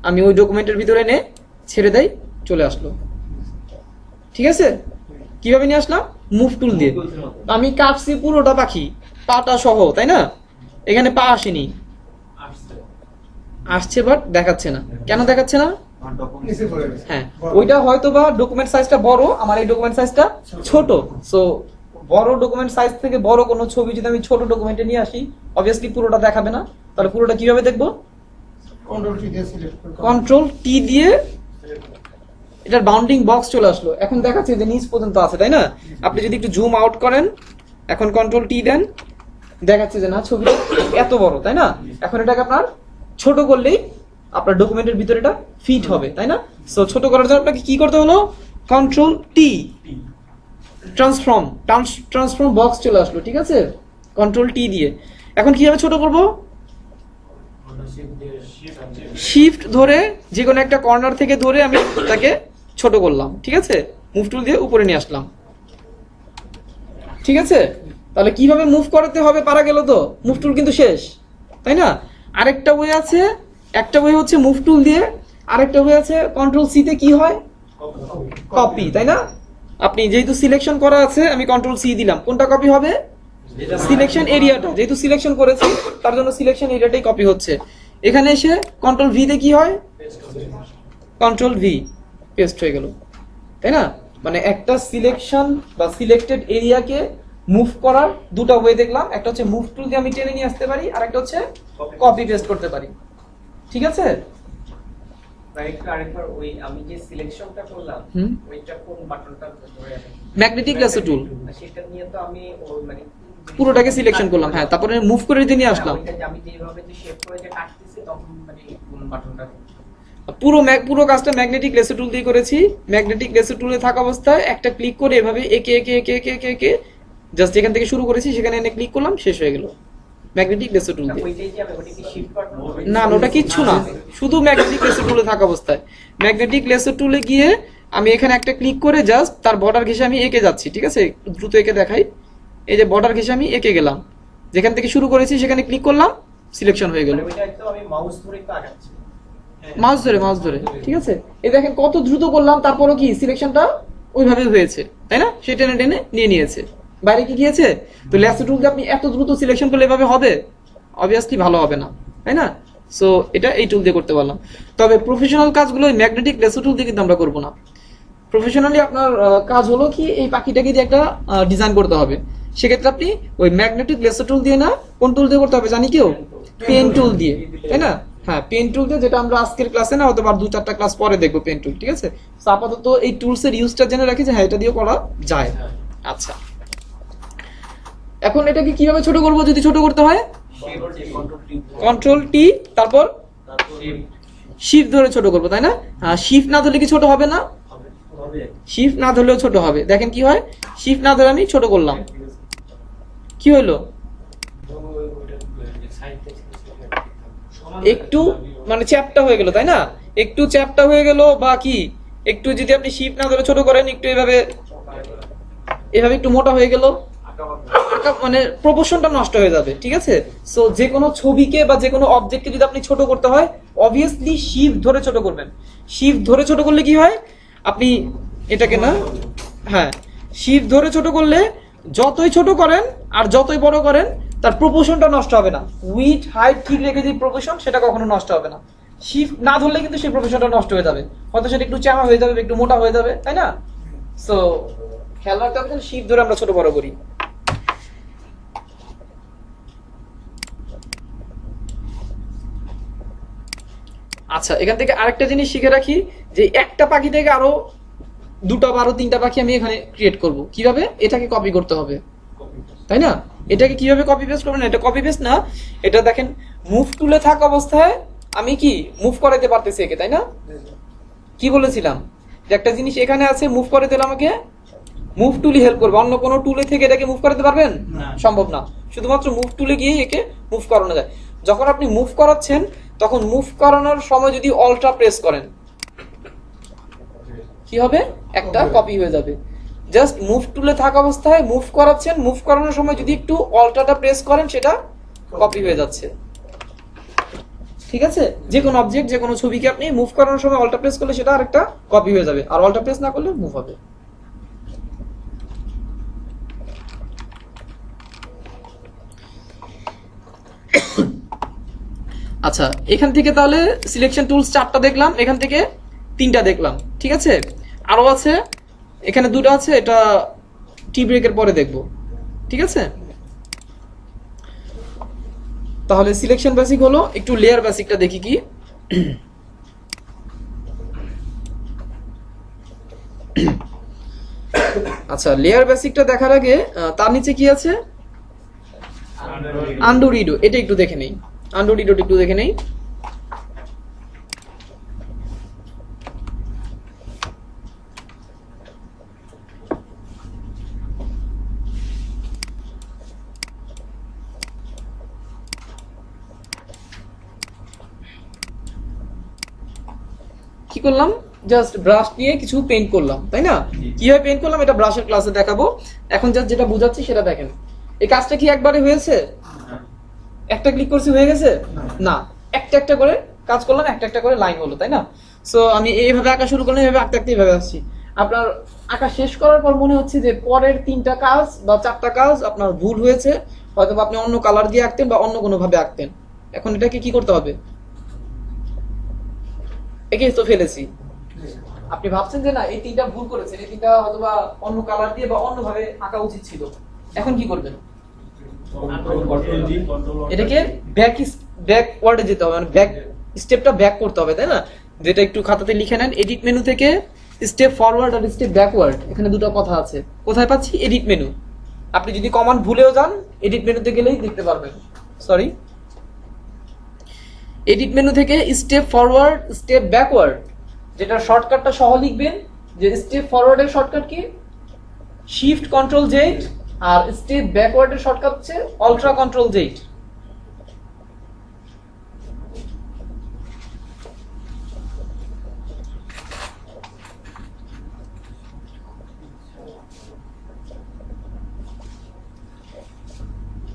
আমি ওই ডকুমেন্টের ভিতরে এনে ছেড়ে দেই, চলে আসলো। ঠিক আছে? কিভাবে নিয়ে আসলাম? মুভ টুল দিয়ে। আমি কাটছি পুরোটা পাখি, পাটা সহ, তাই না? এখানে পা আসেনি, আসছে বাট দেখাচ্ছে না। কেন দেখাচ্ছে না? নিচে পড়ে গেছে। হ্যাঁ, ওইটা হয়তো বা ডকুমেন্ট সাইজটা বড়, আমার এই ডকুমেন্ট সাইজটা ছোট। সো বড় ডকুমেন্ট সাইজ থেকে বড় কোনো ছবি যদি আমি ছোট ডকুমেন্টে নিয়ে আসি, অবভিয়াসলি পুরোটা দেখাবে না। তাহলে পুরোটা কিভাবে দেখবো? কন্ট্রোল টি দিয়ে সিলেক্ট করে কন্ট্রোল টি দিয়ে এটার বাউন্ডিং বক্স চলে আসলো, এখন দেখাচ্ছে যে নিচ পর্যন্ত আছে, তাই না? আপনি যদি একটু জুম আউট করেন, এখন কন্ট্রোল টি দেন, দেখাচ্ছে যে না ছবিটা এত বড়, তাই না? এখন এটাকে আপনার ছোট করলেই আপনার ডকুমেন্টের ভিতরে এটা ফিট হবে, তাই না? সো ছোট করার জন্য আপনাকে কি করতে হলো? কন্ট্রোল টি, ট্রান্সফর্ম বক্স চলে আসলো, ঠিক আছে? কন্ট্রোল টি দিয়ে এখন কিভাবে ছোট করব? শিফট ধরে যে কোনো একটা কর্নার থেকে ধরে আমি তাকে ছোট করলাম, ঠিক আছে? মুভ টুল দিয়ে উপরে নিয়ে আসলাম, ঠিক আছে? তাহলে কিভাবে মুভ করাতে হবে পারা গেল তো। মুভ টুল কিন্তু শেষ, তাই না? আরেকটা ওয়ে আছে, একটা ওয়ে হচ্ছে মুভ টুল দিয়ে, আরেকটা ওয়ে আছে কন্ট্রোল সি তে কি হয়? কপি, তাই না? আপনি যেহেতু সিলেকশন করা আছে, আমি কন্ট্রোল সি দিলাম, কোনটা কপি হবে? সিলেকশন এরিয়াটা, যেহেতু সিলেকশন করেছি তার জন্য সিলেকশন এরিয়াটাই কপি হচ্ছে। এখানে এসে কন্ট্রোল ভি তে কি হয়? কন্ট্রোল ভি, পেস্ট হয়ে গেল, তাই না? মানে একটা সিলেকশন বা সিলেক্টেড এরিয়াকে মুভ করার দুটো ওয়ে দেখলাম, একটা হচ্ছে মুভ টুল দিয়ে আমি টেনে নিয়ে আসতে পারি, আর একটা হচ্ছে কপি পেস্ট করতে পারি। ঠিক আছে? আরেকবার ওই আমি যে সিলেকশনটা করলাম হুম। ওইটা কোন বাটনটা ধরে আছে ম্যাগনেটিক লেসো টুল সেটা নিয়ে তো আমি মানে পুরোটাকে সিলেকশন করলাম, হ্যাঁ, তারপরে মুভ করে দিতে নিয়ে আসলাম। ওইটা যে আমি যেভাবে যে শেপ করে যে কাটতেছি তখন মানে কোন বাটনটা পুরো কাজটা ম্যাগনেটিক লেসো টুল দিয়ে করেছি। ম্যাগনেটিক লেসো টুলে থাকা অবস্থায় একটা ক্লিক করে এভাবে একে একে একে একে একে একে জাস্ট যেখান থেকে শুরু করেছি সেখানে এনে ক্লিক করলাম, শেষ হয়ে গেল ম্যাগনেটিক লেসো টুল দিয়ে। ওইটাই যে আমি ওটা কি শিফট বাটন না না, ওটা কিচ্ছু না, শুধু ম্যাগনেটিক লেসো টুলে থাকা অবস্থায়। ম্যাগনেটিক লেসো টুলে গিয়ে আমি এখানে একটা ক্লিক করে জাস্ট তার বর্ডার ঘেঁষে আমি এঁকে যাচ্ছি। ঠিক আছে, দ্রুত এঁকে দেখাই। এই যে বর্ডার ঘেঁষে আমি এঁকে গেলাম, যেখান থেকে শুরু করেছি সেখানে ক্লিক করলাম, সিলেকশন হয়ে গেল। ওইটা একদম আমি মাউস ধরে তো আগাচ্ছি মাউস ধরে, ঠিক আছে। এই দেখেন কত দ্রুত করলাম, তারপরও কি সিলেকশনটা ওইভাবে হয়েছে, তাই না? সে টেনে টেনে নিয়ে নিয়েছে, বাইরে কি গিয়েছে। তো লেসো টুল দিয়ে আপনি এত দ্রুত সিলেকশন করলে এভাবে হবে? অবভিয়াসলি ভালো হবে না, তাই না? সো এটা এই টুল দিয়ে করতে পারলাম। তবে প্রফেশনাল কাজগুলো ওই ম্যাগনেটিক লেসো টুল দিয়ে কিন্তু আমরা করবো না। প্রফেশনালি আপনার কাজ হলো কি এই পাখিটাকে দিয়ে একটা ডিজাইন করতে হবে, সেক্ষেত্রে আপনি ওই ম্যাগনেটিক লেসো টুল দিয়ে না, কোন টুল দিয়ে করতে হবে জানি কেউ? পেন টুল দিয়ে, তাই না? হ্যাঁ, পেন টুল দিয়ে, যেটা আমরা আজকের ক্লাসে না অথবা 2-4টা ক্লাস পরে দেখবো পেন টুল। ঠিক আছে, তো আপাতত এই টুলস এর ইউজটা জেনে রাখি যে হ্যাঁ এটা দিয়ে করা যায়। আচ্ছা, এখন এটাকে কিভাবে ছোট করব? যদি ছোট করতে হয় কন্ট্রোল টি, তারপর শিফট ধরে ছোট করব, তাই না? শিফট না ধরলে কি ছোট হবে না? শিফট না ধরলেও ছোট হবে। দেখেন কি হয়, শিফট না ধরে আমি ছোট করলাম, কি হলো? একটু মানে চ্যাপটা হয়ে গেল, তাই না? একটু চ্যাপটা হয়ে গেল, বা কি একটু যদি আপনি শিফট না ধরে ছোট করেন, একটু এভাবে একটু মোটা হয়ে গেল, মানে প্রপোর্শনটা নষ্ট হয়ে যাবে। ঠিক আছে, সো যে কোনো ছবিকে বা যে কোনো অবজেক্টকে যদি আপনি ছোট করতে হয় অবভিয়াসলি শিফট ধরে ছোট করবেন। শিফট ধরে ছোট করলে কি হয়, আপনি এটাকে না, হ্যাঁ, শিফট ধরে ছোট করলে যতই ছোট করেন আর যতই বড় করেন তার প্রপোর্শনটা নষ্ট হবে না। উইথ হাইট ঠিক রেখে যে প্রপোর্শন, সেটা কখনো নষ্ট হবে না। শিফট না ধরলে কিন্তু সেই প্রপোর্শনটা নষ্ট হয়ে যাবে, হয়তো সেটা একটু চামা হয়ে যাবে, একটু মোটা হয়ে যাবে, তাই না? সো খেয়াল রাখতে হবে শিফট ধরে আমরা ছোট বড় করি। আচ্ছা, এখান থেকে আরেকটা জিনিস শিখে রাখি যে একটা পাখি থেকে আরো 2টা বা আরো 3টা পাখি আমি এখানে ক্রিয়েট করব। কিভাবে? এটাকে কপি করতে হবে, তাই না? এটাকে কিভাবে কপি পেস্ট করবেন? এটা কপি পেস্ট না, এটা দেখেন মুভ টুলে থাকা অবস্থায় আমি কি মুভ করাইতে পারতেছি একে, তাই না? কি বলেছিলাম যে একটা জিনিস এখানে আছে, মুভ করে দিলে আমাকে মুভ টুলই হেল্প করবে, অন্য কোনো টুলে থেকে এটাকে মুভ করাতে পারবেন? সম্ভব না, শুধুমাত্র মুভ টুলে গিয়ে একে মুভ করানো যায়। যখন আপনি মুভ করাচ্ছেন তখন মুভ করানোর সময় যদি অল্ট্রা প্রেস করেন কি হবে? একটা কপি হয়ে যাবে। জাস্ট মুভ টুলে থাকা অবস্থায় মুভ করাচ্ছেন, মুভ করানোর সময় যদি একটু অল্ট্রাটা প্রেস করেন সেটা কপি হয়ে যাচ্ছে। ঠিক আছে, যে কোনো অবজেক্ট, যে কোনো ছবিকে আপনি মুভ করানোর সময় অল্ট্রা প্রেস করলে সেটা আরেকটা কপি হয়ে যাবে, আর অল্ট্রা প্রেস না করলে মুভ হবে। আচ্ছা, এখান থেকে তাহলে সিলেকশন টুলস 4টা দেখলাম, এখান থেকে 3টা দেখলাম। ঠিক আছে, আরো আছে, এখানে 2টা আছে, এটা টি ব্রেকের পরে দেখব। ঠিক আছে, তাহলে সিলেকশন বেসিক হলো, একটু লেয়ার বেসিকটা দেখি কি। আচ্ছা, লেয়ার বেসিকটা দেখার আগে তার নিচে কি আছে? আন্ডু রিডো, এটা একটু দেখে নেই। আন্ডু রিডোটা একটু দেখে নেই। কি করলাম? জাস্ট ব্রাশ নিয়ে কিছু পেইন্ট করলাম, তাই না? কিভাবে পেইন্ট করলাম এটা ব্রাশের ক্লাসে দেখাবো। এখন জাস্ট যেটা বুঝাচ্ছি সেটা দেখেন। এই কাজটা কি একবারে হয়েছে? একটা ক্লিক করছি হয়ে গেছে? না, একটা একটা করে কাজ করলাম, একটা একটা করে লাইন হলো, তাই না? সো আমি এইভাবে আঁকা শুরু করলাম, এইভাবে আঁকতে আঁকতে এইভাবে আসছি। আপনার আঁকা শেষ করার পর মনে হচ্ছে যে পরের 3টা কাজ বা 4টা কাজ আপনার ভুল হয়েছে, হয়তো আপনি অন্য কালার দিয়ে আঁকতেন বা অন্য কোনো ভাবে আঁকতেন। এখন এটাকে কি করতে হবে? একে তো ফেলেছি, আপনি ভাবছেন যে না এই তিনটা ভুল করেছেন, এই তিনটা অথবা অন্য কালার দিয়ে বা অন্যভাবে আঁকা উচিত ছিল, এখন কি করবেন? এটাকে ব্যাকওয়ার্ডে যেতে হবে, মানে ব্যাক স্টেপটা ব্যাক করতে হবে, তাই না? যেটা একটু খাতাতে লিখে নেন, এডিট মেনু থেকে স্টেপ ফরওয়ার্ড আর স্টেপ ব্যাকওয়ার্ড, এখানে দুটো কথা আছে। কোথায় পাচ্ছি? Edit menu. আপনি যদি কমান্ড ভুলেও যান এডিট মেনুতে গেলেই দেখতে পারবেন। সরি, এডিট মেনু থেকে স্টেপ ফরওয়ার্ড স্টেপ ব্যাকওয়ার্ড, যেটা শর্টকাটটা সহ লিখবেন, যে step ফরওয়ার্ডের shortcut key? Shift control Z, আর স্টেপ ব্যাকওয়ার্ডের শর্টকাট হচ্ছে আল্ট্রা কন্ট্রোল জেড।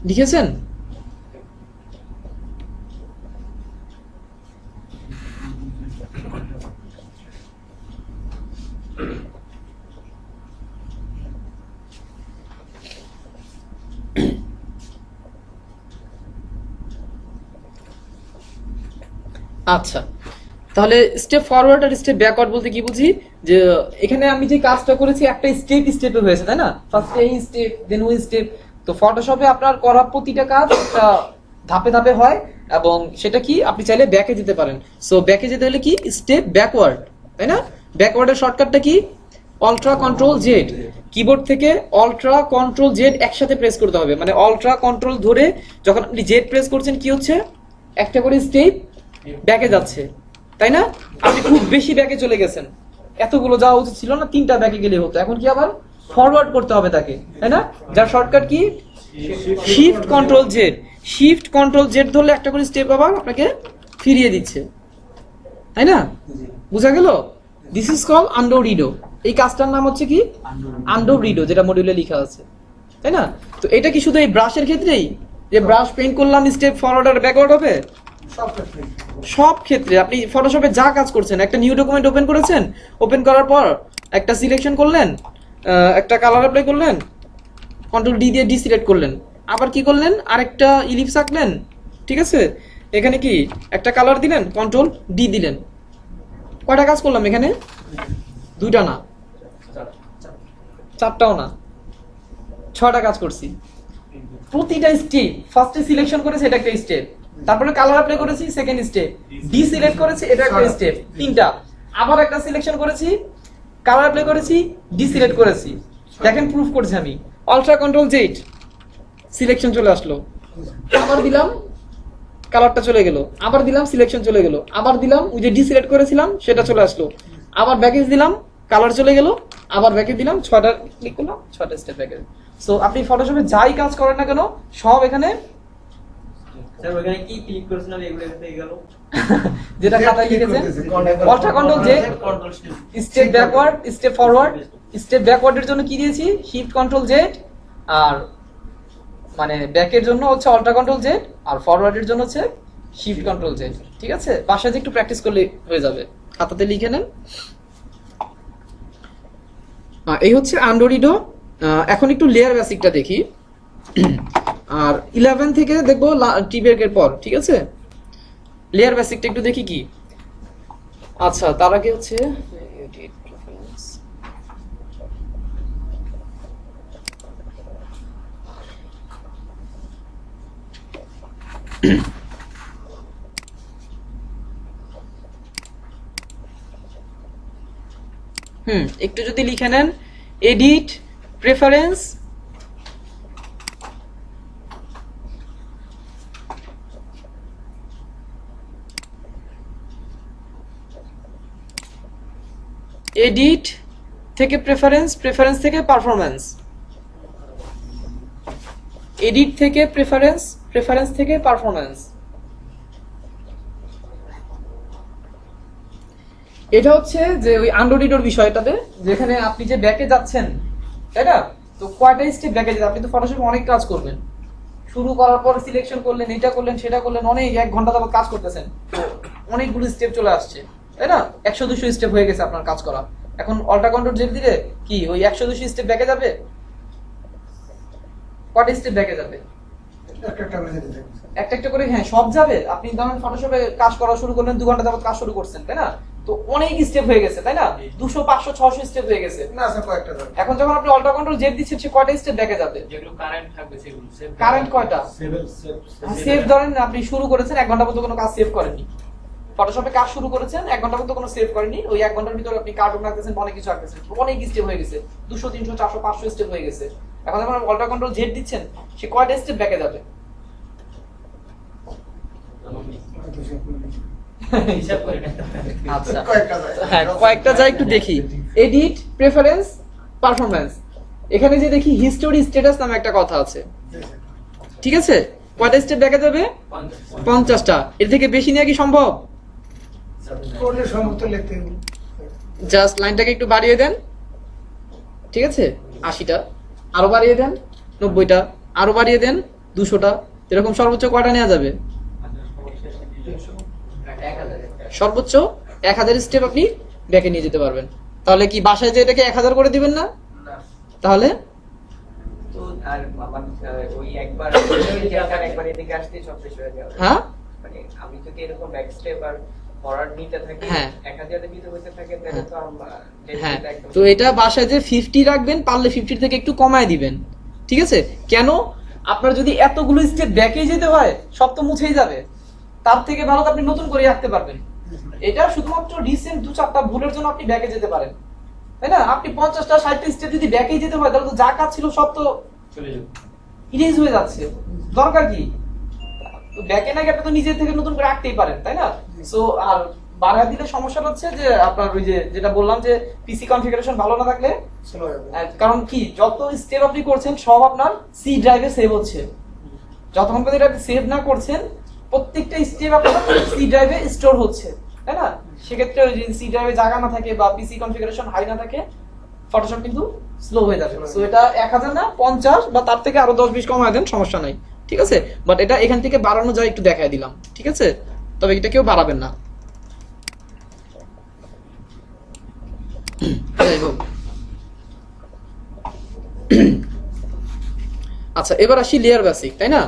লিখেছেন? আচ্ছা, তাহলে স্টেপ ফরওয়ার্ড আর স্টেপ ব্যাকওয়ার্ড বলতে কি বুঝি? যে এখানে আমি যে কাজটা করেছি একটা স্টেপে হয়েছে, তাই না? ফার্স্ট এই স্টেপ দেন ওই স্টেপ। তো ফটোশপে আপনার করা প্রতিটা কাজ একটা ধাপে ধাপে হয়, এবং সেটা কি আপনি চাইলে ব্যাকে যেতে পারেন। সো ব্যাকে যেতে হলে কি? স্টেপ ব্যাকওয়ার্ড, তাই না? ব্যাকওয়ার্ডের শর্টকাটটা কি? Ultra control Z. কিবোর্ড থেকে আল্ট্রা কন্ট্রোল জেড একসাথে প্রেস করতে হবে, মানে আল্ট্রা কন্ট্রোল ধরে যখন আপনি জেড প্রেস করছেন কি হচ্ছে? একটা করে স্টেপ ব্যাকে যাচ্ছে, তাই না? আপনি খুব বেশি ব্যাকে চলে গেছেন, এতগুলো যাওয়া উচিত ছিল না, 3টা ব্যাকে গেলে হতো। এখন কি আবার ফরওয়ার্ড করতে হবে তাকে, তাই না? যার shortcut key? Shift control Z. Shift control Z ধরলে একটা করে স্টেপ আবার আপনাকে ফিরিয়ে দিচ্ছে, তাই না? বুঝা গেল? This is call undo রিডো। এই কাজটার নাম হচ্ছে কি? আন্ডো রিডো, যেটা মডিউলে লেখা আছে, তাই না? তো এটা কি শুধু এই ব্রাশের ক্ষেত্রেই, যে ব্রাশ পেইন্ট করলাম স্টেপ ফরওয়ার্ড আর ব্যাকওয়ার্ড হবে? সব ক্ষেত্রে সব ক্ষেত্রে। আপনি ফটোশপে যা কাজ করছেন, একটা নিউ ডকুমেন্ট ওপেন করেছেন, ওপেন করার পর একটা সিলেকশন করলেন, একটা কালার অ্যাপ্লাই করলেন, কন্ট্রোল ডি দিয়ে ডিসিলেক্ট করলেন, আবার কি করলেন? আরেকটা ইলিপস আঁকলেন, ঠিক আছে? এখানে কি একটা কালার দিলেন, কন্ট্রোল ডি দিলেন। কয়টা কাজ করলাম এখানে? 2টা না, 4টাও না, 6টা কাজ করছি। প্রতিটা স্টেপ, ফার্স্টে সিলেকশন করেছি, এটা একটা স্টেপ, তারপরে কালার অ্যাপ্লাই করেছি, সেকেন্ড স্টেপ, ডি সিলেক্ট করেছি, এটা একটা স্টেপ, 3টা। আবার একটা সিলেকশন করেছি, কালার অ্যাপ্লাই করেছি, ডি সিলেক্ট করেছি। দেখেন প্রুফ করছি আমি। আল্ট্রা কন্ট্রোল জেড, সিলেকশন চলে আসলো, আবার দিলাম, কালারটা চলে গেল, আবার দিলাম, সিলেকশন চলে গেল, আবার দিলাম, ওই যে ডি সিলেক্ট করেছিলাম সেটা চলে আসলো, আবার ব্যাকেজ দিলাম, কালার চলে গেল, আবার ব্যাকে দিলাম, 6টা ক্লিক করলাম, 6টা স্টেপ ব্যাকে। সো আপনি ফটোশপে যাই কাজ করেন না কেন, সব এখানে স্যার ওখানে কি ক্লিক করেছেন আমি এগুলো থেকে গেল যেটা খাতায় লিখেছেন, ultra control Z, control step backward, step forward. Step ব্যাকওয়ার্ডের জন্য কি দিয়েছি? শিফট কন্ট্রোল জেড, আর মানে ব্যাকের জন্য হচ্ছে আল্ট্রা কন্ট্রোল জেড, আর ফরওয়ার্ডের জন্য হচ্ছে শিফট কন্ট্রোল জেড। ঠিক আছে? বাসায় একটু প্র্যাকটিস করলে হয়ে যাবে, খাতাতে লিখে নেন। এই হচ্ছে আন্ডোরিডো। এখন একটু লেয়ার বেসিকটা দেখি, আর 11 থেকে দেখবো টিবেকের পর। ঠিক আছে, লেয়ার বেসিকটা একটু দেখি কি। আচ্ছা, তার আগে হচ্ছে একটু যদি লিখে নেন, এডিট প্রেফারেন্স, এডিট থেকে প্রেফারেন্স, প্রেফারেন্স থেকে পারফরম্যান্স, এডিট থেকে প্রেফারেন্স, প্রেফারেন্স থেকে পারফরম্যান্স। এটা হচ্ছে যে ওই আন্ডোরিডোর বিষয়টাতে, যেখানে আপনি যে ব্যাকে যাচ্ছেন, তাই না? তো কয়টা স্টেপ ব্যাকে যেতে, আপনি তো ফটোশপে অনেক কাজ করবেন, শুরু করার পর সিলেকশন করলেন, এটা করলেন, সেটা করলেন, অনেক 1 ঘন্টা যাবত কাজ করতেছেন, তো অনেকগুলো স্টেপ চলে আসছে, তাই না? 100-200 স্টেপ হয়ে গেছে আপনার কাজ করা। এখন অল্টা কন্ট্রোল জেড দিলে কি ওই 100-200 স্টেপ ব্যাকে যাবে? কয়টা স্টেপ ব্যাকে যাবে? একটা একটা করে, হ্যাঁ সব যাবে। আপনি ধরেন ফটোশপে কাজ করা শুরু করলেন, 2 ঘন্টা যাবত কাজ শুরু করছেন, তাই না? তো তো অনেক স্টেপ হয়ে গেছে তাই না, 200 500 600 স্টেপ হয়ে গেছে। না স্যার কয়েকটা স্যার। এখন যখন আপনি অল্টার কন্ট্রোল জেড দিচ্ছেন সে কয়টা স্টেপ ব্যাকে যাবে? যেগুলো কারেন্ট থাকবে সেগুলো save কারেন্ট কয়টা? সেভেন সেভ ধরেন আপনি শুরু করেছেন 1 ঘন্টা পর্যন্ত কোনো কাজ সেভ করেননি, ফটোশপে কাজ শুরু করেছেন 1 ঘন্টা পর্যন্ত কোনো সেভ করেননি, ওই 1 ঘন্টার ভিতরে আপনি কার্টুন রাখতেছেন, অনেক কিছু রাখতেছেন, অনেক স্টেপ হয়ে গেছে, 200 300 400 500 স্টেপ হয়ে গেছে। এখন যখন অল্টার কন্ট্রোল জেড দিচ্ছেন সে কয়টা স্টেপ ব্যাকে যাবে? হিসাব করে নিতে হবে। আচ্ছা কয়েকটা যায়। হ্যাঁ কয়েকটা যায় একটু দেখি। Edit, preference, performance. এখানে যে দেখি হিস্টোরি স্ট্যাটাস নামে একটা কথা আছে, ঠিক আছে? কয়টা স্টেপ ব্যাকে যাবে? 50টা। এর থেকে বেশি নেওয়া কি সম্ভব? করলে সমস্ত লিখতে হবে। জাস্ট লাইনটাকে একটু বাড়িয়ে দেন, ঠিক আছে? 80টা, আরো বাড়িয়ে দেন 90টা, আরো বাড়িয়ে দেন 200টা, এরকম সর্বোচ্চ কয়টা নেওয়া যাবে? সর্বোচ্চ 1000 স্টেপ আপনি ব্যাকে নিয়ে যেতে পারবেন। তাহলে কি বাসায় যে এটাকে 1000 করে দিবেন না? তাহলে তো আর আমার ওই একবার একবার এদিকে আসতে সব শেষ হয়ে যাবে। হ্যাঁ মানে আমি যদি এরকম ব্যাক স্টেপ আর ফরওয়ার্ড নিতে থাকি, হ্যাঁ। 1000 এর ভিতরে হইতে থাকে, তাহলে তো হ্যাঁ, তো এটা বাসায় যে 50 রাখবেন, পারলে 50 থেকে একটু কমায় দিবেন, ঠিক আছে? কেন? আপনার যদি এতগুলো স্টেপ ব্যাকে যেতে হয় সব তো মুছেই যাবে, তার থেকে ভালো তো আপনি নতুন করে রাখতে পারবেন। এটা শুধুমাত্র রিসেন্ট 2-4টা ভুলের জন্য আপনি ব্যাকে যেতে পারেন, তাই না? আপনি 50টা 60টা স্টেপ যদি ব্যাকে যেতে হয় তাহলে তো যা কাজ ছিল সব তো চলে যাবে। ইরেজ হয়ে যাচ্ছে, দরকার কি? ব্যাকে না গিয়ে আপনি তো নিজের থেকে নতুন করে রাখতেই পারেন, তাই না? সো আর বাড়া দিলে সমস্যা হচ্ছে যে আপনার ওই যে যেটা বললাম যে পিসি কনফিগারেশন ভালো না থাকলে, স্লো হয়ে যাবে। কারণ কি যত স্টেপ আপনি করছেন সব আপনার সি ড্রাইভে সেভ হচ্ছে, যতক্ষণ পর্যন্ত এটা সেভ না করছেন প্রত্যেকটা স্টেপ আপনার সি ড্রাইভে স্টোর হচ্ছে, তাই না? সেক্ষেত্রে ওই সি ড্রাইভে জায়গা না থাকে বা পিসি কনফিগারেশন হাই না থাকে, ফটোশপ কিন্তু স্লো হয়ে যাবে। সো এটা 1000 না 50 বা তার থেকে আরো 10-20 কমায় দেন, সমস্যা নাই, ঠিক আছে? বাট এটা এখান থেকে বাড়ানো যায় একটু দেখায় দিলাম, ঠিক আছে? তবে এটা কেউ বাড়াবেন না। যাই হোক, আচ্ছা এবার আসি লেয়ার বেসিক, তাই না?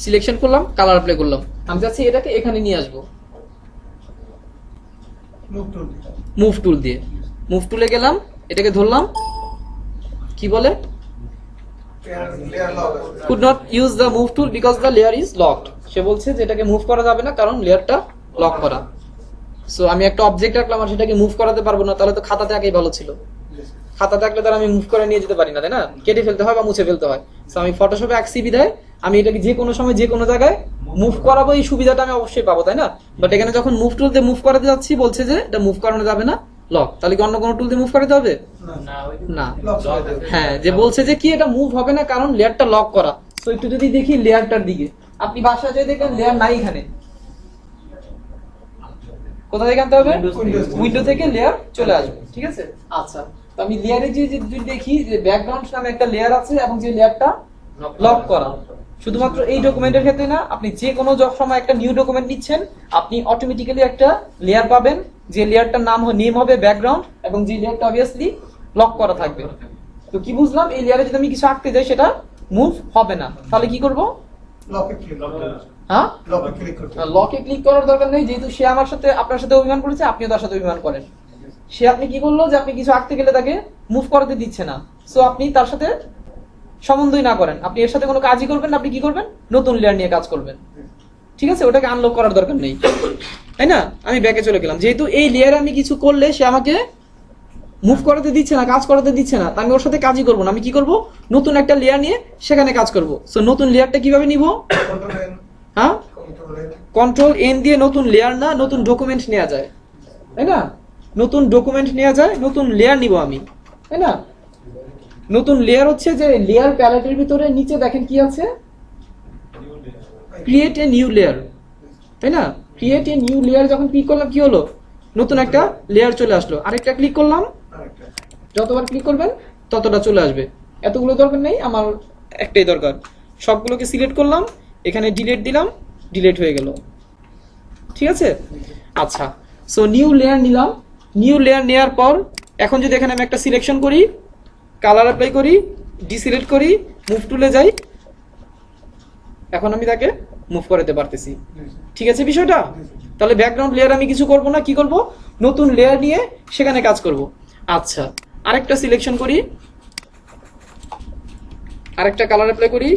সিলেকশন করলাম, কালার অ্যাপ্লাই করলাম, আমি চাচ্ছি এটাকে এখানে নিয়ে আসবো মুভ টুল। মুভ টুল দিয়ে। মুভ টুলে গেলাম, এটাকে ধরলাম, কি বলে? Layer lock. could not use the move tool because the layer is locked। সে বলছে যে এটাকে মুভ করা যাবে না কারণ লেয়ারটা লক করা। সো আমি একটা অবজেক্ট রাখলাম আর সেটাকে মুভ করাতে পারবো না, তাহলে তো খাতাতে আগেই ভালো ছিল। খাতা থাকলে তার আমি মুভ করে নিয়ে যেতে পারি না, তাই না? কেটে ফেলতে হয় বা মুছে ফেলতে হয়। সো আমি ফটোশপে আঁকছি বিধায় আমি এটাকে যে কোনো সময় যে কোনো জায়গায় মুভ করাবো, এই সুবিধাটা আমি অবশ্যই পাবো, তাই না? বাট এখানে যখন মুভ টুল দিয়ে মুভ করাতে যাচ্ছি বলছে যে এটা মুভ করানো যাবে না, লক। তাহলে কি অন্য কোনো টুল দিয়ে মুভ করাতে হবে? না ওই না। লক হয়ে যাবে। হ্যাঁ, যে বলছে যে কি এটা মুভ হবে না কারণ লেয়ারটা লক করা। সো একটু যদি দেখি লেয়ারটার দিকে, আপনি বাসায় যেয়ে দেখেন লেয়ার নাই এখানে, কোথা থেকে আনতে হবে? উইন্ডো থেকে লেয়ার চলে আসবে, ঠিক আছে? আচ্ছা, তো আমি লেয়ারে যে যদি দেখি যে ব্যাকগ্রাউন্ড নামে একটা লেয়ার আছে এবং যে লেয়ারটা লক করা। শুধুমাত্র এই ডকুমেন্টের ক্ষেত্রে না, আপনি যে কোনো সময় একটা নিউ ডকুমেন্ট নিচ্ছেন আপনি অটোমেটিক্যালি একটা লেয়ার পাবেন, যে লেয়ারটার নেম হবে ব্যাকগ্রাউন্ড এবং যে লেয়ারটা অবভিয়াসলি লক করা থাকবে। তো কি বুঝলাম? এই লেয়ারে যদি আমি কিছু আঁকতে যাই সেটা মুভ হবে না, তাহলে কি করব? লকে ক্লিক করতে। হ্যাঁ, লকে ক্লিক করতে। লকে ক্লিক করার দরকার নেই, যেহেতু সে আমার সাথে আপনার সাথে অভিমান করেছে, আপনিও তার সাথে অভিমান করেন। সে আপনি কি করলো যে আপনি কিছু আঁকতে গেলে তাকে মুভ করাতে দিচ্ছে না, সো আপনি তার সাথে সম্বন্ধই না করেন, আপনি এর সাথে কোনো কাজই করবেন না, আপনি কি করবেন? নতুন লেয়ার নিয়ে কাজ করবেন, ঠিক আছে? ওটাকে আনলক করার দরকার নেই, তাই না? আমি ব্যাকে চলে গেলাম, যেহেতু এই লেয়ারে আমি কিছু করলে সে আমাকে মুভ করাতে দিচ্ছে না, কাজ করাতে দিচ্ছে না, তা আমি ওর সাথে কাজই করবো না। আমি কি করব? নতুন একটা লেয়ার নিয়ে সেখানে কাজ করব। সো নতুন লেয়ারটা কিভাবে নিব? Control N. হ্যাঁ, কন্ট্রোল এন। কন্ট্রোল এন দিয়ে নতুন লেয়ার না, নতুন ডকুমেন্ট নেওয়া যায়, তাই না? নতুন ডকুমেন্ট নেওয়া যায়, নতুন লেয়ার নিব আমি, তাই না? নতুন লেয়ার হচ্ছে যে লেয়ার প্যালেটের ভিতরে নিচে দেখেন কি আছে, ক্রিয়েট এ নিউ লেয়ার, তাই না? ক্রিয়েট এ নিউ লেয়ার যখন ক্লিক করলাম কি হলো? নতুন একটা লেয়ার চলে আসলো। আরেকটা ক্লিক করলাম, আরেকটা। যতবার ক্লিক করবেন ততটা চলে আসবে। এতগুলো দরকার নেই, আমার একটাই দরকার। সবগুলোকে সিলেক্ট করলাম, এখানে ডিলিট দিলাম, ডিলিট হয়ে গেল, ঠিক আছে? আচ্ছা, সো নিউ লেয়ার নিলাম। নিউ লেয়ার নেওয়ার পর এখন যদি এখানে আমি একটা সিলেকশন করি, কালার অ্যাপ্লাই করি, ডিসিলেক্ট করি, মুভ টুলে যাই, এখন আমি তাকে মুভ করাতে পারতেছি। ঠিক আছে বিষয়টা? তাহলে ব্যাকগ্রাউন্ড লেয়ার আমি কিছু করব না, কি করব, নতুন লেয়ার নিয়ে সেখানে কাজ করব। আচ্ছা, আরেকটা সিলেকশন করি, আরেকটা কালার অ্যাপ্লাই করি,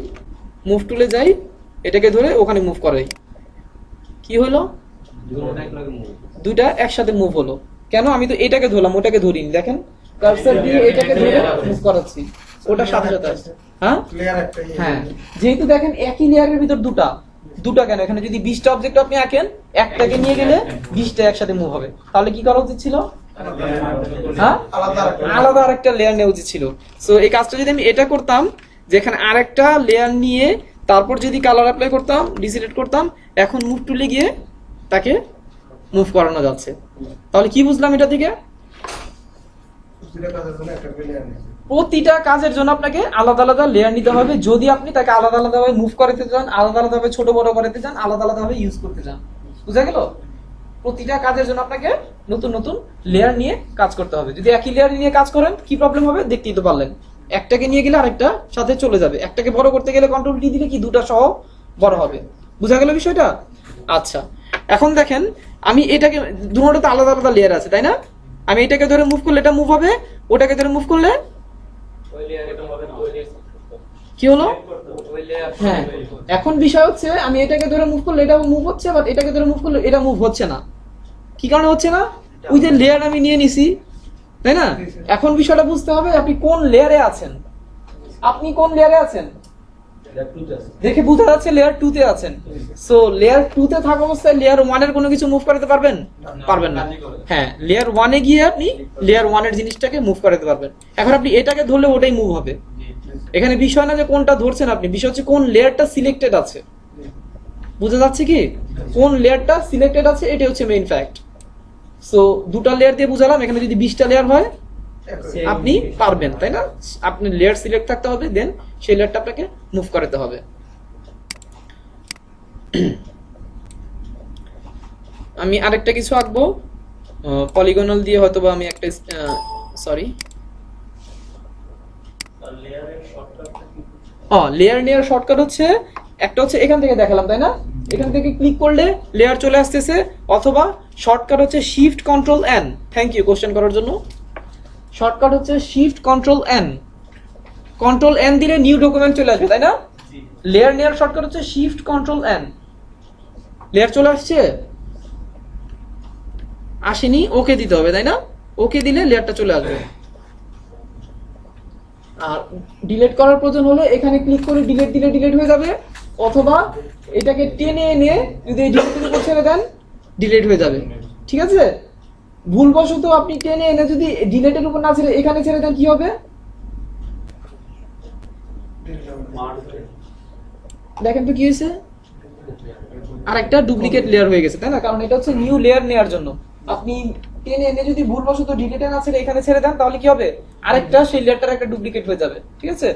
মুভ টুলে যাই, এটাকে ধরে ওখানে মুভ করাই। কি হলো? দুইটা একসাথে মুভ হলো। কেন? আমি তো এটাকে ধরলাম, ওটাকে ধরিনি। দেখেন কার্সার দিয়ে এটাকে ধরে মুভ করাচ্ছি, ওটা সাথে সাথে আসছে। হ্যাঁ লেয়ার একটা হ্যাঁ, যেহেতু দেখেন একই লেয়ারের ভিতর দুটা কেন, এখানে যদি 20টা অবজেক্ট আপনি আঁকেন, একটাকে নিয়ে গেলে 20টা একসাথে মুভ হবে। তাহলে কি করা উচিত ছিল? হ্যাঁ, আলাদা আরেকটা লেয়ার নেওয়া উচিত ছিল। সো এই কাজটা যদি আমি এটা করতাম, যেখানে আরেকটা লেয়ার নিয়ে তারপর যদি কালার অ্যাপ্লাই করতাম, ডিসিলেক্ট করতাম, এখন মুভ টুলে গিয়ে তাকে মুভ করানো যাচ্ছে। তাহলে কি বুঝলাম এটা থেকে? প্রতিটা কাজের জন্য আপনাকে আলাদা আলাদা লেয়ার নিতে হবে, যদি আপনি তাকে আলাদা আলাদা ভাবে মুভ করতে চান, আলাদা আলাদা ভাবে ছোট বড় করতে চান, আলাদা আলাদা ভাবে ইউজ করতে চান। বুঝা গেল? প্রতিটা কাজের জন্য আপনাকে নতুন নতুন লেয়ার নিয়ে কাজ করতে হবে। যদি একই লেয়ার নিয়ে কাজ করেন কি প্রবলেম হবে দেখতেই তো পারলেন। একটাকে নিয়ে গেলে আরেকটা সাথে চলে যাবে, একটাকে বড় করতে গেলে কন্ট্রোল ডি দিলে কি দুটা সহ বড় হবে। বুঝা গেল বিষয়টা? আচ্ছা, এখন দেখেন আমি এটাকে, দুটোতে আলাদা আলাদা লেয়ার আছে তাই না? আমি এটাকে ধরে মুভ করলে এটা মুভ হবে, ওটাকে ধরে মুভ করলে কি হলো? হ্যাঁ, এখন বিষয় হচ্ছে আমি এটাকে ধরে মুভ করলে এটা মুভ হচ্ছে, বাট এটাকে ধরে মুভ করলে এটা মুভ হচ্ছে না। কি কারণে হচ্ছে না? ওই যে লেয়ার আমি নিয়ে নিছি, তাই না? এখন বিষয়টা বুঝতে হবে আপনি কোন লেয়ারে আছেন। আপনি কোন লেয়ারে আছেন দেখে বোঝা যাচ্ছে লেয়ার 2 তে আছেন। সো লেয়ার 2 তে থাকা অবস্থায় লেয়ার 1 এর কোনো কিছু মুভ করতে পারবেন? পারবেন না। হ্যাঁ, লেয়ার 1 এ গিয়ে আপনি লেয়ার 1 এর জিনিসটাকে মুভ করতে পারবেন। এখন আপনি এটাকে ধরলে ওটাই মুভ হবে। এখানে বিষয় না যে কোনটা ধরছেন আপনি, বিষয় হচ্ছে কোন লেয়ারটা সিলেক্টেড আছে। বুঝা যাচ্ছে কি? কোন লেয়ারটা সিলেক্টেড আছে, এটা হচ্ছে মেইন ফ্যাক্ট। সো দুটা লেয়ার দিয়ে বুঝালাম, এখানে যদি 20টা লেয়ার হয় আপনি পারবেন, তাই না? আপনি লেয়ার সিলেক্ট থাকতে হবে, দেন সেই লেয়ারটা আপনাকে মুভ করতে হবে। আমি আরেকটা কিছু আঁকবো পলিগনাল দিয়ে, হয়তো বা আমি একটা সরি লেয়ার নেওয়ার শর্টকাট হচ্ছে একটা হচ্ছে এখান থেকে দেখালাম, তাই না? এখান থেকে ক্লিক করলে লেয়ার চলে আসতেছে, অথবা শর্টকাট হচ্ছে shift control N. Thank you question করার জন্য। শর্টকাট হচ্ছে shift control N. Control N দিলে নিউ ডকুমেন্ট চলে আসবে, তাই না? লেয়ার নেওয়ার শর্টকাট হচ্ছে শিফট কন্ট্রোল এন। লেয়ার চলে আসছে? আসেনি? ওকে দিতে হবে, তাই না? ওকে দিলে লেয়ারটা চলে আসবে। আর ডিলিট করার প্রয়োজন হলে এখানে ক্লিক করে ডিলিট দিলে ডিলিট হয়ে যাবে, অথবা এটাকে টেনে এনে যদি এই ডিলিটের উপর ছেড়ে দেন ডিলিট হয়ে যাবে। ঠিক আছে? ভুলবশত আপনি টেনে এনে যদি ডিলিটের উপর না ছেড়ে এখানে ছেড়ে দেন কি হবে? দেখেন তো কি হয়েছে, আরেকটা ডুপ্লিকেট লেয়ার হয়ে গেছে, তাই না? কারণ এটা হচ্ছে নিউ লেয়ার নেওয়ার জন্য। আপনি টেনে এনে যদি ভুলবশত ডিলিটে না ছেড়ে এখানে ছেড়ে দেন তাহলে কি হবে? আরেকটা সেই লেয়ারটার একটা ডুপ্লিকেট হয়ে যাবে। ঠিক আছে?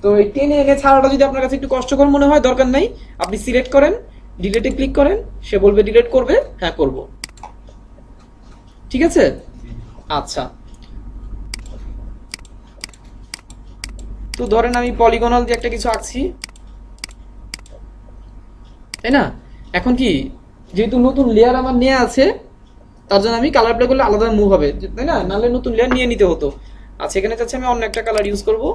তো এই টেনে এনে ছাড়াটা যদি আপনার কাছে একটু কষ্টকর মনে হয়, দরকার নাই, আপনি সিলেক্ট করেন, ডিলিটে ক্লিক করেন, সে বলবে ডিলিট করবে, হ্যাঁ করব। ঠিক আছে? আচ্ছা, তো ধরেন আমি পলিগনাল দিয়ে একটা কিছু আঁকছি, তাই না? এখন কি, যেহেতু নতুন লেয়ার আমার নেওয়া আছে, তার জন্য আমি কালার অ্যাপ্লাই করলে আলাদা মুভ হবে, তাই না? নাহলে নতুন লেয়ার নিয়ে নিতে হতো। আচ্ছা, এখানে চাচ্ছি আমি অন্য একটা কালার ইউজ করব।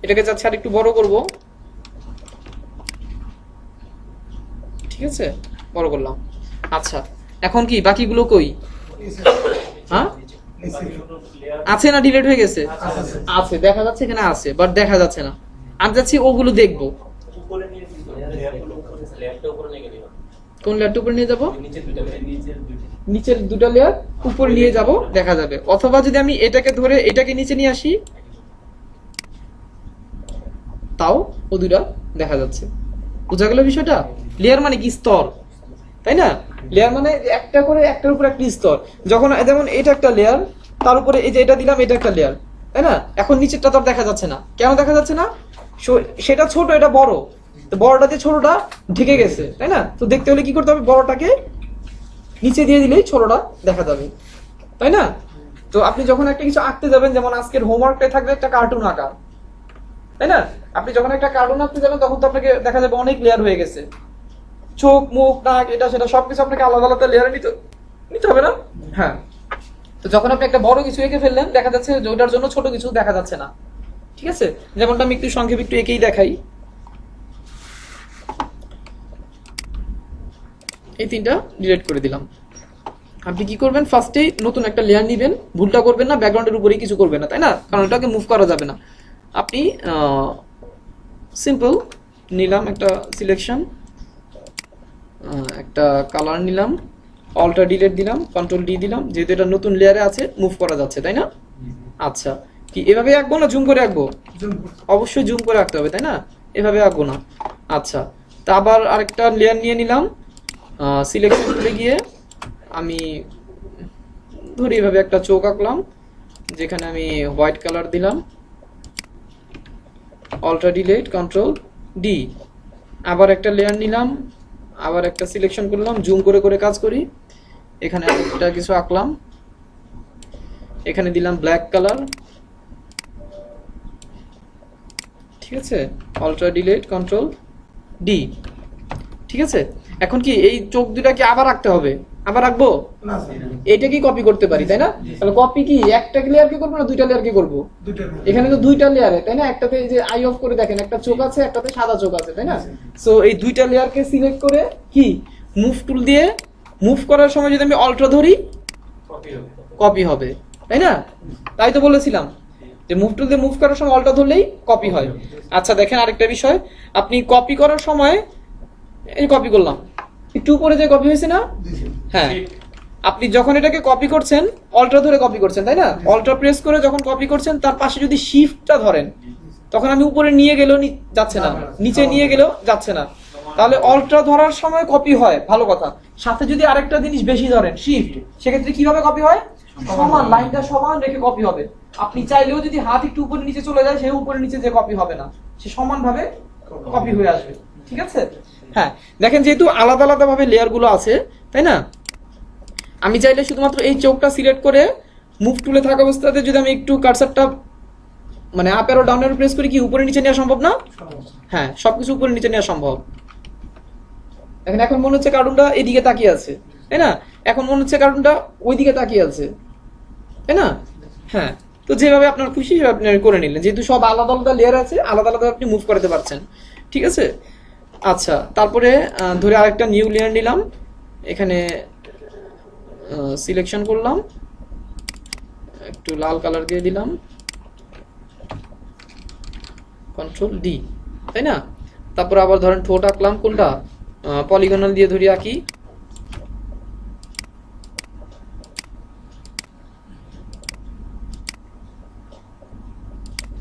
এটাকে চাচ্ছি আর একটু বড় করব। ঠিক আছে, বড় করলাম। আচ্ছা, এখন কি বাকিগুলো কই? হ্যাঁ, আছে না ডিলিট হয়ে গেছে? আছে, দেখা যাচ্ছে এখানে আছে, বাট দেখা যাচ্ছে না। আমি যাচ্ছি ওগুলো দেখবো। কোন লেয়ারটা উপরে নিয়ে যাব? নিচের দুটো লেয়ার উপরে নিয়ে যাব, দেখা যাবে। অথবা যদি আমি এটাকে ধরে এটাকে নিচে নিয়ে আসি, তাও ও দুটা দেখা যাচ্ছে। বুঝা গেল বিষয়টা? লেয়ার মানে কি? স্তর, তাই না? লেয়ার মানে একটা করে একটার উপর একটা স্তর। যখন যেমন এটা একটা লেয়ার, তার উপরে এই যে এটা দিলাম, এটা একটা লেয়ার, তাই না? এখন নিচেরটা তো আর দেখা যাচ্ছে না। কেন দেখা যাচ্ছে না? সেটা ছোট, এটা বড়, তো বড়টা দিয়ে ছোটটা ঢেকে গেছে, তাই না? তো দেখতে হলে কি করতে হবে, বড়টাকে নিচে দিয়ে দিলেই ছোটটা দেখা যাবে, তাই না? তো আপনি যখন একটা কিছু আঁকতে যাবেন, যেমন আজকের হোমওয়ার্কটাই থাকবে একটা কার্টুন আঁকা, তাই না? আপনি যখন একটা কার্টুন আঁকতে যাবেন তখন তো আপনাকে দেখা যাবে অনেক লেয়ার হয়ে গেছে, চোখ, মুখ, নাক, এটা সেটা সবকিছু আপনাকে আলাদা আলাদা লেয়ারে নিতে হবে না? হ্যাঁ। তো যখন আপনি একটা বড় কিছু এঁকে ফেললেন, দেখা যাচ্ছে যে ওটার জন্য ছোট কিছু দেখা যাচ্ছে না, ঠিক আছে? যেমনটা আমি একটু সংক্ষেপে একটু এঁকেই দেখাই। এই তিনটা ডিলিট করে দিলাম। আপনি কি করবেন, ফার্স্টেই নতুন একটা লেয়ার নেবেন, ভুলটা করবেন না, ব্যাকগ্রাউন্ডের উপরেই কিছু করবেন না, তাই না? কারণ ওটাকে মুভ করা যাবে না। আপনি সিম্পল নিলাম একটা সিলেকশন, একটা কালার নিলাম, অল্টার ডিলিট দিলাম, কন্ট্রোল ডি দিলাম, যেহেতু এটা নতুন লেয়ারে আছে মুভ করা যাচ্ছে, তাই না? আচ্ছা, কি এভাবে আঁকবো না জুম করে আঁকবো? অবশ্যই জুম করে আঁকতে হবে, তাই না? এভাবে আঁকবো না। আচ্ছা, তা আবার আরেকটা লেয়ার নিয়ে নিলাম, সিলেকশন করে গিয়ে আমি ধরি এভাবে একটা চোখ আঁকলাম, যেখানে আমি হোয়াইট কালার দিলাম, অল্টার ডিলিট, কন্ট্রোল ডি। আবার একটা লেয়ার নিলাম, আবার একটা সিলেকশন করলাম, জুম করে করে কাজ করি, এখানে একটা কিছু আঁকলাম, এখানে দিলাম ব্ল্যাক কালার, ঠিক আছে? অল্টার ডিলিট, কন্ট্রোল ডি, ঠিক আছে? এখন কি এই চোখ দুটা কি আবার আঁকতে হবে? আবার আঁকবো? না স্যার, এটা কি কপি করতে পারি, তাই না? তাহলে কপি কি একটা লেয়ার কি করবো না দুইটা লেয়ার কি করবো? দুইটা এখানে তো দুইটা লেয়ারে, তাই না? একটাতে এই যে আই অফ করে দেখেন, একটা চোখ আছে, একটাতে সাদা চোখ আছে, তাই না? সো এই দুইটা লেয়ারকে সিলেক্ট করে কি মুভ টুল দিয়ে মুভ করার সময় যদি আমি অল্টার ধরি, কপি হবে, তাই না? তাই তো বলেছিলাম যে মুভ টুল দিয়ে মুভ করার সময় অল্টার ধরলেই কপি হয়। আচ্ছা, দেখেন আরেকটা বিষয়, আপনি কপি করার সময় এই কপি করলাম, একটু উপরে যে কপি হয়েছে না? হ্যাঁ, আপনি যখন এটাকে কপি করছেন অল্টার ধরে কপি করছেন, তাই না? অল্টার প্রেস করে যখন কপি করছেন, তার পাশে যদি শিফটটা ধরেন, তখন আমি উপরে নিয়ে গেলেও যাচ্ছে না, নিচে নিয়ে গেলেও যাচ্ছে না। তাহলে অল্টার ধরার সময় কপি হয়, ভালো কথা। সাথে যদি আরেকটা জিনিস বেশি ধরেন, শিফট, সেক্ষেত্রে কিভাবে কপি হয়? সমান, লাইনটা সমান রেখে কপি হবে। আপনি চাইলেও যদি হাত একটু উপরে নিচে চলে যায়, সে উপরে নিচে যে কপি হবে না, সে সমানভাবে কপি হয়ে আসবে, ঠিক আছে? হ্যাঁ, দেখেন যেহেতু আলাদা আলাদা ভাবে লেয়ার গুলো আছে, তাই না? আমি চাইলে শুধুমাত্র এই চোখটা সিলেক্ট করে মুভ টুলে থাকা অবস্থাতে যদি আমি একটু কার্সারটা মানে up arrow down arrow press করি, কি উপরে নিচে নেওয়া সম্ভব না? হ্যাঁ, সবকিছু উপরে নিচে নেওয়া সম্ভব। দেখেন এখন মনে হচ্ছে কার্টুনটা এদিকে তাকিয়ে আছে, তাই না? এখন মনে হচ্ছে কার্টুনটা ওইদিকে তাকিয়ে আছে, তাই না? হ্যাঁ, তো যেভাবে আপনার খুশি সেভাবে আপনি করে নিলেন, যেহেতু সব আলাদা আলাদা লেয়ার আছে, আলাদা আলাদা আপনি মুভ করতে পারছেন, ঠিক আছে? আচ্ছা, তারপরে ধরে আরেকটা নিউ লেয়ার নিলাম, এখানে সিলেকশন করলাম, একটু লাল কালার দিয়ে দিলাম, কন্ট্রোল ডি, তাই না? তারপর আবার ধরেন ঠোঁট আঁকলাম, কোনটা পলিগনাল দিয়ে ধরি আঁকি,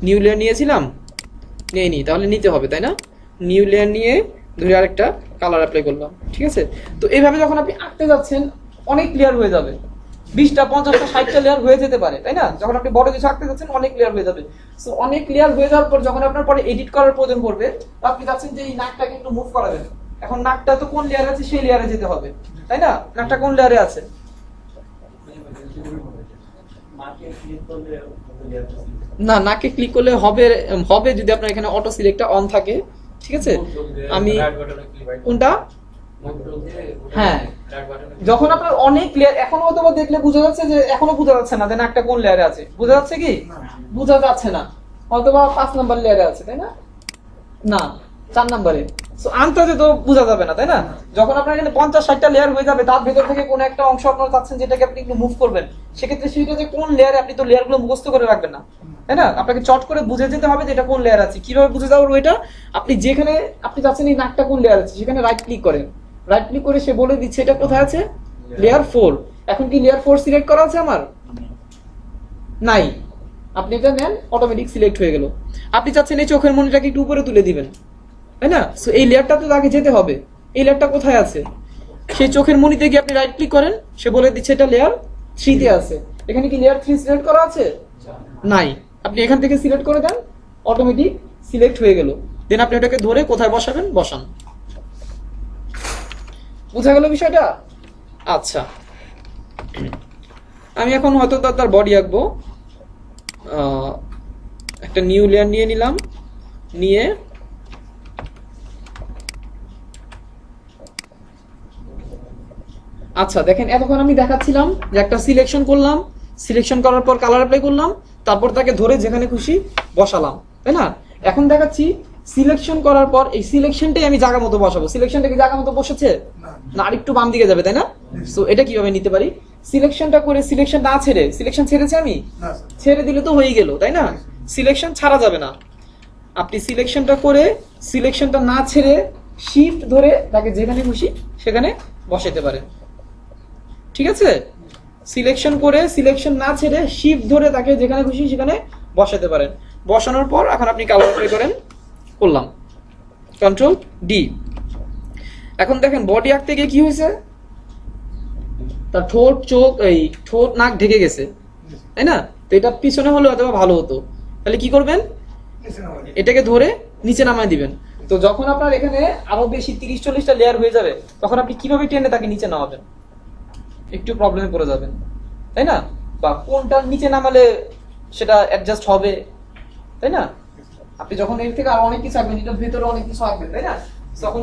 নিউ লেয়ার নিয়েছিলাম, নেইনি, তাহলে নিতে হবে, তাই না? নিউ লেয়ার নিয়ে ধরে আরেকটা কালার অ্যাপ্লাই করলাম, ঠিক আছে? তো এইভাবে যখন আপনি আঁকতে যাচ্ছেন অনেক লেয়ার হয়ে যাবে, 20টা 50টা 60টা লেয়ার হয়ে যেতে পারে, তাই না? যখন আপনি বড় কিছু আঁকতে যাচ্ছেন অনেক লেয়ার হয়ে যাবে। সো অনেক লেয়ার হয়ে যাওয়ার পর যখন আপনার পরে এডিট করার প্রয়োজন পড়বে, আপনি চাচ্ছেন যে এই নাকটাকে একটু মুভ করাবেন, এখন নাকটা তো কোন লেয়ারে আছে সেই লেয়ারে যেতে হবে, তাই না? নাকটা কোন লেয়ারে আছে? না, নাকে ক্লিক করলে হবে হবে যদি আপনার এখানে অটো সিলেক্টটা অন থাকে, ঠিক আছে? আমি কোনটা? হ্যাঁ, যখন আপনার অনেক লেয়ার, এখন হয়তো দেখলে বোঝা যাচ্ছে যে এখনো বোঝা যাচ্ছে না যে নাকটা কোন লেয়ারে আছে, বোঝা যাচ্ছে কি? বোঝা যাচ্ছে না, হয়তো বা 5 নাম্বার লেয়ারে আছে, তাই না? না, 4 নাম্বারে। সো আন্তাজে তো বোঝা যাবে না, তাই না? যখন আপনার এখানে 50-60টা লেয়ার হয়ে যাবে, তার ভেতর থেকে কোন একটা অংশ আপনারা চাচ্ছেন যেটাকে আপনি একটু মুভ করবেন, সেক্ষেত্রে সেটা যে কোন লেয়ারে, আপনি তো লেয়ারগুলো মুখস্থ করে রাখবেন না, তাই না? আপনাকে চট করে বুঝে যেতে হবে যে এটা কোন লেয়ার আছে। কিভাবে বুঝে যাবো এটা? আপনি যেখানে আপনি চাচ্ছেন এই নাকটা কোন লেয়ার আছে, সেখানে রাইট ক্লিক করেন, রাইট ক্লিক করে সে বলে দিচ্ছে এটা কোথায় আছে, লেয়ার 4। এখন কি লেয়ার 4 সিলেক্ট করা আছে আমার? নাই। আপনি এটা নেন, অটোমেটিক সিলেক্ট হয়ে গেল। আপনি চাচ্ছেন এই চোখের মনিটাকে একটু উপরে তুলে দিবেন, তাই না? সো এই লেয়ারটা তো আগে যেতে হবে, এই লেয়ারটা কোথায় আছে? সেই চোখের মনিতে গিয়ে আপনি রাইট ক্লিক করেন, সে বলে দিচ্ছে এটা লেয়ার 3 তে আছে। এখানে কি লেয়ার 3 সিলেক্ট করা আছে? নাই। আপনি এখান থেকে সিলেক্ট করে দেন, অটোমেটিক সিলেক্ট হয়ে গেল। দেন আপনি ওটাকে ধরে কোথায় বসাবেন বসান। বুঝা গেল বিষয়টা? আচ্ছা, আমি এখন হয়তো তার বডি আঁকবো। একটা নিউ লেয়ার নিয়ে নিলাম, নিয়ে আচ্ছা দেখেন এতক্ষণ আমি দেখাচ্ছিলাম যে একটা সিলেকশন করলাম, সিলেকশন করার পর কালার অ্যাপ্লাই করলাম, তারপর তাকে ধরে যেখানে খুশি বসালাম, তাই না? এখন দেখাচ্ছি সিলেকশন করার পর এই সিলেকশনটাই আমি জায়গা মতো বসাবো। সিলেকশনটা কি জায়গা মতো বসেছে না আরেকটু বাম দিকে যাবে, তাই না? সো এটা কিভাবে নিতে পারি? সিলেকশনটা করে সিলেকশন না ছেড়ে, সিলেকশন ছেড়েছে আমি, না স্যার, ছেড়ে দিলে তো হয়ে গেল, তাই না? সিলেকশন ছাড়া যাবে না। আপনি সিলেকশনটা করে সিলেকশনটা না ছেড়ে শিফট ধরে তাকে যেখানে খুশি সেখানে বসাতে পারেন, ঠিক আছে? সিলেকশন করে সিলেকশন না ছেড়ে শিফট ধরে তাকে যেখানে খুশি সেখানে বসাতে পারেন। বসানোর পর এখন আপনি কালার অ্যাপ্লাই করেন, করলাম কন্ট্রোল ডি। এখন দেখেন বডি আঁকতে গিয়ে কি হয়েছে, তার ঠোঁট চোখ এই ঠোঁট নাক ঢেকে গেছে, তাই না? তো এটা পিছনে হলে হয়তো ভালো হতো। তাহলে কি করবেন, নিচে নামাই। এটাকে ধরে নিচে নামায় দিবেন। তো যখন আপনার এখানে আরো বেশি 30-40টা লেয়ার হয়ে যাবে তখন আপনি কিভাবে টেনে তাকে নিচে নামাবেন, একটু প্রবলেমে পড়ে যাবেন, তাই না? বা কোনটা নিচে নামালে সেটা অ্যাডজাস্ট হবে, তাই না? আপনি যখন এর থেকে আরো অনেক কিছু আঁকবেন, এটার ভিতরে অনেক কিছু আঁকবেন, তাই না? তখন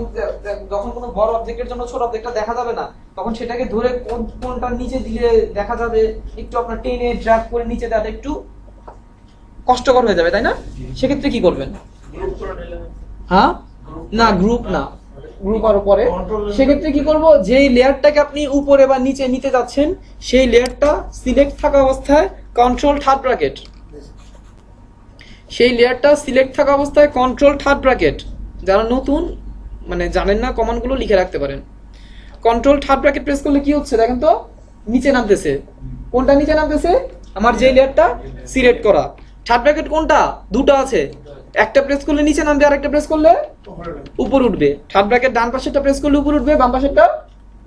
যখন কোনো বড় অবজেক্টের জন্য ছোট অবজেক্টটা দেখা যাবে না, তখন সেটাকে ধরে কোনটা নিচে দিলে দেখা যাবে, একটু আপনার টেনে ড্র্যাগ করে নিচে দেওয়াটা একটু কষ্টকর হয়ে যাবে, তাই না? সেক্ষেত্রে কি করবেন? হ্যাঁ, না গ্রুপ না, গ্রুপ আরো পরে। সেক্ষেত্রে কি করব, যেই লেয়ারটাকে আপনি উপরে বা নিচে নিতে যাচ্ছেন সেই লেয়ারটা সিলেক্ট থাকা অবস্থায় কন্ট্রোল থার্ড ব্র্যাকেট, সেই লেয়ারটা সিলেক্ট থাকা অবস্থায় কন্ট্রোল থার্ড ব্র্যাকেট। যারা নতুন মানে জানেন না কমান্ডগুলো লিখে রাখতে পারেন। কন্ট্রোল থার্ড ব্র্যাকেট প্রেস করলে কি হচ্ছে দেখেন তো, নিচে নামতেছে। কোনটা নিচে নামতেছে? আমার যে লেয়ারটা সিলেক্ট করা। থার্ড ব্র্যাকেট কোনটা? দুটো আছে, একটা প্রেস করলে নিচে নামবে আর একটা প্রেস করলে উপর উঠবে। থার্ড ব্র্যাকেট ডান পাশেরটা প্রেস করলে উপর উঠবে, বাম পাশেরটা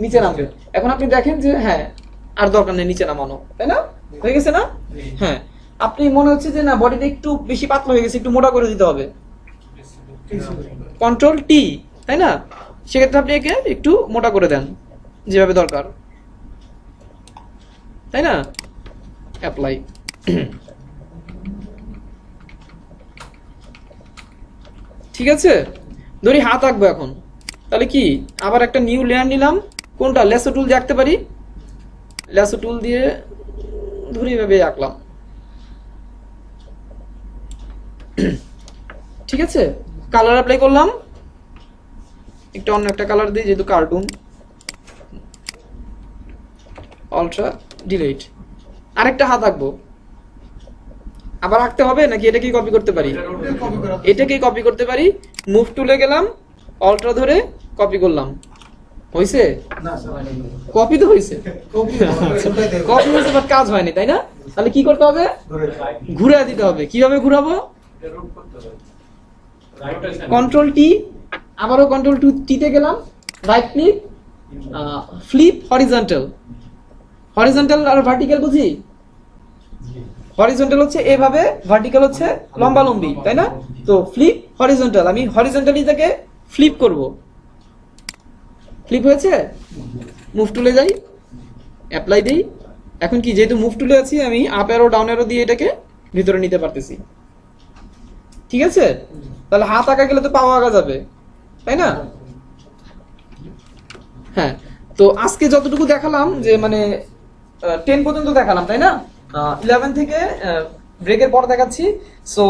নিচে নামবে। এখন আপনি দেখেন যে হ্যাঁ আর দরকার নেই নিচে নামানো, তাই না? হয়ে গেছে না? হ্যাঁ, আপনি মনে হচ্ছে যে না বডিটা একটু বেশি পাতলা হয়ে গেছে, একটু মোটা করে দিতে হবে, কন্ট্রোল টি, তাই না? সেক্ষেত্রে আপনি একে একটু মোটা করে দেন যেভাবে দরকার, তাই না? অ্যাপ্লাই। ঠিক আছে, ধরি হাত আঁকবো এখন। তাহলে কি আবার একটা নিউ লেয়ার নিলাম, কোনটা? লেসো টুল দিয়ে আঁকতে পারি, লেসো টুল দিয়ে ধরি এভাবে আঁকলাম, ঠিক আছে? কালার অ্যাপ্লাই করলাম, একটু অন্য একটা কালার দিই যেহেতু কার্টুন, আলট্রা ডিলিট। আরেকটা হাত আঁকবো, আবার আঁকতে হবে নাকি এটাকেই কপি করতে পারি? এটাকেই কপি করতে পারি। মুভ টুলে গেলাম, আলট্রা ধরে কপি করলাম, হইছে? না স্যার, কপি তো হইছে, কপি কপি হয়েছে বাট কাজ হয়নি, তাই না? তাহলে কি করতে হবে? ঘুরে দিতে হবে। কিভাবে ঘুরাবো? কন্ট্রোল টি, আবারও কন্ট্রোল টিতে গেলাম, right click, flip horizontal. Horizontal আর ভার্টিক্যাল বুঝি? হরিজন্টাল হচ্ছে এভাবে, ভার্টিক্যাল হচ্ছে লম্বা লম্বি, তাই না? তো ফ্লিপ হরিজন্টাল, আমি হরিজন্টালি থেকে ফ্লিপ করব। ফ্লিপ হয়েছে? মুভ টুলে যাই, অ্যাপ্লাই দেই। এখন কি যেহেতু মুভ টুলে আছি আমি আপ অ্যারো ডাউন অ্যারো দিয়ে এটাকে ভিতরে নিতে পারতেছি, ঠিক আছে? তাহলে হাত আঁকা গেলে তো পাওয়া আঁকা যাবে, তাই না? হ্যাঁ, তো আজকে যতটুকু দেখালাম যে মানে 10 পর্যন্ত দেখালাম, তাই না? 11 থেকে ব্রেকের পর দেখাচ্ছি। সো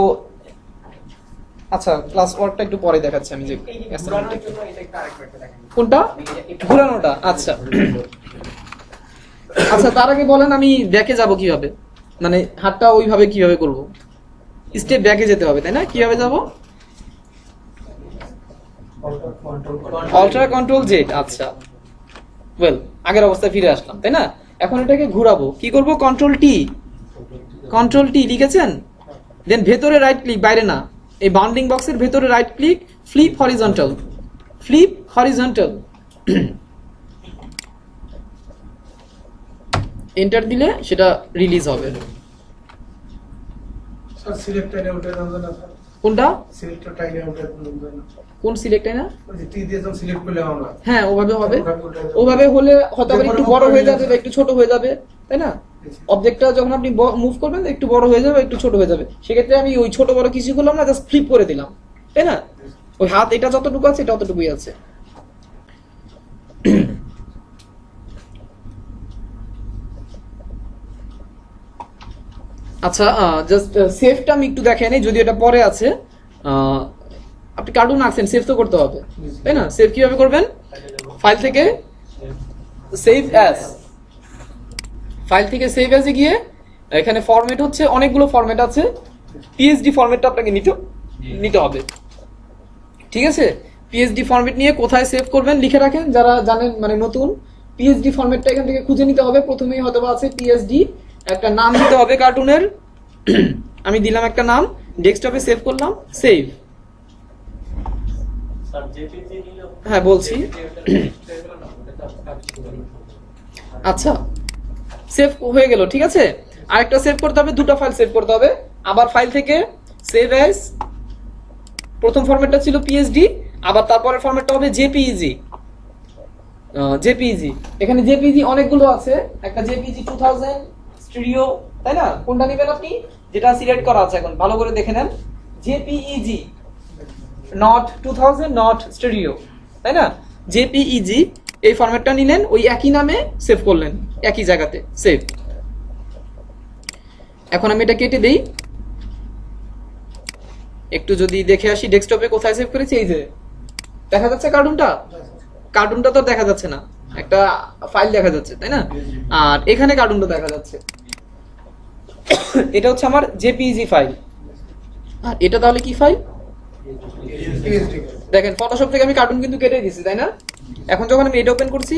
আচ্ছা, ক্লাস ওয়ার্কটা একটু পরে দেখাচ্ছি আমি যে ঘোরানোর জন্য এটা একটু আরেকবার একটু দেখেন। কোনটা ঘোরানোটা। আচ্ছা আচ্ছা, তার আগে বলেন আমি ব্যাকে যাব কিভাবে, মানে হাতটা ওইভাবে কিভাবে করব? স্টেপ ব্যাকে যেতে হবে, তাই না? কিভাবে যাব? Alter control Z. আচ্ছা, ওয়েল আগের অবস্থায় ফিরে আসলাম, তাই না? এখন এটাকে ঘোরাবো, কি করব? কন্ট্রোল টি, কন্ট্রোল টি লিখেছেন, দেন ভেতরে রাইট ক্লিক, বাইরে না, এই বাউন্ডিং বক্সের ভেতরে right click, flip horizontal, flip horizontal. Enter দিলে সেটা রিলিজ হবে। স্যার সিলেক্ট টাইনে উঠে যাবে না স্যার, কোনটা? সিলেক্ট টাইনে উঠে যাবে না, কোন সিলেক্ট না? ওই যে টি দিয়ে যখন সিলেক্ট করলে আমরা হ্যাঁ ওভাবে হবে। ওভাবে উঠে যাবে। ওভাবে হলে হয়তো আবার একটু বড় হয়ে যাবে বা একটু ছোট হয়ে যাবে, তাই না? অবজেক্টটা যখন আপনি মুভ করবেন একটু বড় হয়ে যাবে একটু ছোট হয়ে যাবে, সেক্ষেত্রে আমি ওই ছোট বড় কিছু করলাম না, জাস্ট ফ্লিপ করে দিলাম, তাই না? ওই হাত এটা যতটুকু আছে এটা ততটুকুই আছে। আচ্ছা জাস্ট সেভটা আমি একটু দেখে নিই, যদি এটা পরে আছে। আপনি কার্টুন আঁকছেন, সেভ তো করতে হবে, তাই না? সেভ কিভাবে করবেন? ফাইল থেকে সেভ অ্যাজ, ফাইল থেকে সেভ অ্যাজে গিয়ে এখানে ফরম্যাট হচ্ছে অনেকগুলো ফরম্যাট আছে, পিএসডি ফরম্যাটটা আপনাকে নিতে হবে, ঠিক আছে? পিএসডি ফরম্যাট নিয়ে কোথায় সেভ করবেন লিখে রাখেন, যারা জানেন মানে নতুন। পিএসডি ফরম্যাটটা এখান থেকে খুঁজে নিতে হবে, প্রথমেই হয়তো আছে পিএসডি, একটা নাম দিতে হবে কার্টুনের। আমি দিলাম একটা নাম, ডেস্কটপে সেভ করলাম, সেভ। হ্যাঁ বলছি। আচ্ছা সেভ হয়ে গেল, ঠিক আছে? আরেকটা সেভ করতে হবে, দুটো ফাইল সেভ করতে হবে। আবার ফাইল থেকে সেভ অ্যাজ, প্রথম ফরম্যাটটা ছিল পিএসডি, আবার তারপরের ফরম্যাটটা হবে জেপিইজি। জেপিইজি, এখানে জেপিইজি অনেকগুলো আছে, একটা জেপিইজি 2000 স্টুডিও, তাই না? কোনটা নেবেন আপনি? যেটা সিলেক্ট করা আছে এখন ভালো করে দেখে নেন, জেপিইজি, নট 2000, নট স্টুডিও, তাই না? জেপিইজি এই ফরম্যাটটা নিলেন, ওই একই নামে সেভ করলেন, একই জায়গাতে সেভ। এখন আমি এটা কেটে দেই, একটু যদি দেখে আসি ডেস্কটপে কোথায় সেভ করেছি। এই যে দেখা যাচ্ছে কার্টুনটা, কার্টুনটা তো দেখা যাচ্ছে না, একটা ফাইল দেখা যাচ্ছে, তাই না? আর এখানে কার্টুনটা দেখা যাচ্ছে। এটা হচ্ছে আমার জেপিইজি ফাইল, আর এটা তাহলে কি ফাইল? পিএসডি দেখেন ফটোশপ থেকে আমি কার্টুন কিন্তু কেটে দিয়েছি, তাই না? এখন যখন আমি এটা ওপেন করছি,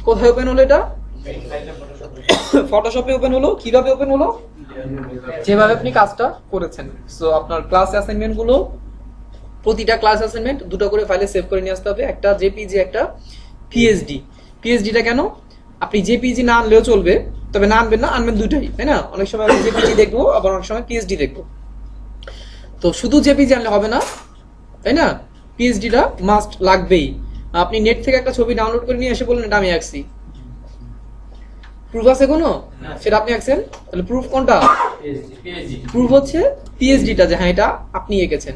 কোথায় ওপেন হলো? এটা ফটোশপে ওপেন হলো। কিভাবে ওপেন হলো? যেভাবে আপনি কাজটা করেছেন। সো আপনার ক্লাস অ্যাসাইনমেন্ট গুলো, প্রতিটা ক্লাস অ্যাসাইনমেন্ট দুটো করে ফাইলে সেভ করে নিয়ে আসতে হবে, একটা জেপিজি একটা পিএসডি। পিএসডিটা কেন? আপনি জেপিজি না আনলেও চলবে, তবে না আনবেন না, আনবেন দুটাই, তাই না? অনেক সময় আমি জেপিজি দেখবো, আবার অনেক সময় পিএসডি দেখবো। তো শুধু জেপিজি আনলে হবে না, তাই না? পিএসডিটা মাস্ট লাগবেই। আপনি নেট থেকে একটা ছবি ডাউনলোড করে নিয়ে এসে বললেন এটা আমি আঁকছি, প্রুফ আছে কোনো? সেটা আপনি আঁকছেন, তাহলে প্রুফ কোনটা? পিএইচডি প্রুফ হচ্ছে পিএইচডিটা, যে হ্যাঁ এটা আপনি এঁকেছেন।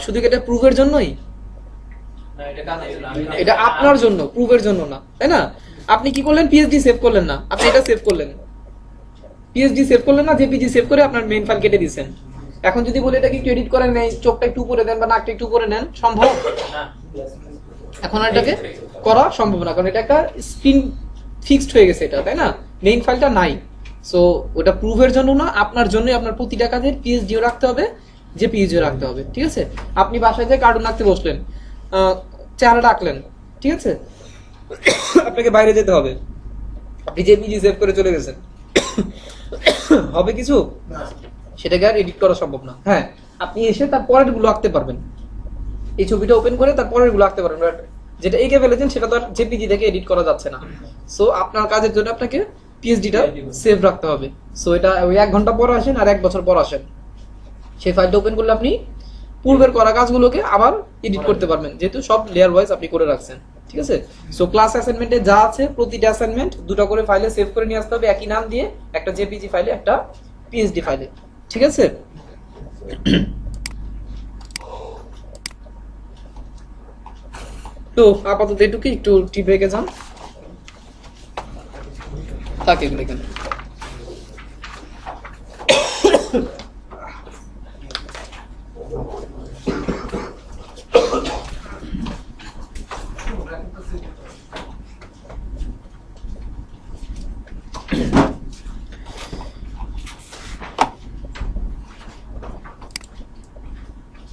শুধু কি এটা প্রুফের জন্যই? না, এটা কাজের জন্য। আমি এটা আপনার জন্য, প্রুফের জন্য না, তাই না? আপনি কি করলেন? পিএইচডি সেভ করলেন না, আপনি এটা সেভ করলেন, পিএইচডি সেভ করলেন না, জেপিজি সেভ করে আপনার মেইন ফাইল কেটে দিয়েছেন। এখন যদি বলে এটা কি একটু এডিট করেন, নেই চোখটা একটু উপরে দেন বা নাকটা একটু উপরে নেন, সম্ভব? না। এখন আর এটাকে করা সম্ভব না, কারণ এটা একটা স্ক্রিন ফিক্সড হয়ে গেছে এটা, তাই না? মেইন ফাইলটা নাই। সো ওটা প্রুফের জন্য না, আপনার জন্যই আপনার প্রতিটা কাজের পিএইচডিও রাখতে হবে, জেপিইজিও রাখতে হবে, ঠিক আছে? আপনি বাসায় যে কার্টুন আঁকতে বসলেন, চেহারাটা আঁকলেন, ঠিক আছে? আপনাকে বাইরে যেতে হবে, আপনি জেপিইজি সেভ করে চলে গেছেন, হবে কিছু? না সেটাকে আর এডিট করা সম্ভব না। হ্যাঁ, আপনি এসে তার পরের গুলো আঁকতে পারবেন, এই ছবিটা ওপেন করে তার পরের গুলো আঁকতে পারবেন, বাট যেটা এঁকে ফেলেছেন সেটা তো আর জেপিজি থেকে এডিট করা যাচ্ছে না। সো আপনার কাজের জন্য আপনাকে পিএইচডিটা সেভ রাখতে হবে। সো এটা ওই 1 ঘন্টা পর আসেন আর 1 বছর পর আসেন, সেই ফাইলটা ওপেন করলে আপনি পূর্বের করা কাজগুলোকে আবার এডিট করতে পারবেন, যেহেতু সব লেয়ার ওয়াইজ আপনি করে রাখছেন, ঠিক আছে? সো ক্লাস অ্যাসাইনমেন্টে যা আছে প্রতিটা অ্যাসাইনমেন্ট দুটো করে ফাইলে সেভ করে নিয়ে আসতে হবে, একই নাম দিয়ে, একটা জেপিজি ফাইলে একটা পিএইচডি ফাইলে, ঠিক আছে? তো আপাতত এটুকু, একটু টি ব্রেকে যান, থাকে এগুলো এখানে।